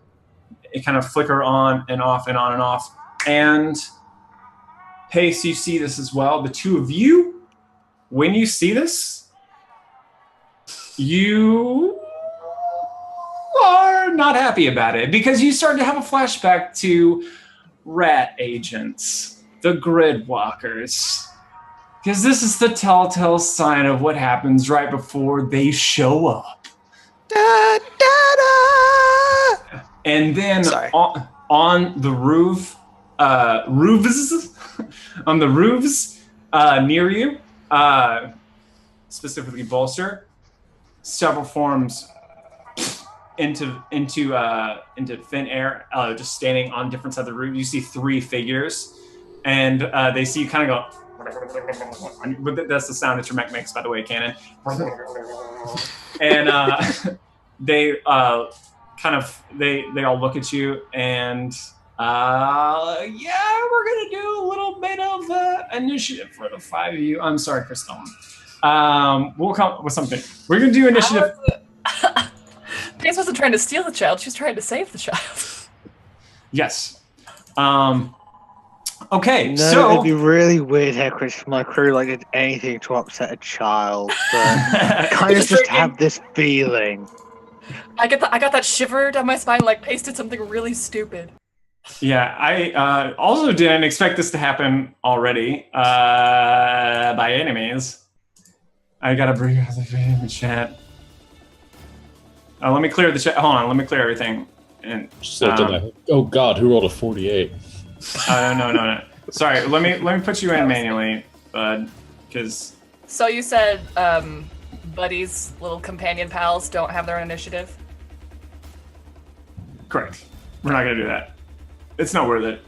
It kind of flicker on and off and on and off. And Pace, you see this as well. The two of you when you see this, you are not happy about it because you start to have a flashback to rat agents, the grid walkers. Because this is the telltale sign of what happens right before they show up. Da, da, da. And then Sorry. on the roofs near you, specifically Bolster, several forms into thin air, just standing on different sides of the roof. You see 3 figures, and they see you kind of go. But that's the sound that your mech makes, by the way, Cannon. And they all look at you, and we're gonna do a little bit of initiative for the 5 of you. I'm sorry, Crystallum. We'll come up with something. We're gonna do initiative. Pace wasn't trying to steal the child; she was trying to save the child. Yes. Okay, No, so it'd be really weird how Chris from my crew did anything to upset a child, but kind of just have this feeling. I got that shiver down my spine, like Pace did something really stupid. yeah, I also didn't expect this to happen already. By any means, I gotta bring out the chat. Let me clear the chat. Hold on, let me clear everything. And oh God, who rolled a 48? No. Sorry, let me put you in manually, bud, because. So you said Buddy's little companion pals don't have their own initiative? Correct. We're not gonna do that. It's not worth it.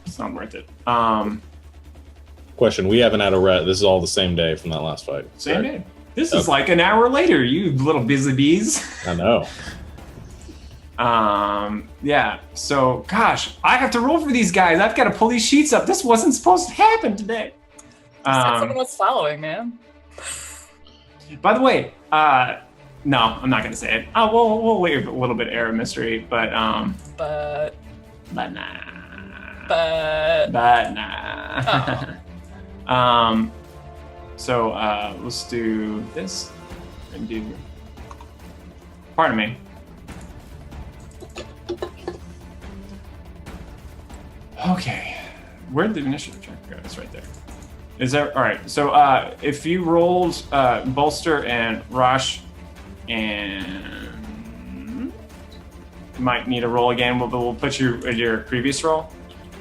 It's not worth it. Question: we haven't had a rat. This is all the same day from that last fight. Same right? day. This is like an hour later, you little busy bees. I know. Yeah, so gosh, I have to roll for these guys. I've got to pull these sheets up. This wasn't supposed to happen today. Said someone was following, man. By the way, no, I'm not gonna say it. We'll leave a little bit air of mystery, but nah. Oh. So let's do this and do. Pardon me. Okay, where'd the initiative check go? It's right there. Is that all right? So if you rolled Bolster and Rosh, and you might need a roll again, but we'll put you in your previous roll.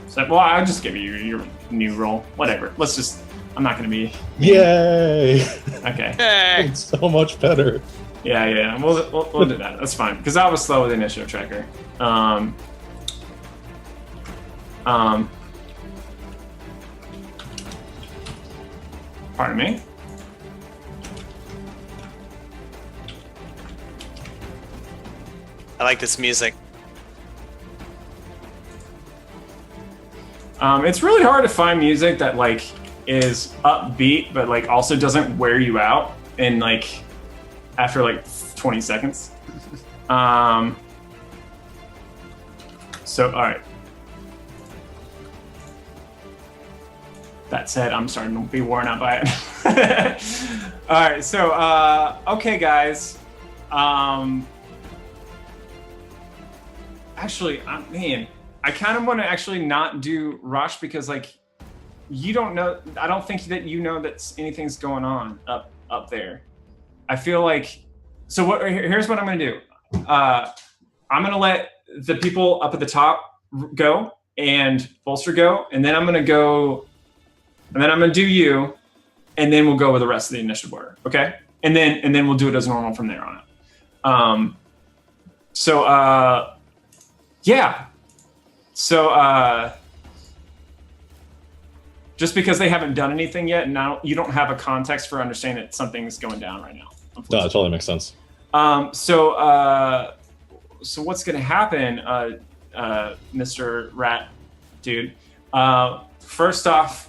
So, well, I'll just give you your new roll. Whatever. Let's just. I'm not going to be. Yay! Okay. Hey. It's so much better. Yeah. We'll do that. That's fine because I was slow with the initiative tracker. Pardon me. I like this music. It's really hard to find music that is upbeat but also doesn't wear you out in after 20 seconds. So all right. That said, I'm starting to be worn out by it. All right, so okay, guys. Actually, man, I kind of want to actually not do Rush because you don't know. I don't think that you know that anything's going on up there. I feel so. Here's what I'm going to do. I'm going to let the people up at the top go and Bolster go, and then I'm going to go. And then I'm gonna do you, and then we'll go with the rest of the initiative order, okay? And then we'll do it as normal from there on out. Yeah. So just because they haven't done anything yet, now you don't have a context for understanding that something's going down right now. No, that totally makes sense. So what's gonna happen, Mr. Rat Dude? First off.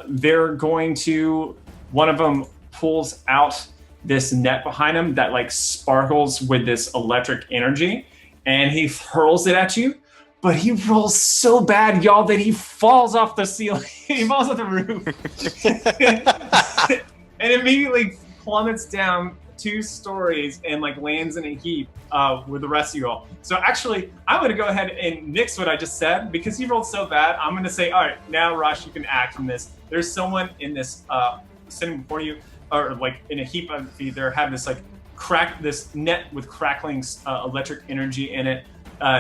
They're going to, one of them pulls out this net behind him that sparkles with this electric energy, and he hurls it at you. but he rolls so bad, y'all, that he falls off the ceiling. He falls off the roof. And immediately plummets down 2 stories and like lands in a heap with the rest of you all. So actually, I'm going to go ahead and nix what I just said because he rolled so bad. I'm going to say, all right, now Rosh, you can act from this. There's someone in this sitting before you, or like in a heap of either have this like this net with crackling electric energy in it.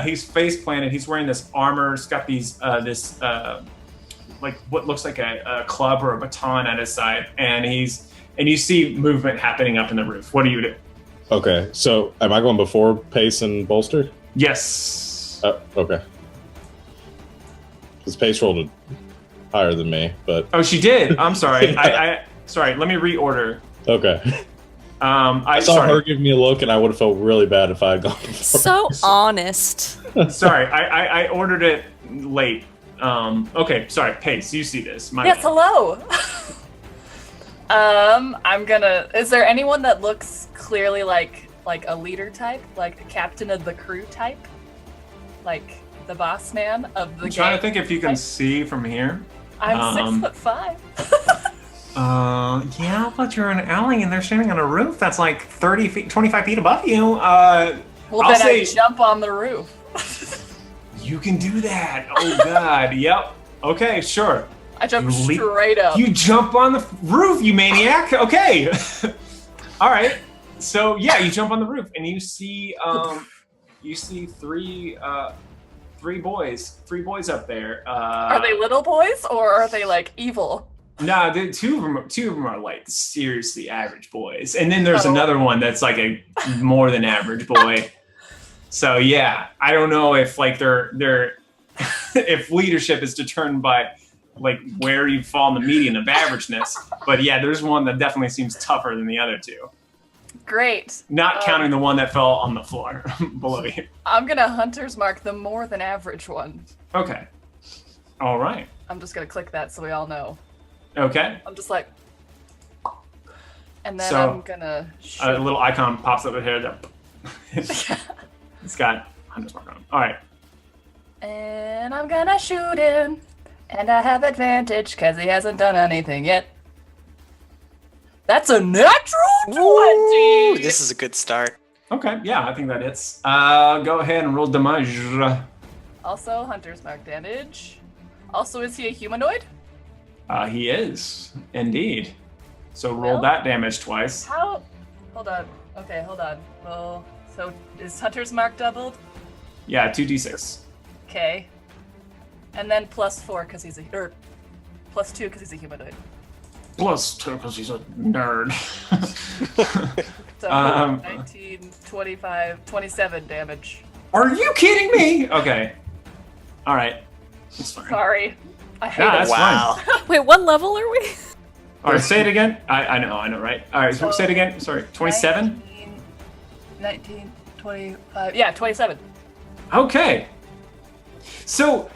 He's face planted. He's wearing this armor. It's got these like what looks like a club or a baton at his side, and you see movement happening up in the roof. What do you do? Okay, so am I going before Pace and Bolster? Yes. Okay. Because Pace rolled higher than me, but oh, she did. I'm sorry. I sorry. Let me reorder. Okay. I saw her give me a look, and I would have felt really bad if I had gone before. So honest. Sorry, I ordered it late. Okay, sorry, Pace, you see this. Yes, hello. Is there anyone that looks clearly like a leader type, like a captain of the crew type, like the boss man of the game? I'm trying to think if you can see from here. I'm 6'5". Yeah, but you're in an alley and they're standing on a roof that's like 30 feet, 25 feet above you. Well, I'll then say I jump on the roof. You can do that. Oh God. Yep. Okay, sure. I jump straight up. You jump on the roof, you maniac. Okay. All right. So yeah, you jump on the roof and you see three boys up there. Are they little boys or are they like evil? No, two of them are like seriously average boys, and then there's another one that's like a more than average boy. So yeah, I don't know if like they're if leadership is determined by like where you fall in the median of averageness, but yeah, there's one that definitely seems tougher than the other two. Great. Not counting the one that fell on the floor below you. I'm gonna hunter's mark the more than average one. Okay. All right. I'm just gonna click that so we all know. Okay. I'm just like, and then so, I'm gonna shoot. A little icon pops up here. That it's got hunter's mark on it. All right. And I'm gonna shoot him, and I have advantage because he hasn't done anything yet. That's a natural 20! Ooh, this is a good start. Okay, yeah, I think that hits. Go ahead and roll damage. Also, hunter's mark damage. Also, is he a humanoid? He is, indeed. So roll that damage twice. How? Hold on. Okay, hold on. Well, so is hunter's mark doubled? Yeah, 2d6. Okay. And then +4 because he's or +2 because he's a humanoid. +2 because he's a nerd. So 19, 25, 27 damage. Are you kidding me? Okay. All right. That's fine. Sorry. I hate Yeah, it. that's fine. Wait, what level are we? All right, say it again. I know, right? All right, so say it again. Sorry, 27? 19, 25. Yeah, 27. Okay. So,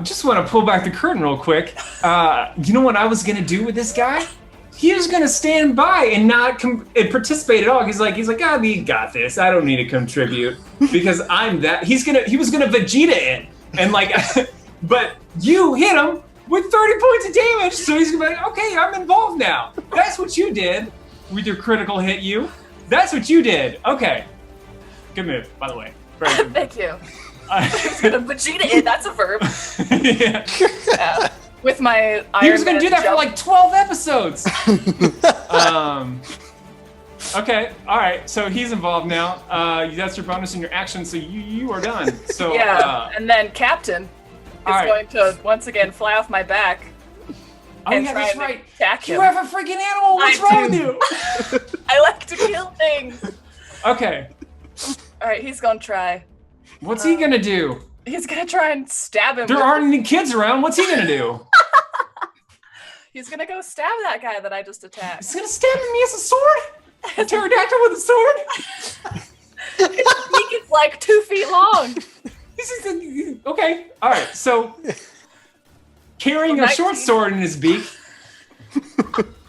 just want to pull back the curtain real quick. You know what I was going to do with this guy? He was going to stand by and not participate at all. He's like, we got this. I don't need to contribute because I'm that. He was going to Vegeta it. And like, but you hit him with 30 points of damage. So he's going to be like, okay, I'm involved now. That's what you did with your critical hit you. That's what you did. Okay. Good move, by the way. Very good. Thank you. He's gonna Vegeta it. That's a verb. Yeah. With my Iron He was gonna Man do that jump. for like 12 episodes. Okay, all right. So he's involved now. That's your bonus in your action. So you are done. So yeah, and then Captain is going to once again fly off my back. Oh and yeah, try that's and right. attack You him. have a freaking animal. What's wrong with you? I like to kill things. Okay. All right, he's gonna try. What's he gonna do? He's gonna try and stab him. There aren't any kids around. What's he gonna do? He's gonna go stab that guy that I just attacked. He's gonna stab me as a sword? A pterodactyl with a sword? His beak is like 2 feet long. Okay, all right. So carrying a short sword in his beak,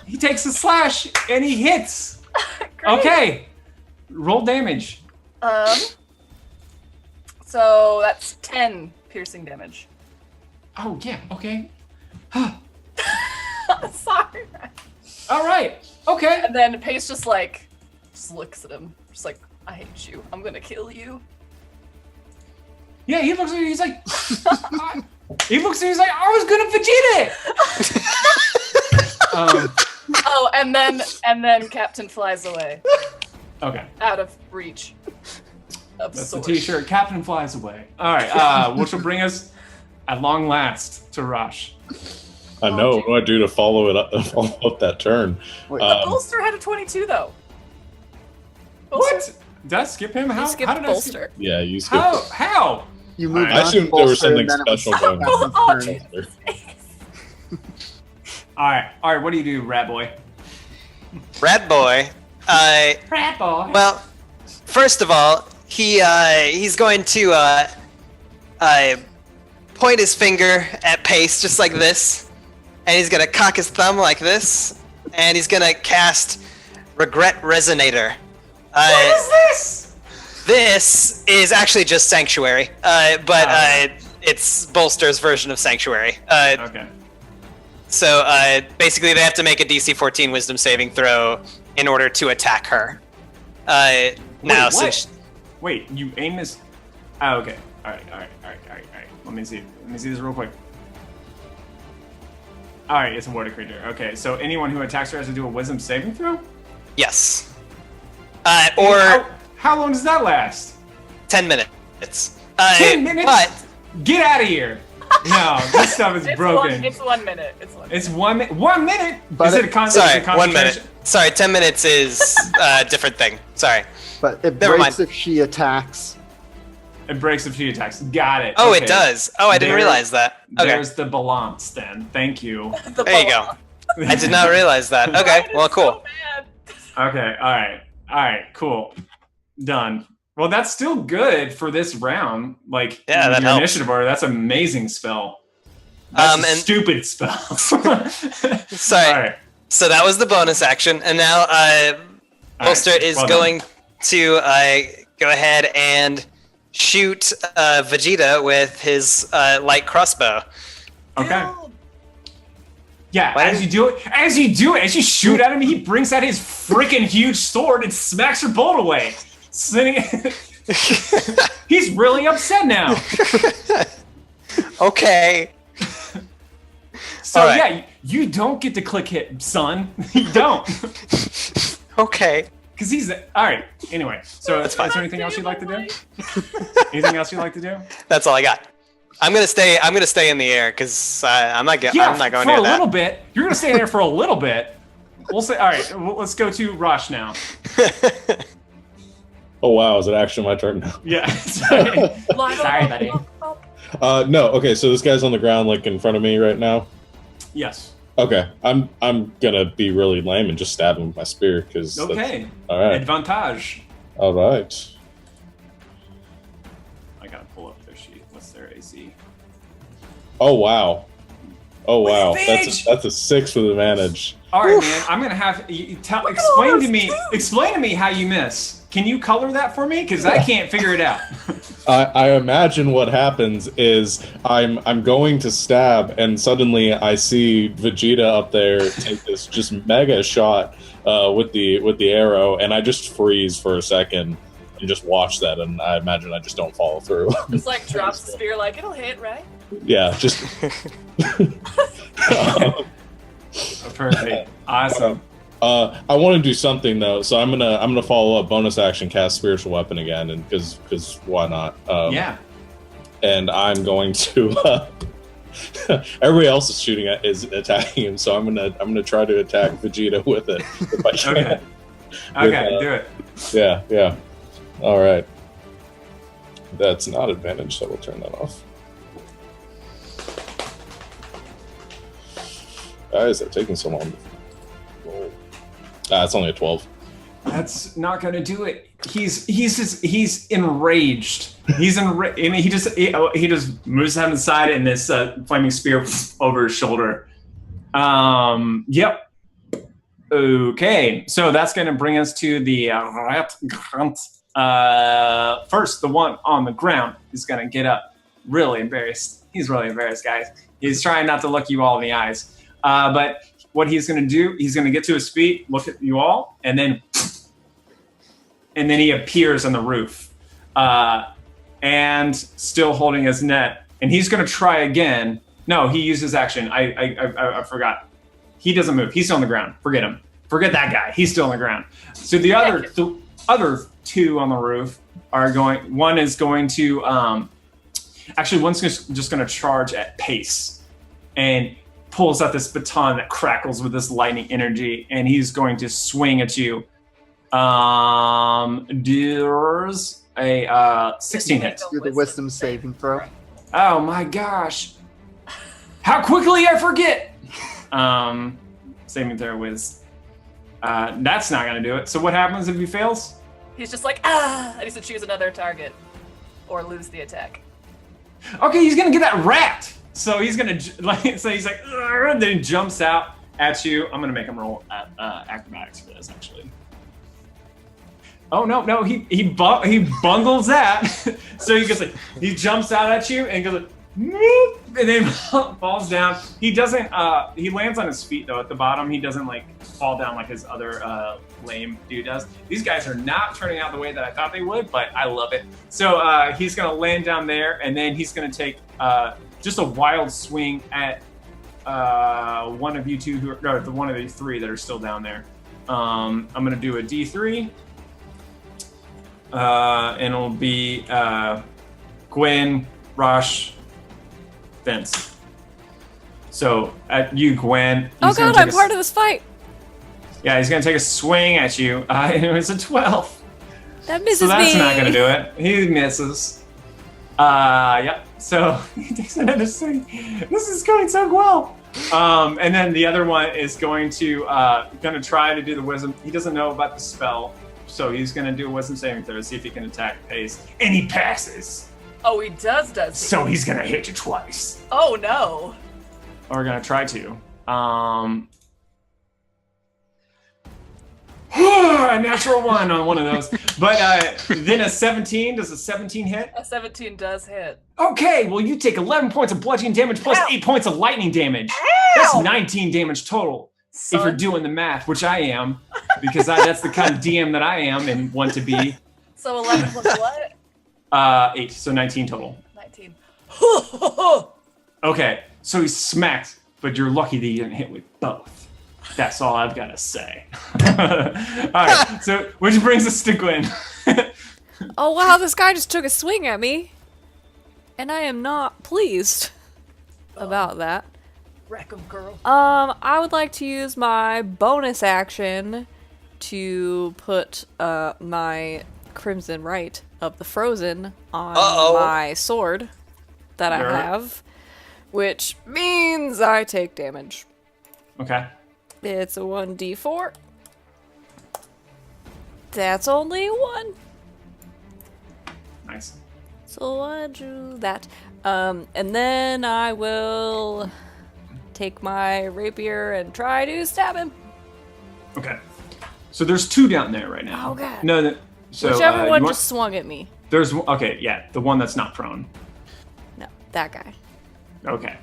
he takes a slash and he hits. Okay, roll damage. So that's 10 piercing damage. Oh yeah. Okay. Sorry. All right. Okay. And then Pace just looks at him, just like, I hate you. I'm gonna kill you. Yeah, he looks at you. He's like, he looks at you. He's like, I was gonna Vegeta it. Oh, and then Captain flies away, Okay. out of reach. That's the T-shirt. Captain flies away. All right. Which will bring us, at long last, to Rosh. I know. What do I do to follow up that turn? Wait, Bolster had a 22 though. What? Did I skip him? How? You skipped How did Bolster. Yeah, you skipped. How? you moved I on assumed to there was Bolster, something and then it was special going on. Captain's turn. All right. What do you do, Rat Boy? Rat boy. Rat Boy. Well, first of all, he's going to point his finger at Pace just like this, and he's gonna cock his thumb like this, and he's gonna cast Regret Resonator. What is this? This is actually just Sanctuary, but it's Bolster's version of Sanctuary. Okay. So basically, they have to make a DC 14 Wisdom saving throw in order to attack her. Now, what? since Wait, you aim this? Oh, okay. All right. Let me see this real quick. All right, it's a water creature. Okay, so anyone who attacks her has to do a Wisdom saving throw. yes, or How long does that last? 10 minutes. 10 minutes? But Get out of here! No, this stuff is broken. It's 1 minute. It's 1 minute. 1 minute? But is it a sorry, 1 concentration? minute. Sorry, 10 minutes is a different thing. Sorry. But it Never breaks mind. if she attacks. It breaks if she attacks. Got it. Oh, Okay. it does. Oh, I didn't There- realize that. Okay, There's the balance then. Thank you. there you go. I did not realize that. Okay, well, cool. Okay, alright, cool. Done. Well, that's still good for this round. Like, Yeah, with that your helps. initiative order, that's an amazing spell. That's a And- stupid spell. Sorry. Alright. So that was the bonus action, and now Bolster is well done. going to go ahead and shoot Vegeta with his light crossbow. Okay. Yeah, Why as you shoot at him, he brings out his freaking huge sword and smacks your bolt away. He's really upset now. Okay. So All right. yeah, you don't get to click hit, son. You don't. Okay. Because he's all right. Anyway, so That's is fine. there anything else you'd like to do? Anything else you'd like to do? That's all I got. I'm gonna stay in the air because I'm not going Yeah, near for a that. little bit. You're gonna stay there for a little bit. We'll say. All right. Let's go to Rosh now. Oh wow, is it actually my turn now? Yeah. Sorry, buddy. No. Okay, so this guy's on the ground, like in front of me right now. Yes. Okay, I'm gonna be really lame and just stab him with my spear because. Okay. All right. Advantage. All right. I gotta pull up their sheet. What's their AC? Oh wow. Oh wow. Bitch! That's a 6 with advantage. All right, man. I'm gonna have explain to me how you miss. Can you color that for me? Because I can't figure it out. I imagine what happens is I'm going to stab, and suddenly I see Vegeta up there take this just mega shot with the arrow, and I just freeze for a second and just watch that, and I imagine I just don't follow through. Just like drops the spear, like it'll hit, right? Yeah, just. Perfect. Awesome. I want to do something though, so I'm gonna follow up bonus action, cast spiritual weapon again, and because why not? Yeah. And I'm going to. Everybody else is attacking him, so I'm gonna try to attack Vegeta with it if I can. Okay. Okay. Do it. Yeah. All right. That's not advantage, so we'll turn that off. Why is that taking so long? It's only a 12. That's not gonna do it. He's enraged. He's enraged. I mean, he just moves his head inside and this flaming spear over his shoulder. Yep. Okay, so that's gonna bring us to the first. The one on the ground is gonna get up really embarrassed. He's really embarrassed, guys. He's trying not to look you all in the eyes. But what he's going to do, he's going to get to his feet, look at you all, and then he appears on the roof. And still holding his net. And he's going to try again. No, he used his action. I forgot. He doesn't move. He's still on the ground. Forget him. Forget that guy. He's still on the ground. So the other two on the roof are going. One is going to actually one's just going to charge at pace and pulls out this baton that crackles with this lightning energy, and he's going to swing at you. There's a 16 hit. Do the wisdom saving throw. Oh my gosh! How quickly I forget. Saving throw was. That's not gonna do it. So what happens if he fails? He's just like, I need to choose another target or lose the attack. Okay, he's gonna get that rat. So he's gonna he's like, and then he jumps out at you. I'm gonna make him roll acrobatics for this actually. Oh no, he bungles that. So he goes like, he jumps out at you and goes like, and then falls down. He doesn't. He lands on his feet though at the bottom. He doesn't like fall down like his other lame dude does. These guys are not turning out the way that I thought they would, but I love it. So he's gonna land down there, and then he's gonna take just a wild swing at one of you two the one of the three that are still down there. I'm gonna do a D3, and it'll be Gwen, Rosh, Vince. So at you, Gwen. Oh god, I'm part of this fight. Yeah, he's gonna take a swing at you. It was a 12. That misses me. So that's me. not gonna do it. He misses. Yep. So he takes another swing. This is going so well. And then the other one is going to try to do the wisdom. He doesn't know about the spell, so he's gonna do a wisdom saving throw to see if he can attack pace, and he passes. Oh, he does he? So he's gonna hit you twice. Oh no. Or gonna try to. A natural 1 on one of those. But then a 17. Does a 17 hit? A 17 does hit. Okay, well, you take 11 points of bludgeoning damage plus 8 points of lightning damage. That's 19 damage total. Son. If you're doing the math, which I am, because that's the kind of DM that I am and want to be. So 11 plus what? 8, so 19 total. 19. Okay, so he's smacked, but you're lucky that you didn't hit with both. That's all I've got to say. All right, so which brings us to Gwen. Oh wow, this guy just took a swing at me. And I am not pleased about that. Wreck 'em, girl. I would like to use my bonus action to put my Crimson Right of the Frozen on my sword that I have, which means I take damage. Okay. It's a 1d4. That's only 1. Nice. So I do that. And then I will take my rapier and try to stab him. Okay. So there's 2 down there right now. Oh god. No, so whichever one just swung at me. There's okay, yeah, the one that's not prone. No, that guy. Okay.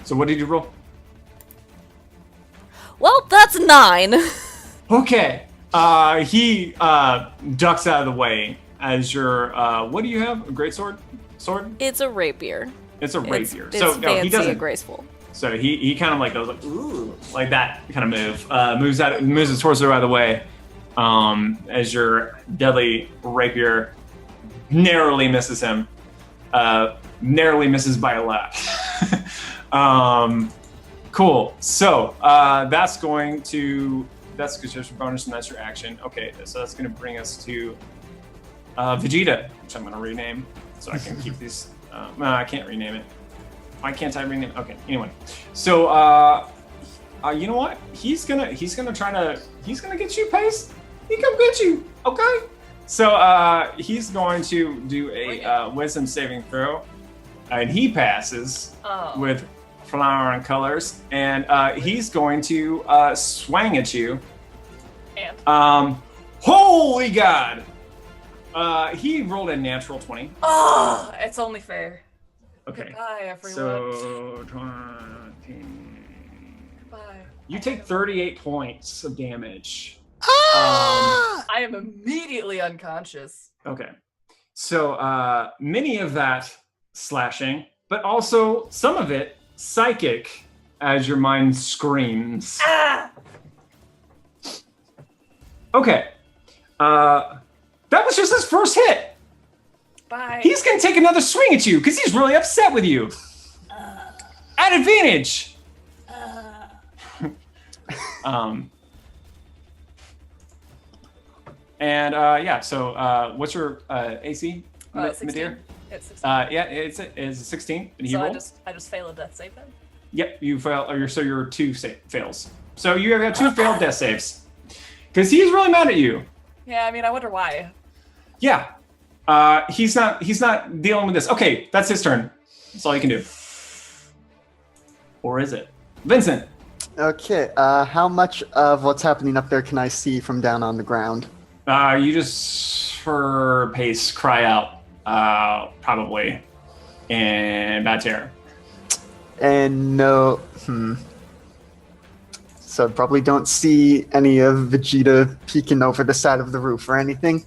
So what did you roll? Well, that's 9. Okay. He ducks out of the way as your what do you have? A great sword? Sword? It's a rapier. It's a rapier. It's so no, fancy he doesn't. and graceful. So he kind of like goes like ooh, like that kind of move. Moves his torso out of the way. As your deadly rapier narrowly misses him. Narrowly misses by a lot. Cool. So that's because your bonus and that's your action. Okay, so that's going to bring us to Vegeta, which I'm going to rename so I can keep these. No, I can't rename it. Why can't I rename it? Okay. Anyway, so you know what? He's gonna get you, Pace. He come get you. Okay. So he's going to do a wisdom saving throw, and he passes with flower and colors, and he's going to swing at you. And holy God! He rolled a natural 20. Oh, it's only fair. Okay. Goodbye, everyone. So 20. Goodbye. You take 38 points of damage. I am immediately unconscious. Okay. So many of that slashing, but also some of it psychic as your mind screams. Ah! Okay. That was just his first hit. Bye. He's going to take another swing at you because he's really upset with you. At advantage. So what's your AC, 16. Madeir? It's 16. It's a 16. And So you I roll? just fail a death save then? Yep, you fail. So your two fails. So you have 2 failed death saves. Because he's really mad at you. Yeah, I mean, I wonder why. Yeah. He's not dealing with this. Okay, that's his turn. That's all you can do. Or is it? Vincent. Okay, how much of what's happening up there can I see from down on the ground? You just for pace cry out, probably, in bad terror. And no, So probably don't see any of Vegeta peeking over the side of the roof or anything.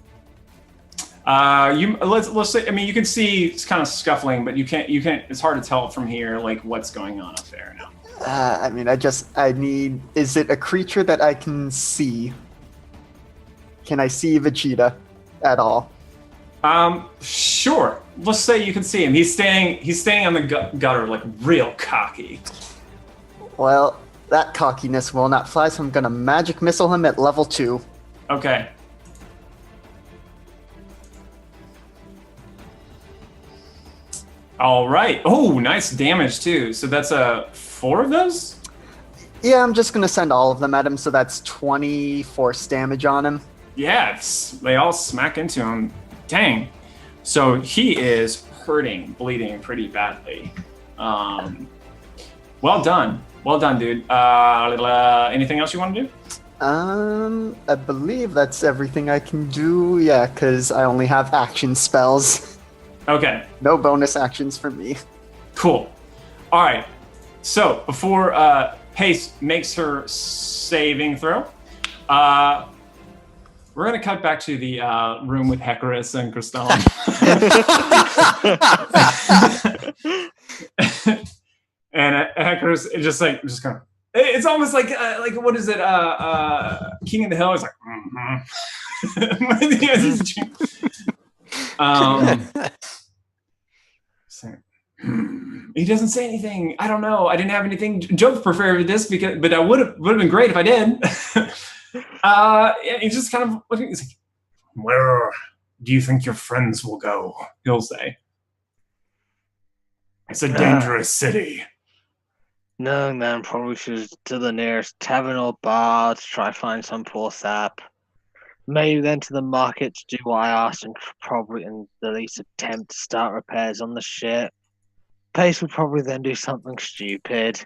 Let's say, I mean, you can see it's kind of scuffling, but you can't. It's hard to tell from here, like what's going on up there now. I need. Is it a creature that I can see? Can I see Vegeta at all? Sure. Let's say you can see him. He's staying on the gutter, like real cocky. Well, that cockiness will not fly, so I'm gonna magic missile him at level 2. Okay. All right. Oh, nice damage too. So that's 4 of those? Yeah, I'm just gonna send all of them at him, so that's 20 force damage on him. Yeah, they all smack into him. Dang. So he is hurting, bleeding pretty badly. Well done. Well done, dude. Anything else you want to do? I believe that's everything I can do. Yeah, because I only have action spells. Okay. No bonus actions for me. Cool. All right. So before Pace makes her saving throw, we're going to cut back to the room with Arcturus and Crystallum. And Arcturus is just kind of. It's almost like what is it? King of the Hill is like. He doesn't say anything. I don't know. I didn't have anything jokes prepared for this but I would have been great if I did. He's just kind of looking. He's like, "Where do you think your friends will go?" He'll say. It's a dangerous city. No, man, probably should to the nearest tavern or bar to try find some poor sap. Maybe then to the market to do what I asked and probably in the least attempt to start repairs on the ship. Pace would probably then do something stupid.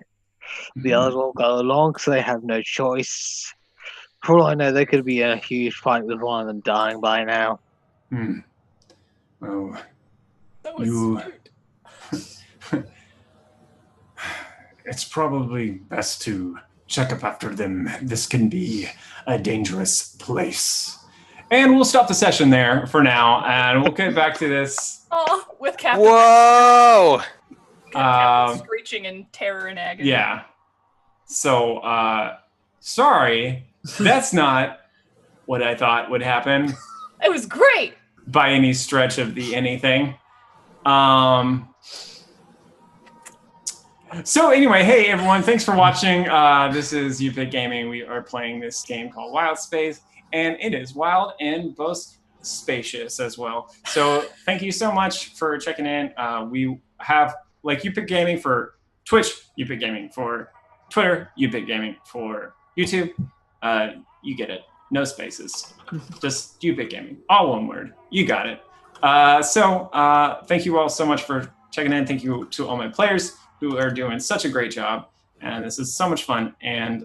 The others will go along because they have no choice. For all I know, there could be a huge fight with one of them dying by now. Oh, That was smart. It's probably best to check up after them. This can be a dangerous place. And we'll stop the session there for now, and we'll get back to this. Oh, with Captain. Whoa! Captain screeching in terror and agony. Yeah. So, sorry, that's not what I thought would happen. It was great. By any stretch of the anything. So anyway, hey everyone, thanks for watching. This is UPIC Gaming. We are playing this game called Wildspace, and it is wild and both spacious as well. So thank you so much for checking in. We have like UPIC Gaming for Twitch, UPIC Gaming for Twitter, UPIC Gaming for YouTube. You get it. No spaces. Just UPIC Gaming. All one word. You got it. So thank you all so much for checking in. Thank you to all my players who are doing such a great job. And this is so much fun. And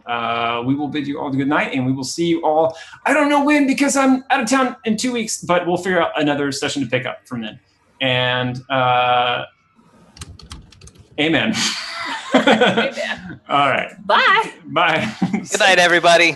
we will bid you all a good night, and we will see you all. I don't know when because I'm out of town in 2 weeks, but we'll figure out another session to pick up from then. And Amen. Amen. All right. Bye. Bye. Good night, everybody.